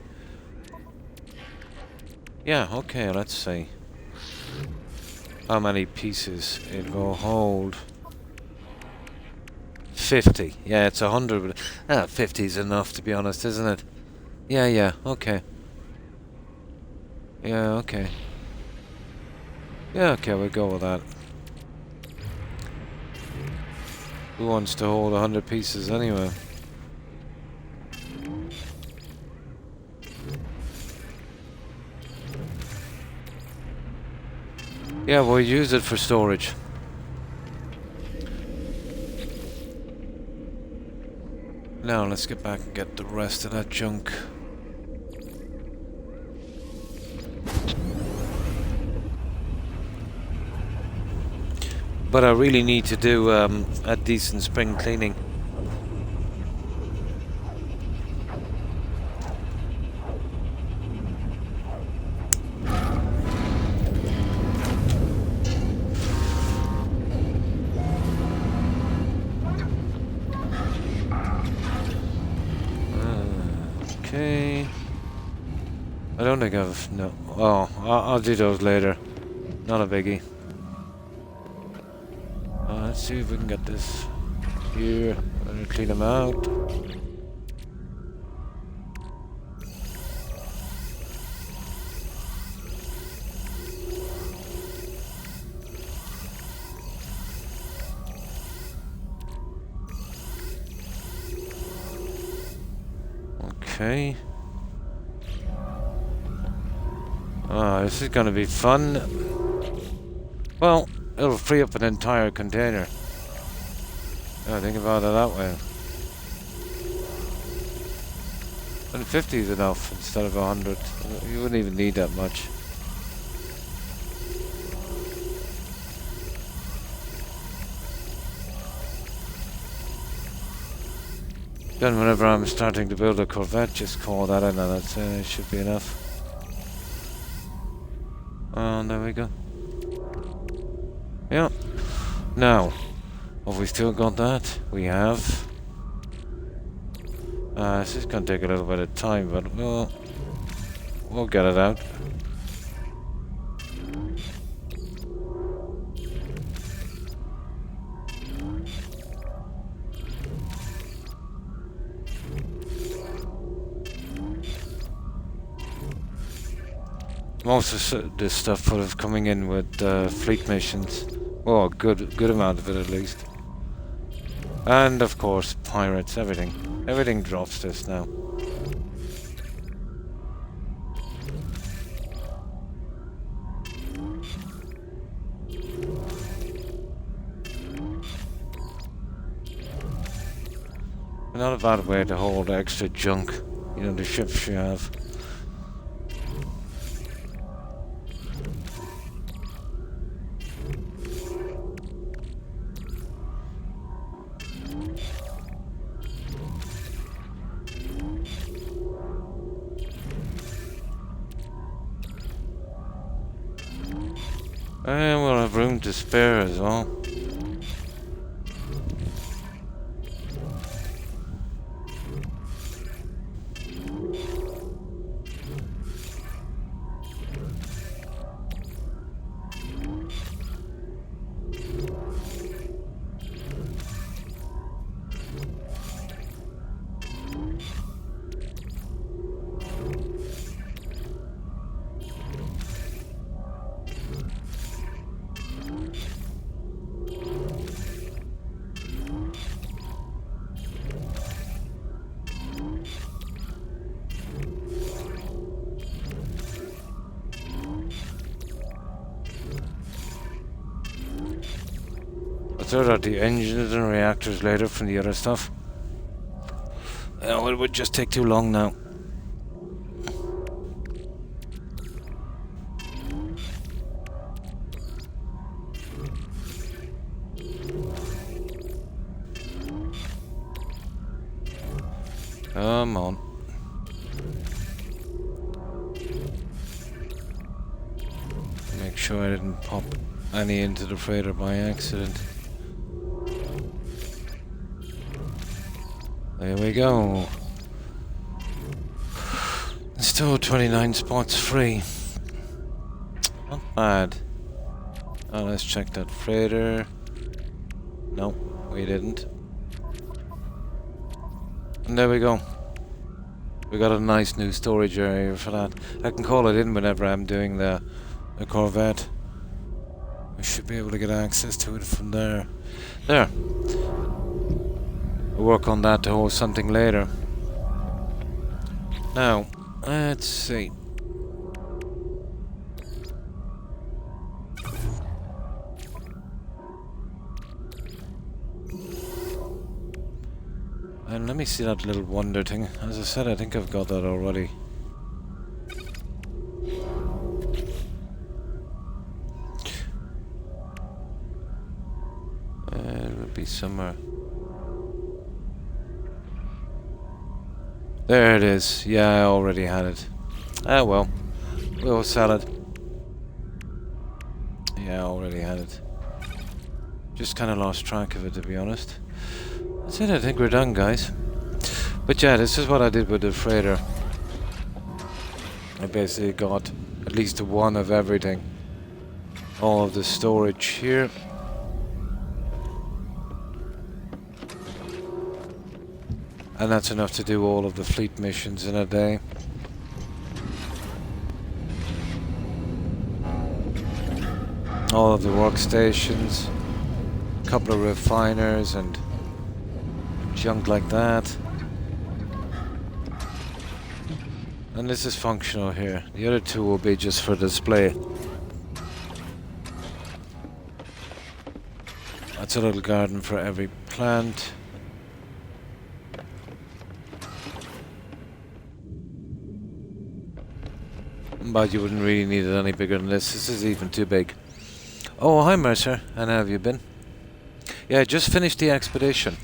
Yeah, okay, let's see. How many pieces it will hold? 50. Yeah, it's 100, but 50 is enough, to be honest, isn't it? Yeah, okay. Yeah, okay. Yeah, okay, we'll go with that. Who wants to hold 100 pieces anyway? Yeah, we'll use it for storage. Now let's get back and get the rest of that junk. But I really need to do a decent spring cleaning. Okay. I don't think I've... no. Oh, I'll do those later. Not a biggie. Let's see if we can get this here. Better clean them out. Okay. This is gonna be fun. Well, it'll free up an entire container. Yeah, think about it that way. And 50 is enough instead of 100. You wouldn't even need that much. Then whenever I'm starting to build a Corvette, just call that in and that's it should be enough. And there we go. Yeah. Now, have we still got that? We have. This is going to take a little bit of time, but we'll get it out. Most of this stuff would have coming in with fleet missions. Well, a good amount of it at least. And of course, pirates, everything. Everything drops this now. Not a bad way to hold extra junk, you know, the ships you have. And we'll have room to spare as well. Sort out the engines and reactors later from the other stuff. It would just take too long now. Come on. Make sure I didn't pop any into the freighter by accident. There we go. Still 29 spots free. Not bad. Oh, let's check that freighter. No, we didn't. And there we go. We got a nice new storage area for that. I can call it in whenever I'm doing the Corvette. We should be able to get access to it from there. There. We'll work on that to hold something later. Now, let's see. And let me see that little wonder thing. As I said, I think I've got that already. It would be somewhere. There it is. Yeah, I already had it. Ah well. We'll sell it. Yeah, I already had it. Just kind of lost track of it, to be honest. That's it, I think we're done, guys. But yeah, this is what I did with the freighter. I basically got at least one of everything. All of the storage here. And that's enough to do all of the fleet missions in a day. All of the workstations. A couple of refiners and junk like that. And this is functional here. The other two will be just for display. That's a little garden for every plant. But you wouldn't really need it any bigger than this. This is even too big. Oh, hi Mercer. And how have you been? Yeah, just finished the expedition.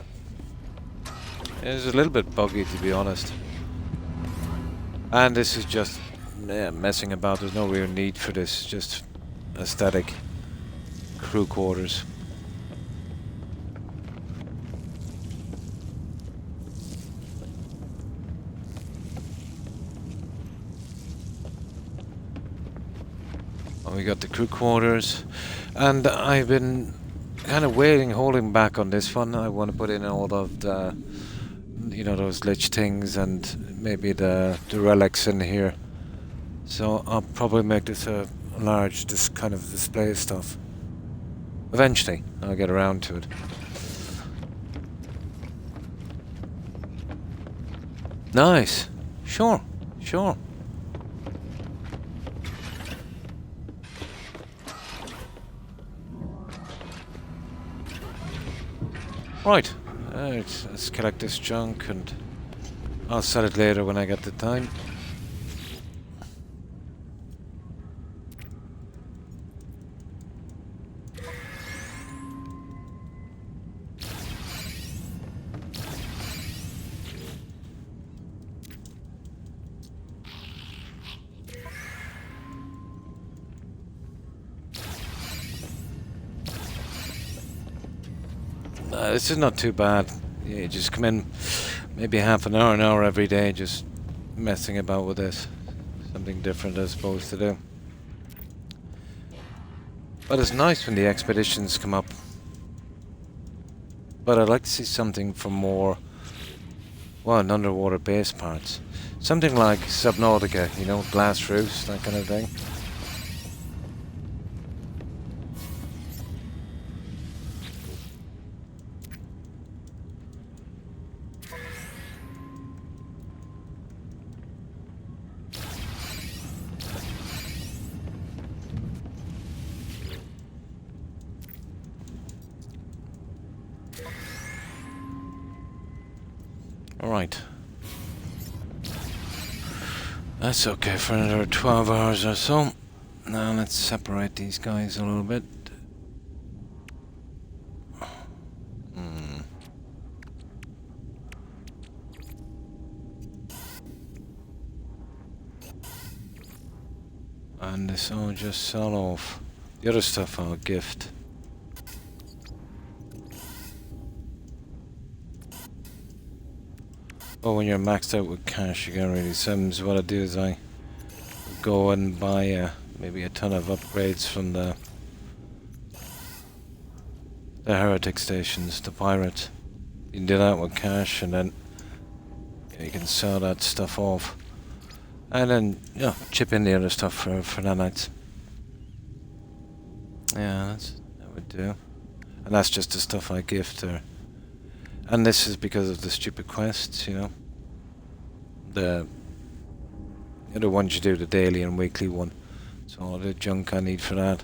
It was a little bit buggy, to be honest. And this is just messing about. There's no real need for this. Just aesthetic. Crew quarters. We got the crew quarters, and I've been kind of holding back on this one. I want to put in all of the, you know, those lich things and maybe the relics in here. So I'll probably make this a large, this kind of display stuff. Eventually, I'll get around to it. Nice. Sure. Sure. Right, let's collect this junk and I'll sell it later when I get the time. This is not too bad. You just come in maybe half an hour every day just messing about with this. Something different I suppose to do. But it's nice when the expeditions come up. But I'd like to see something for more, well, an underwater base parts. Something like Subnautica, you know, glass roofs, that kind of thing. Alright. That's okay for another 12 hours or so. Now let's separate these guys a little bit. And this all just sell off. The other stuff I'll gift. Well, when you're maxed out with cash, you can't really sims. What I do is I go and buy maybe a ton of upgrades from the heretic stations, the pirate. You can do that with cash, and then you can sell that stuff off, and then chip in the other stuff for nanites. Yeah, that would do. And that's just the stuff I gift her. And this is because of the stupid quests, you know. The other ones you do, the daily and weekly one. So all the junk I need for that.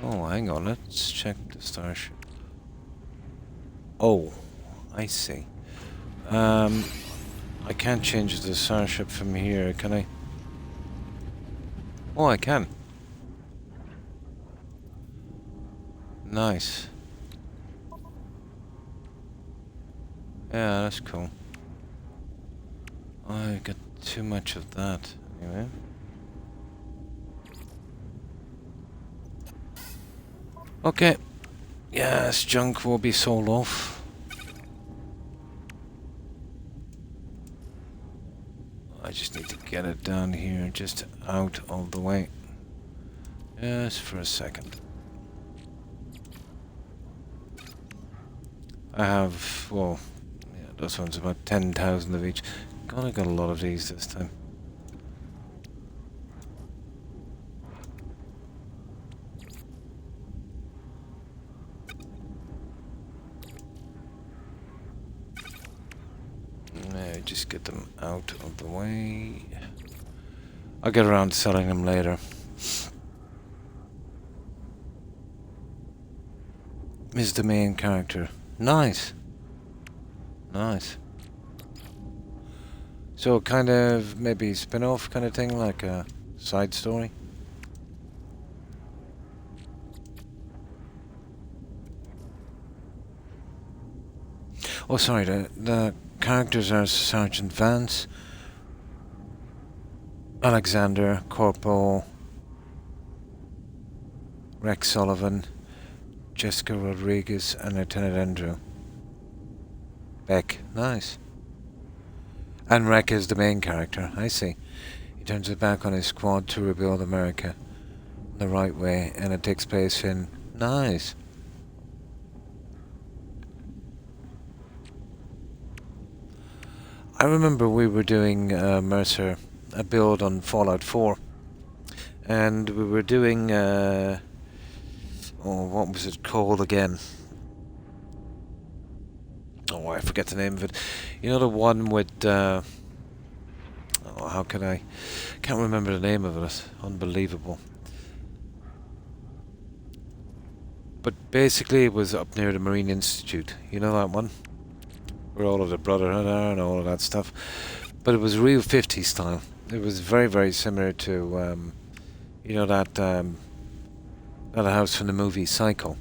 Oh, hang on, let's check the starship. Oh, I see. I can't change the starship from here, can I? Oh, I can. Nice. Yeah, that's cool. I got too much of that, anyway. Okay. Yes, junk will be sold off. I just need to get it down here, just out of the way. Just for a second. I have, well, yeah, those ones about 10,000 of each. God, I got a lot of these this time. Just get them out of the way. I'll get around to selling them later. Is the main character. Nice. Nice. So kind of maybe spin-off kind of thing, like a side story. Oh, sorry, the characters are Sergeant Vance, Alexander, Corporal, Rex Sullivan, Jessica Rodriguez, and Lieutenant Andrew. Beck, nice. And Rex is the main character, I see. He turns his back on his squad to rebuild America the right way, and it takes place in... Nice. I remember we were doing Mercer, a build on Fallout 4, and we were doing, oh, what was it called again? Oh, I forget the name of it. You know the one with, oh, how can I? Can't remember the name of it. Unbelievable. But basically it was up near the Marine Institute. You know that one? Where all of the Brotherhood are and all of that stuff. But it was real 50s style. It was very, very similar to, you know, that house from the movie Psycho.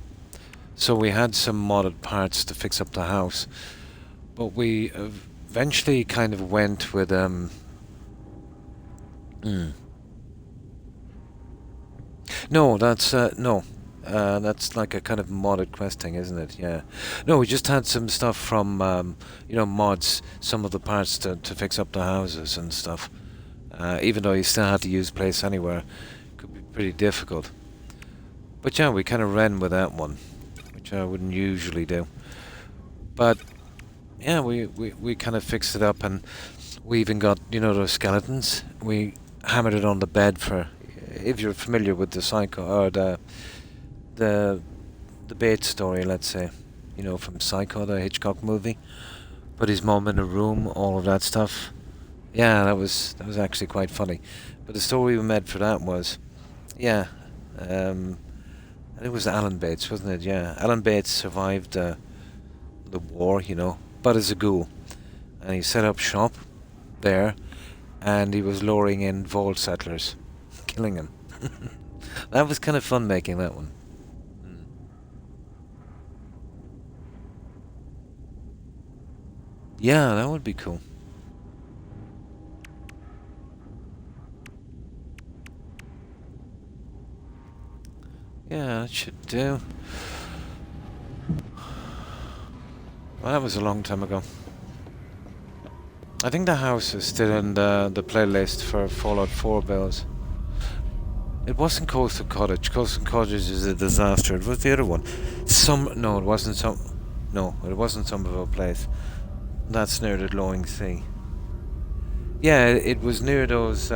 So we had some modded parts to fix up the house. But we eventually kind of went with, No, that's, no. That's like a kind of modded quest thing, isn't it? Yeah. No, we just had some stuff from, you know, mods, some of the parts to fix up the houses and stuff. Even though you still had to use Place Anywhere, could be pretty difficult. But yeah, we kind of ran with that one, which I wouldn't usually do. But yeah, we kind of fixed it up, and we even got, you know, those skeletons. We hammered it on the bed for, if you're familiar with the Psycho, or the Bates story, let's say, you know, from Psycho, the Hitchcock movie. Put his mom in a room, all of that stuff. Yeah, that was actually quite funny. But the story we made for that was, yeah, it was Alan Bates, wasn't it? Yeah, Alan Bates survived the war, you know, but as a ghoul, and he set up shop there, and he was luring in vault settlers, killing them. That was kind of fun making that one. Yeah, that would be cool. Yeah, that should do. Well, that was a long time ago. I think the house is still in the playlist for Fallout 4 builds. It wasn't Coastal Cottage. Coastal Cottage is a disaster. It was the other one. No, it wasn't No, it wasn't Somerville Place. That's near the glowing sea. Yeah, it was near those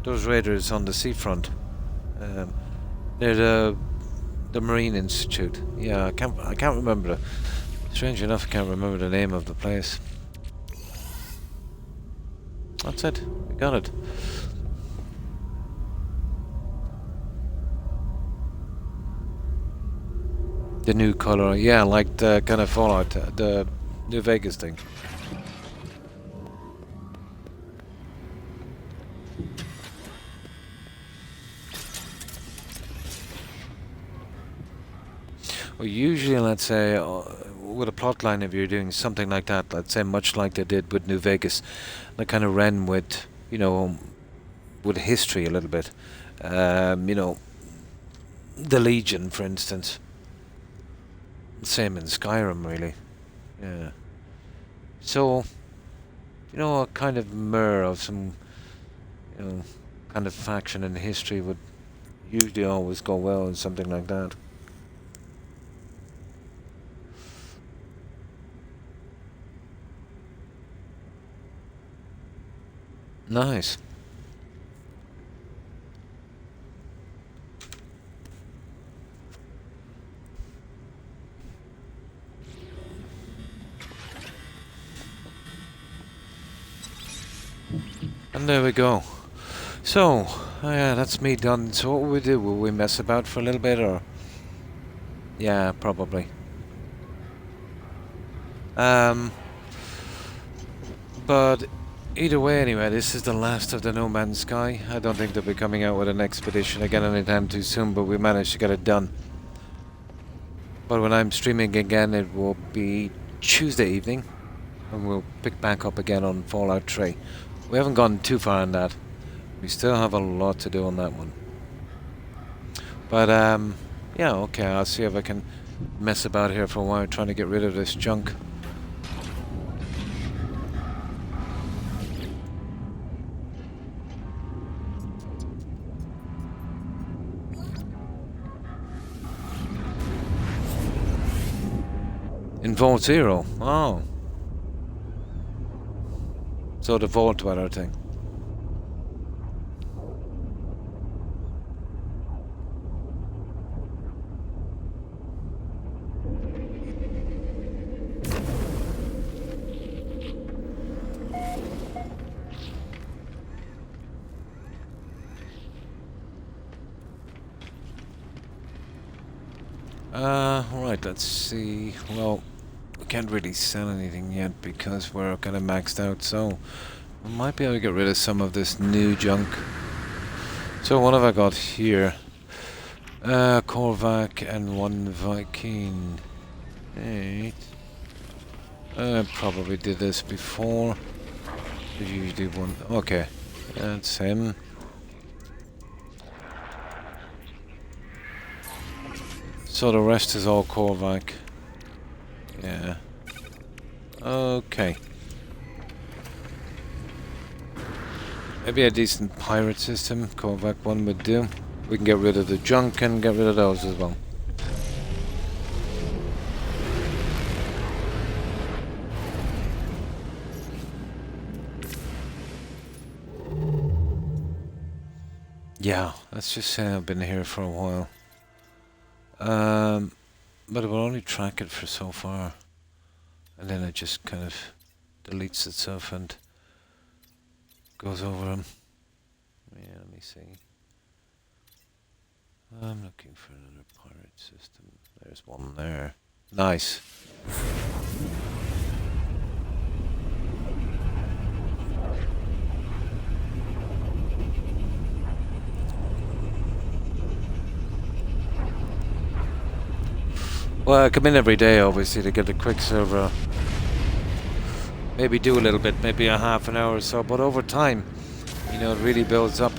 raiders on the seafront, near the Marine Institute. Yeah, I can't remember. Strange enough, I can't remember the name of the place. That's it. We got it. The new color, yeah, like the kind of Fallout, the New Vegas thing. Well, usually, let's say, with a plot line, if you're doing something like that, let's say much like they did with New Vegas, they kind of ran with, you know, with history a little bit. You know, the Legion, for instance. Same in Skyrim, really. Yeah. So, you know, a kind of mirror of some, you know, kind of faction in history would usually always go well in something like that. Nice. And there we go. So, yeah, that's me done. So what will we do? Will we mess about for a little bit, or? Yeah, probably. But either way, anyway, this is the last of the No Man's Sky. I don't think they'll be coming out with an expedition again anytime too soon, but we managed to get it done. But when I'm streaming again, it will be Tuesday evening, and we'll pick back up again on Fallout 3. We haven't gone too far on that. We still have a lot to do on that one. But, yeah, okay, I'll see if I can mess about here for a while trying to get rid of this junk. In Vault Zero? Oh. So the Vault Dweller thing. Right, let's see. Well, we can't really sell anything yet because we're kind of maxed out, so we might be able to get rid of some of this new junk. So what have I got here? Korvac and one Viking. 8. I probably did this before. Did you do one? Okay, that's him. So the rest is all Korvac. Yeah. Okay. Maybe a decent pirate system, Korvac 1 would do. We can get rid of the junk and get rid of those as well. Yeah, let's just say I've been here for a while. But it will only track it for so far. And then it just kind of deletes itself and goes over them. Yeah, let me see. I'm looking for another pirate system. There's one there. Nice. Well, I come in every day, obviously, to get a quick server. Maybe do a little bit, maybe a half an hour or so, but over time, you know, it really builds up.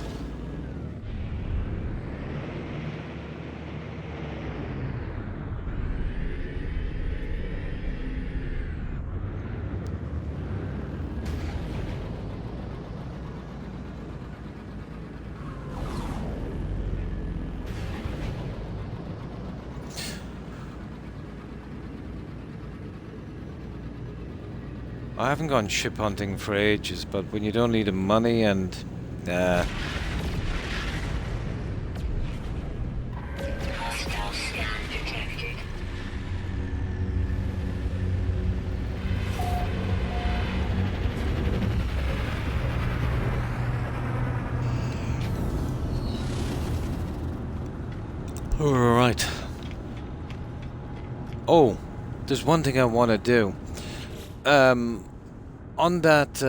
I haven't gone ship hunting for ages, but when you don't need the money and... Hostile scan detected. Alright. Oh, there's one thing I want to do. On that...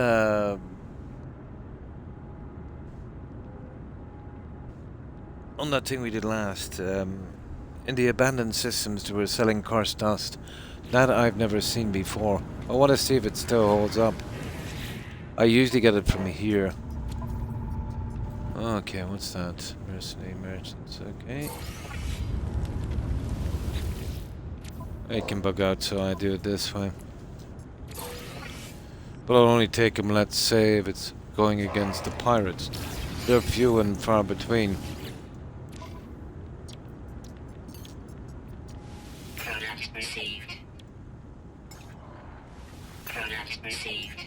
on that thing we did last, in the abandoned systems they were selling cursed dust. That I've never seen before. I want to see if it still holds up. I usually get it from here. Okay, what's that? Mercenary merchants, okay. It can bug out, so I do it this way. But I'll only take them, let's say, if it's going against the pirates. They're few and far between. Product received. Product received.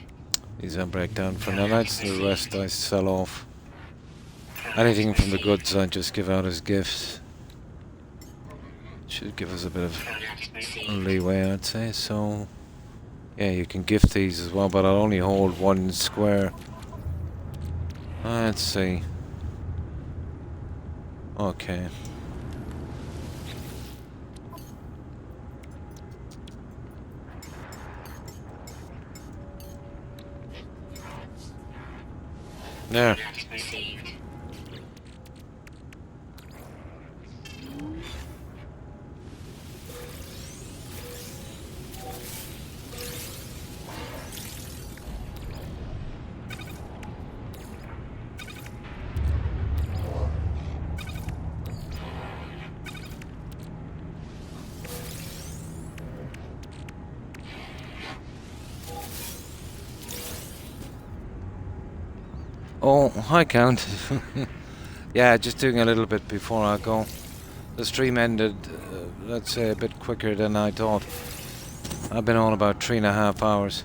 These I break down for nanites, the rest I sell off. Anything from the goods I just give out as gifts. Should give us a bit of leeway, I'd say. So, yeah, you can gift these as well, but I'll only hold one square. Let's see. Okay. There. Product received. Oh, hi Count. Yeah, just doing a little bit before I go. The stream ended, let's say, a bit quicker than I thought. I've been on about 3.5 hours.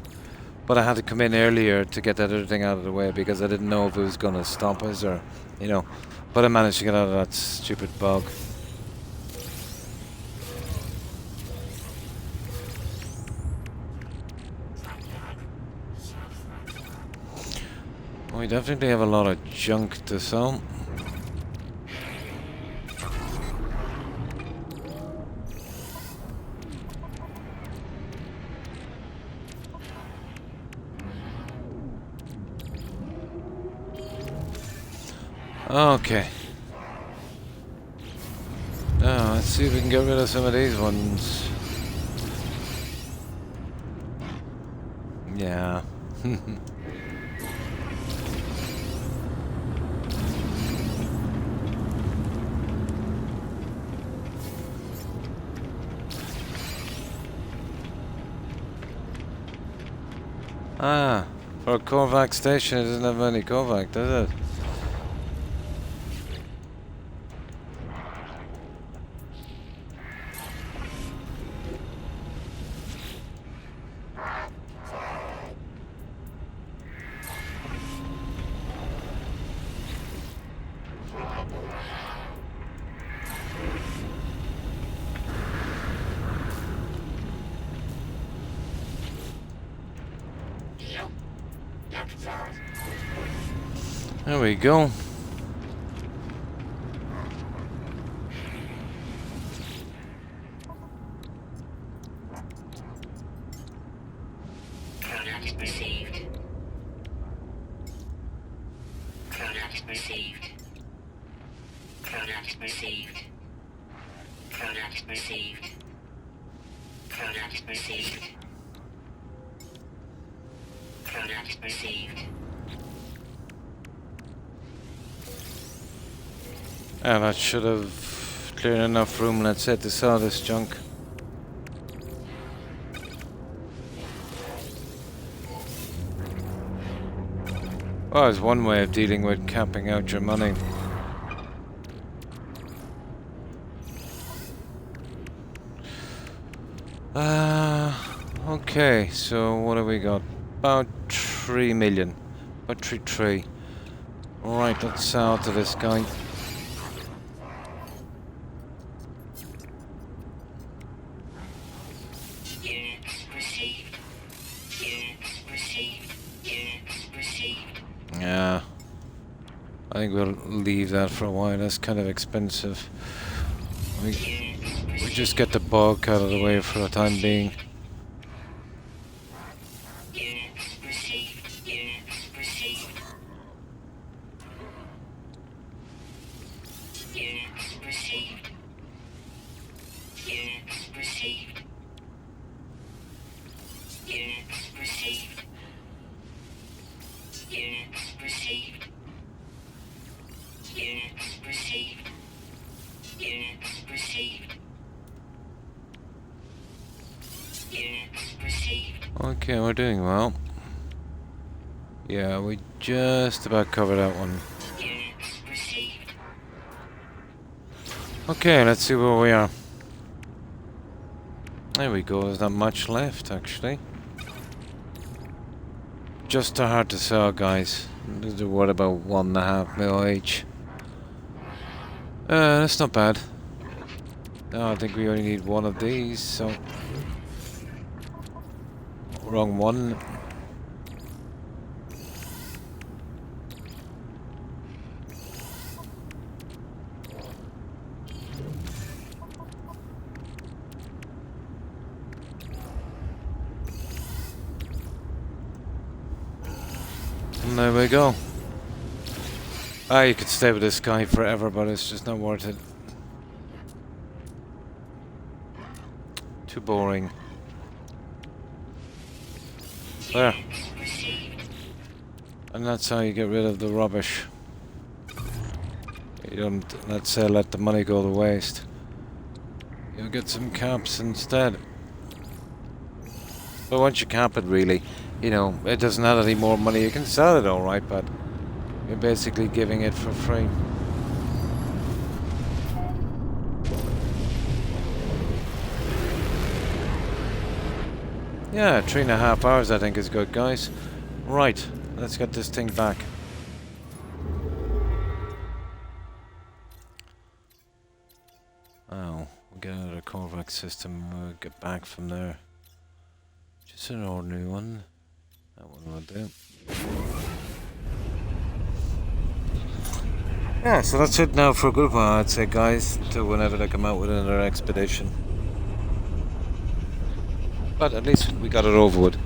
But I had to come in earlier to get that other thing out of the way because I didn't know if it was going to stop us or, you know. But I managed to get out of that stupid bug. We definitely have a lot of junk to sell. Okay. Now, let's see if we can get rid of some of these ones. Yeah. Ah, for a Korvac station, it doesn't have any Korvac, does it? There we go. Product received. Product received. Product received. Product received. Product received. Product received. And that should have cleared enough room, let's say, to sell this junk. Well, it's one way of dealing with capping out your money. Okay, so what have we got? about 3 million. About 3. Alright, let's sell to this guy. Units received. Units received. Units received. Yeah. I think we'll leave that for a while. That's kind of expensive. We just get the bulk out of the way for the time being. Units received. Units received. Units received. Units received. Units received. Units received. Units received. Units received. Units received. Okay, we're doing well. Yeah, we just about covered that one. Units received. Okay, let's see where we are. There we go, there's not much left actually. Just hard to sell, guys. These are worth about 1.5 mil each. That's not bad. No, I think we only need one of these, so... Wrong one. And there we go. Ah, you could stay with this guy forever, but it's just not worth it. Too boring. There. And that's how you get rid of the rubbish. You don't, let's say, let the money go to waste. You'll get some caps instead. But once you cap it, really, you know, it doesn't add any more money. You can sell it alright, but you're basically giving it for free. Yeah, 3.5 hours I think is good, guys. Right, let's get this thing back. Oh, we'll get another Corvax system, we'll get back from there. Just an ordinary one. That one will do. Yeah, so that's it now for a good while, I'd say, guys, until whenever they come out with another expedition. But at least we got it over with.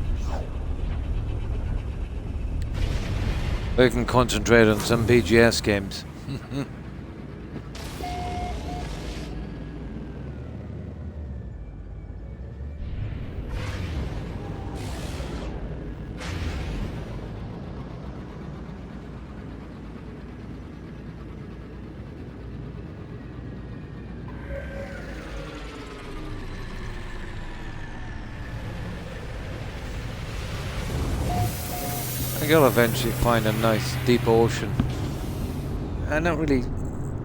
We can concentrate on some BGS games. You'll eventually find a nice deep ocean. I'm not really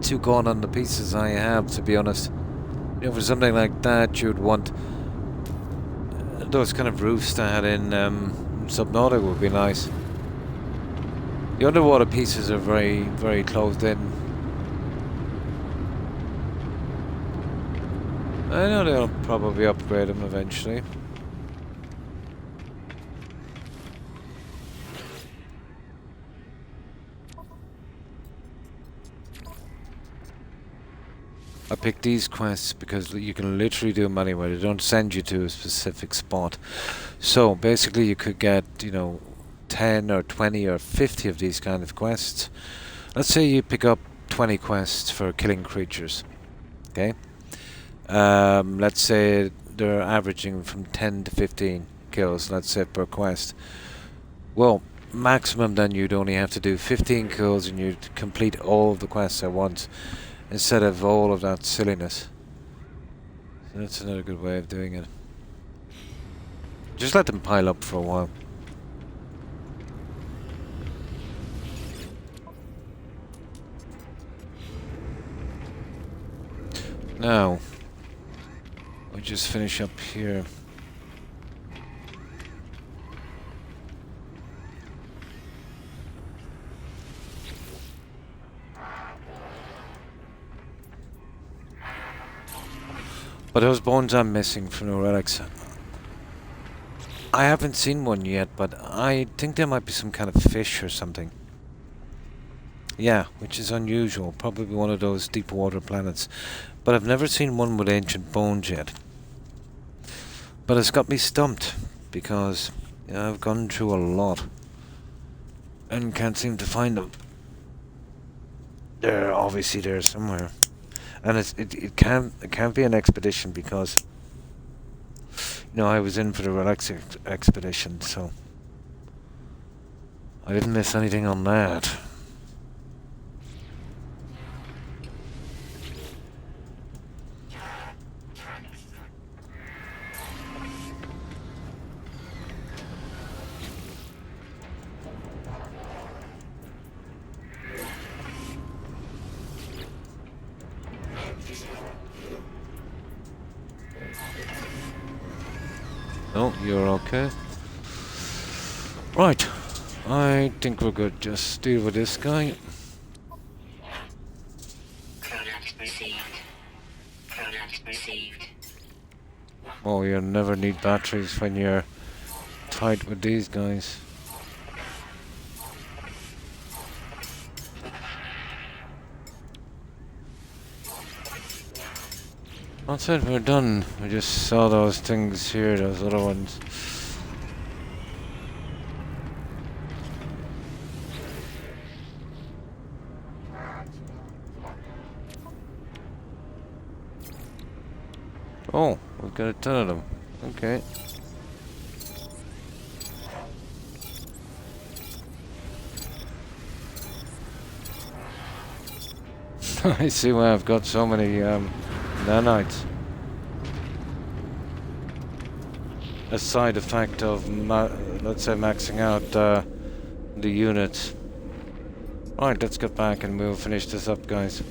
too gone on the pieces I have, to be honest. You know, for something like that, you'd want those kind of roofs that had in Subnautica would be nice. The underwater pieces are very, very closed in. I know they'll probably upgrade them eventually. I picked these quests because you can literally do them anywhere. They don't send you to a specific spot. So basically you could get, you know, 10 or 20 or 50 of these kind of quests. Let's say you pick up 20 quests for killing creatures. Okay? Let's say they're averaging from 10 to 15 kills, let's say, per quest. Well, maximum then you'd only have to do 15 kills and you'd complete all of the quests at once, instead of all of that silliness. So that's another good way of doing it. Just let them pile up for a while. Now, we'll just finish up here. But those bones I'm missing from the relics, I haven't seen one yet, but I think there might be some kind of fish or something. Yeah, which is unusual. Probably one of those deep water planets. But I've never seen one with ancient bones yet. But it's got me stumped, because I've gone through a lot and can't seem to find them. They're obviously there somewhere. And it can't be an expedition, because I was in for the Relax expedition, so I didn't miss anything on that. No, you're okay. Right, I think we're good. Just deal with this guy. Product received. Product received. Oh, you'll never need batteries when you're tight with these guys. That's it, we're done. We just saw those things here, those other ones. Oh, we've got a ton of them. Okay. I see why I've got so many nanites. A side effect of, let's say, maxing out the units. Alright, let's get back and we'll finish this up, guys.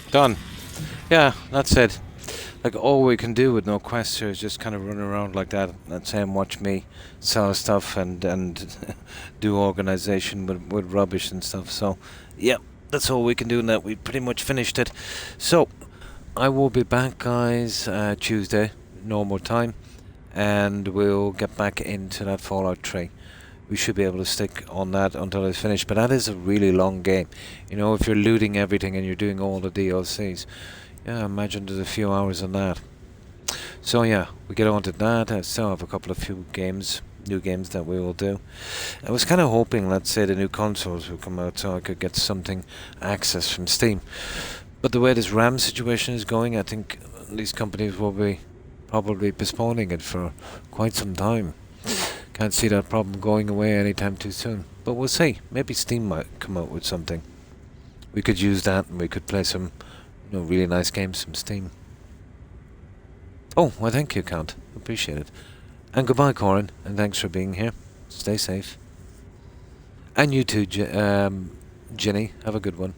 Done. Yeah, that's it. Like, all we can do with no quests here is just kind of run around like that and say and watch me sell stuff and do organization with rubbish and stuff. So, yeah, that's all we can do now. We pretty much finished it. So, I will be back, guys, Tuesday, normal time, and we'll get back into that Fallout 3. We should be able to stick on that until it's finished, but that is a really long game. If you're looting everything and you're doing all the DLCs, yeah, imagine there's a few hours on that. So yeah, we get on to that. I still have a couple of new games that we will do. I was kind of hoping, let's say, the new consoles would come out so I could get something access from Steam. But the way this RAM situation is going, I think these companies will be probably postponing it for quite some time. Can't see that problem going away anytime too soon. But we'll see. Maybe Steam might come out with something. We could use that and we could play some really nice games from Steam. Oh, well, thank you, Count. Appreciate it. And goodbye, Corin. And thanks for being here. Stay safe. And you too, Ginny. Have a good one.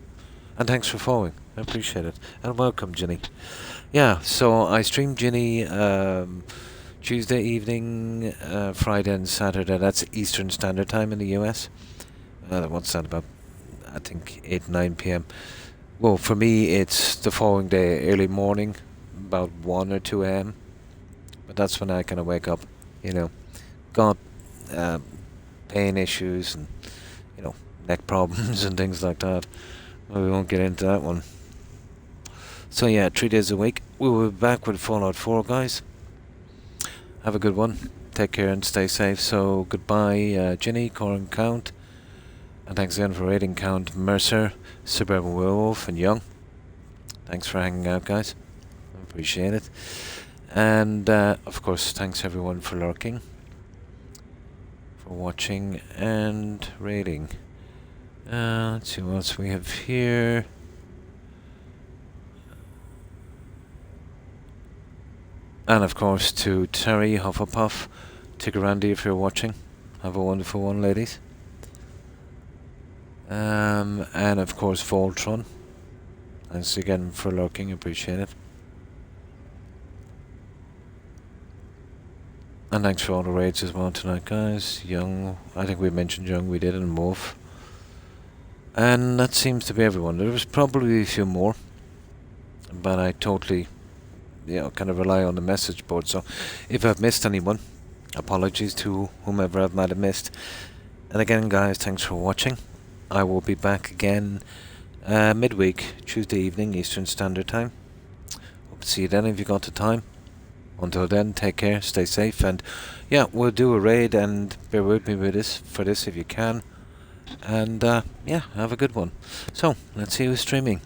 And thanks for following. I appreciate it. And welcome, Ginny. Yeah, so I stream Ginny Tuesday evening, Friday and Saturday. That's Eastern Standard Time in the US. What's that, about, I think, 8, 9 p.m. Well, for me, it's the following day, early morning, about 1 or 2 a.m. But that's when I kind of wake up, Got pain issues and, neck problems and things like that. Well, we won't get into that one. So yeah, 3 days a week. We will be back with Fallout 4, guys. Have a good one. Take care and stay safe. So goodbye, Ginny, Corin, Count. And thanks again for rating, Count, Mercer, Suburban Werewolf, and Young. Thanks for hanging out, guys. I appreciate it. And, of course, thanks everyone for lurking, for watching, and rating. Let's see what else we have here. And of course to Terry Hufflepuff, Tiggerandi if you're watching. Have a wonderful one, ladies. And of course Voltron. Thanks again for lurking, appreciate it. And thanks for all the raids as well tonight, guys. Young, I think we mentioned Young, we did, and Wolf. And that seems to be everyone. There was probably a few more, but I totally, kind of rely on the message board. So if I've missed anyone, apologies to whomever I might have missed. And again, guys, thanks for watching. I will be back again midweek, Tuesday evening, Eastern Standard Time. Hope to see you then if you got the time. Until then, take care, stay safe, and yeah, we'll do a raid, and bear with me with this for this if you can. And yeah, have a good one. So, let's see who's streaming.